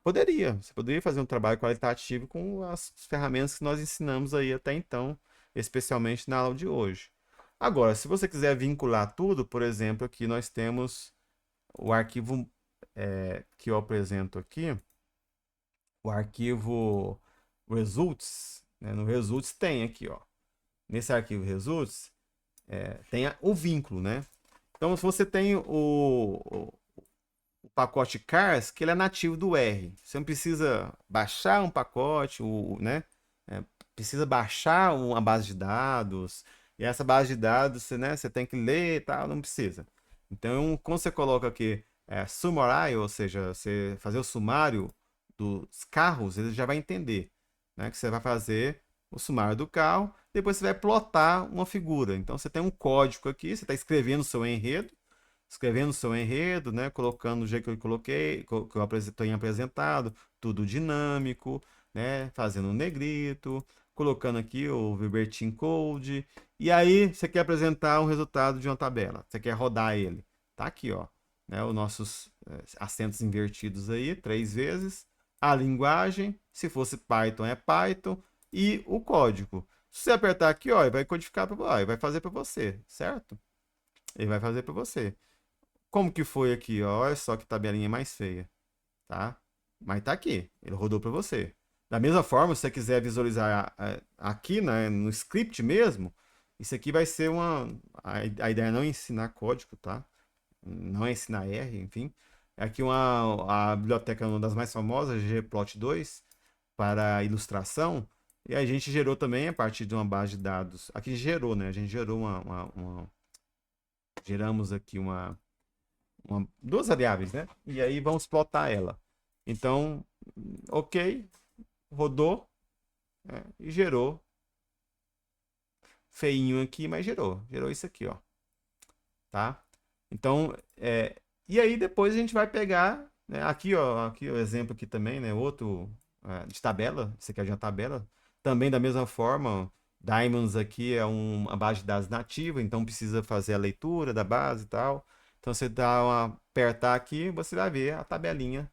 poderia. Você poderia fazer um trabalho qualitativo com as ferramentas que nós ensinamos aí até então, especialmente na aula de hoje. Agora, se você quiser vincular tudo, por exemplo, aqui nós temos o arquivo que eu apresento aqui, o arquivo results, né? No results tem aqui, ó. Nesse arquivo results, tem o vínculo, né? Então, se você tem o pacote cars, que ele é nativo do R. Você não precisa baixar um pacote, né? Precisa baixar uma base de dados, e essa base de dados você tem que ler e tal, não precisa. Então, quando você coloca aqui summary, ou seja, você fazer o sumário dos carros, ele já vai entender, né? Que você vai fazer o sumário do carro, depois você vai plotar uma figura. Então, você tem um código aqui, você está escrevendo o seu enredo, né? Colocando do jeito que eu coloquei, que eu tenho apresentado, tudo dinâmico, né? Fazendo um negrito, colocando aqui o Verbatim Code. E aí, você quer apresentar um resultado de uma tabela, você quer rodar ele. Tá aqui, ó, né? Os nossos acentos invertidos aí, 3 vezes. A linguagem, se fosse Python, é Python. E o código. Se você apertar aqui, ó, ele vai codificar para vai fazer para você, certo? Ele vai fazer para você. Como que foi aqui? Ó? Olha só que tabelinha mais feia, tá? Mas tá aqui, ele rodou para você. Da mesma forma, se você quiser visualizar aqui, né, no script mesmo, isso aqui vai ser a ideia é não ensinar código, tá? Não é ensinar R, enfim. É aqui a biblioteca, uma das mais famosas, ggplot2, para ilustração. E a gente gerou também a partir de uma base de dados. Aqui gerou, né? A gente gerou geramos aqui duas variáveis, né? E aí vamos plotar ela. Então, ok, rodou, né? E gerou. Feinho aqui, mas gerou isso aqui, ó. Tá? Então, e aí depois a gente vai pegar, né? Aqui, ó, aqui o exemplo aqui também, né? Outro de tabela, você quer de uma tabela. Também da mesma forma, Diamonds aqui é uma base de dados nativa, então precisa fazer a leitura da base e tal. Então você apertar aqui, você vai ver a tabelinha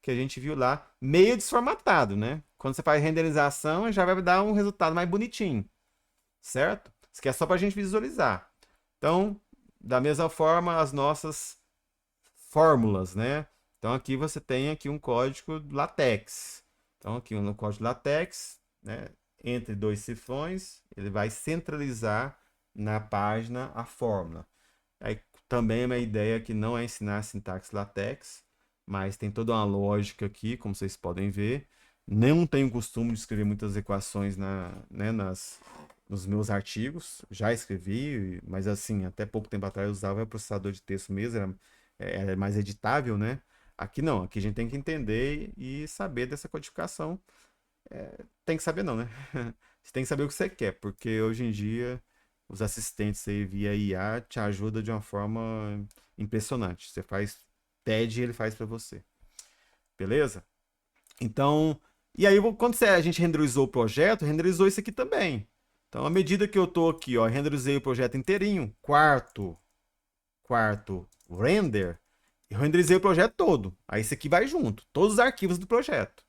que a gente viu lá, meio desformatado, né? Quando você faz renderização, já vai dar um resultado mais bonitinho, certo? Isso aqui é só para a gente visualizar. Então, da mesma forma, as nossas fórmulas, né? Então aqui você tem aqui um código LaTeX. Então aqui no código LaTeX, né? Entre dois cifrões, ele vai centralizar na página a fórmula. Aí também é uma ideia que não é ensinar sintaxe LaTeX, mas tem toda uma lógica aqui, como vocês podem ver. Não tenho costume de escrever muitas equações nos meus artigos. Já escrevi, mas assim, até pouco tempo atrás eu usava o processador de texto mesmo, era mais editável, né? Aqui não, aqui a gente tem que entender e saber dessa codificação. Tem que saber não, né? Você tem que saber o que você quer, porque hoje em dia os assistentes aí via IA te ajudam de uma forma impressionante. Você faz TED e ele faz para você. Beleza? Então, e aí quando a gente renderizou o projeto, renderizou isso aqui também. Então, à medida que eu tô aqui, ó, renderizei o projeto inteirinho, quarto render, Eu renderizei o projeto todo. Aí esse aqui vai junto. Todos os arquivos do projeto.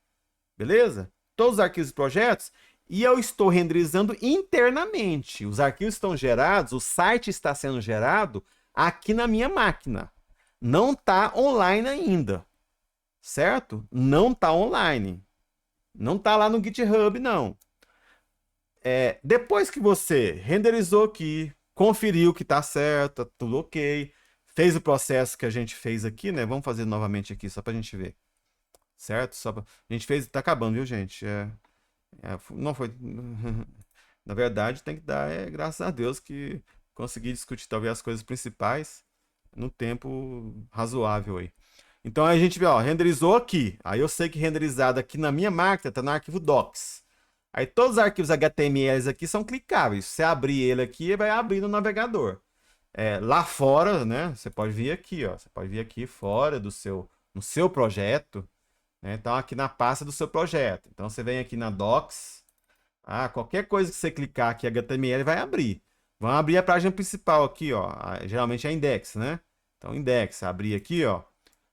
Beleza? Todos os arquivos dos projetos. E eu estou renderizando internamente. Os arquivos estão gerados, o site está sendo gerado aqui na minha máquina. Não está online ainda. Certo? Não está online. Não está lá no GitHub, não. Depois que você renderizou aqui, conferiu que está certo, tá tudo ok, fez o processo que a gente fez aqui, né? Vamos fazer novamente aqui, só para a gente ver. Certo? A gente fez, tá acabando, viu, gente? Não foi. Na verdade, tem que dar graças a Deus que consegui discutir talvez as coisas principais no tempo razoável aí. Então a gente vê, ó, renderizou aqui. Aí eu sei que renderizado aqui na minha máquina tá no arquivo docs. Aí todos os arquivos HTML aqui são clicáveis. Se você abrir ele aqui, ele vai abrir no navegador. Lá fora, né? Você pode vir aqui, ó. Você pode vir aqui fora no seu projeto, né? Então aqui na pasta do seu projeto. Então você vem aqui na docs. Qualquer coisa que você clicar aqui HTML vai abrir. Vamos abrir a página principal aqui, ó. Geralmente é index, né? Então index, abrir aqui, ó.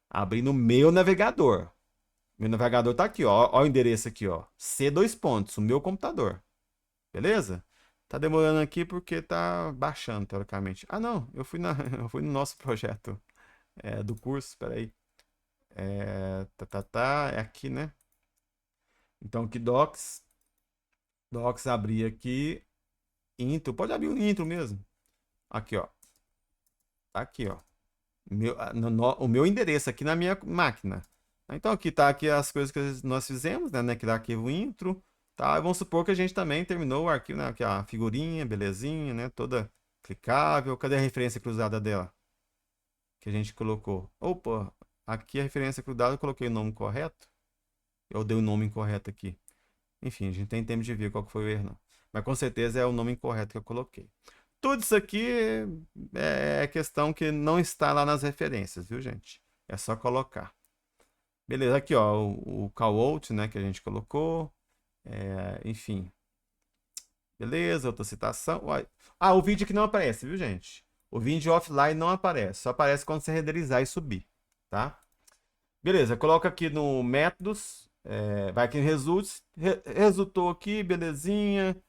Abrir no meu navegador. Meu navegador tá aqui, ó. Ó o endereço aqui, ó. C2 pontos, o meu computador. Beleza? Tá demorando aqui porque tá baixando, teoricamente. Não, eu fui, eu fui no nosso projeto do curso, espera aí. É aqui, né? Então, aqui docs abrir aqui, intro, pode abrir o intro mesmo. Aqui, ó. Tá aqui, ó. O meu endereço aqui na minha máquina. Então aqui tá aqui as coisas que nós fizemos, né? Aqui dá arquivo intro, tá? E vamos supor que a gente também terminou o arquivo, né? Aqui a figurinha, belezinha, né? Toda clicável. Cadê a referência cruzada dela? Que a gente colocou. Opa, aqui a referência cruzada eu coloquei o nome correto. Eu dei o nome incorreto aqui. Enfim, a gente tem tempo de ver qual que foi o erro, não. Mas com certeza é o nome incorreto que eu coloquei. Tudo isso aqui é questão que não está lá nas referências, viu, gente? É só colocar. Beleza, aqui ó, o call out, né, que a gente colocou. Enfim. Beleza, outra citação. O vídeo que não aparece, viu, gente? O vídeo offline não aparece, só aparece quando você renderizar e subir, tá? Beleza, coloca aqui no métodos, vai aqui em results, resultou aqui, belezinha,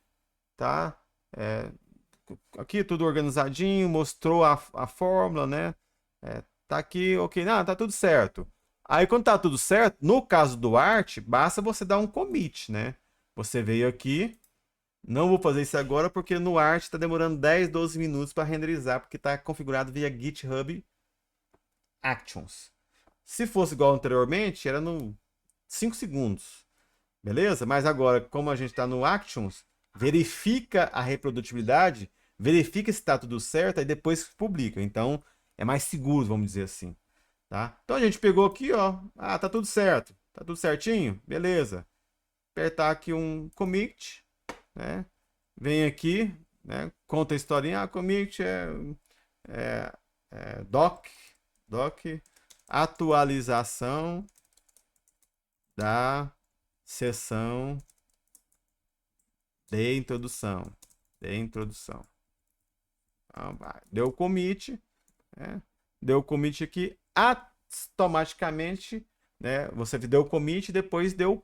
tá? Aqui tudo organizadinho, mostrou a fórmula, né? Tá aqui, ok, não, tá tudo certo. Aí quando tá tudo certo, no caso do Art, basta você dar um commit, né? Você veio aqui, não vou fazer isso agora porque no Art está demorando 10, 12 minutos para renderizar, porque está configurado via GitHub Actions. Se fosse igual anteriormente, era no 5 segundos. Beleza? Mas agora, como a gente está no Actions, verifica a reprodutibilidade, verifica se está tudo certo, aí depois publica. Então, é mais seguro, vamos dizer assim. Tá? Então a gente pegou aqui, ó. Tá tudo certo. Tá tudo certinho? Beleza. Apertar aqui um commit, né? Vem aqui, né? Conta a historinha. Commit é, doc, atualização da seção de introdução. Então, deu commit, né? Deu commit aqui, automaticamente, né? Você deu commit e depois deu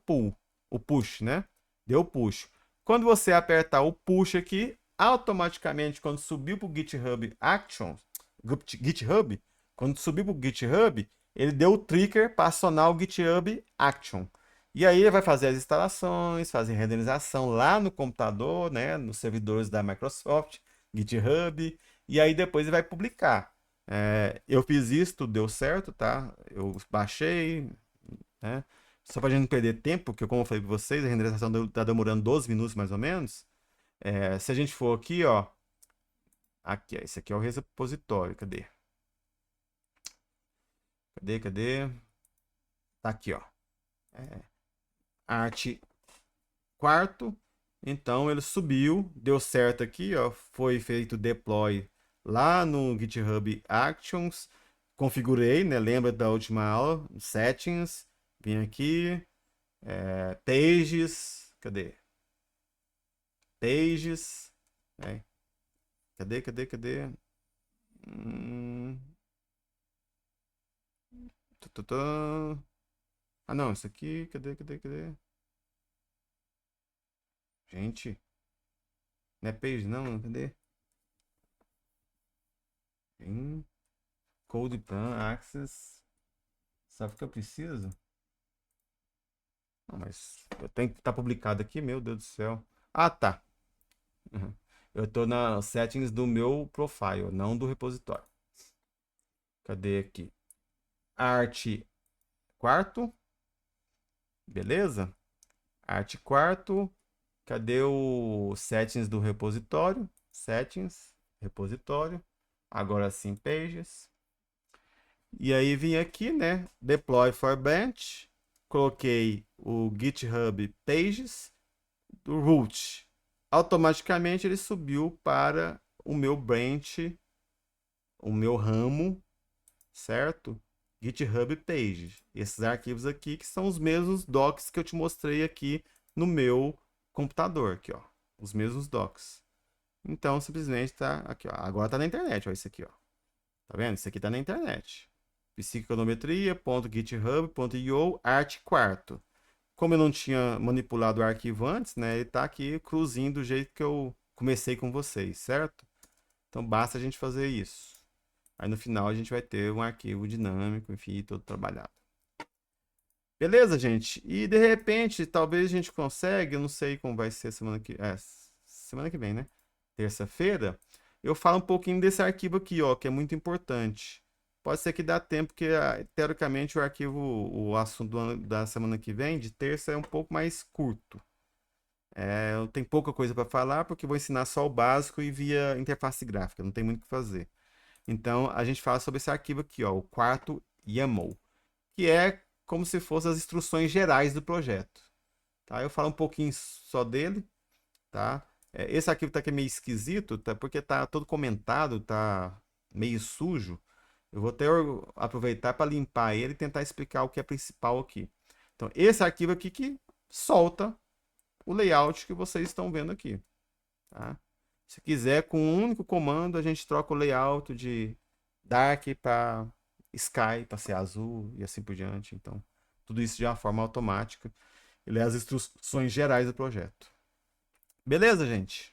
o push, né? Deu push. Quando você apertar o push aqui, automaticamente, quando subir para o GitHub Actions, quando subir para o GitHub, ele deu o trigger para acionar o GitHub Action. E aí ele vai fazer as instalações, fazer renderização lá no computador, né, nos servidores da Microsoft, GitHub, e aí depois ele vai publicar. Eu fiz isso, deu certo, tá? Eu baixei, né? Só para a gente não perder tempo, porque como eu falei para vocês, a renderização está demorando 12 minutos mais ou menos. Se a gente for aqui, ó, aqui, esse aqui é o repositório, cadê? Cadê? Tá aqui, ó. Arte quarto. Então ele subiu, deu certo aqui, ó, foi feito deploy lá no GitHub Actions, configurei, né? Lembra da última aula? Settings, vim aqui, pages, cadê? Pages, né? Cadê? Ah, não, isso aqui, cadê? Gente, não é page não, cadê? Code plan, access. Sabe o que eu preciso? Não, mas eu tenho que estar publicado aqui, meu Deus do céu. Ah, tá. Uhum. Eu tô nas settings do meu profile, não do repositório. Cadê aqui? Arte quarto, beleza? Arte quarto. Cadê o settings do repositório? Settings, repositório. Agora sim, pages. E aí vim aqui, né? Deploy for bench. Coloquei o GitHub Pages do root. Automaticamente ele subiu para o meu branch, o meu ramo, certo? GitHub Pages. Esses arquivos aqui que são os mesmos docs que eu te mostrei aqui no meu computador, aqui, ó. Os mesmos docs. Então, simplesmente tá aqui, ó. Agora tá na internet, ó, isso aqui, ó. Tá vendo? Isso aqui tá na internet. psicoeconometria.github.io arte quarto. Como eu não tinha manipulado o arquivo antes, né? Ele tá aqui cruzinho do jeito que eu comecei com vocês, certo? Então basta a gente fazer isso. Aí no final a gente vai ter um arquivo dinâmico, enfim, todo trabalhado. Beleza, gente? E de repente, talvez a gente consiga, eu não sei como vai ser semana que vem, né? Terça-feira, eu falo um pouquinho desse arquivo aqui, ó, que é muito importante. Pode ser que dá tempo, porque teoricamente o arquivo, o assunto da semana que vem, de terça, é um pouco mais curto. Eu tenho pouca coisa para falar, porque eu vou ensinar só o básico e via interface gráfica, não tem muito o que fazer. Então, a gente fala sobre esse arquivo aqui, ó, o quarto YAML, que é como se fossem as instruções gerais do projeto. Tá? Eu falo um pouquinho só dele, tá? Esse arquivo tá aqui meio esquisito, tá? Porque tá todo comentado, tá meio sujo. Eu vou até aproveitar para limpar ele e tentar explicar o que é principal aqui. Então, esse arquivo aqui que solta o layout que vocês estão vendo aqui. Tá? Se quiser, com um único comando, a gente troca o layout de dark para sky, para ser azul e assim por diante. Então, tudo isso de uma forma automática. Ele é as instruções gerais do projeto. Beleza, gente?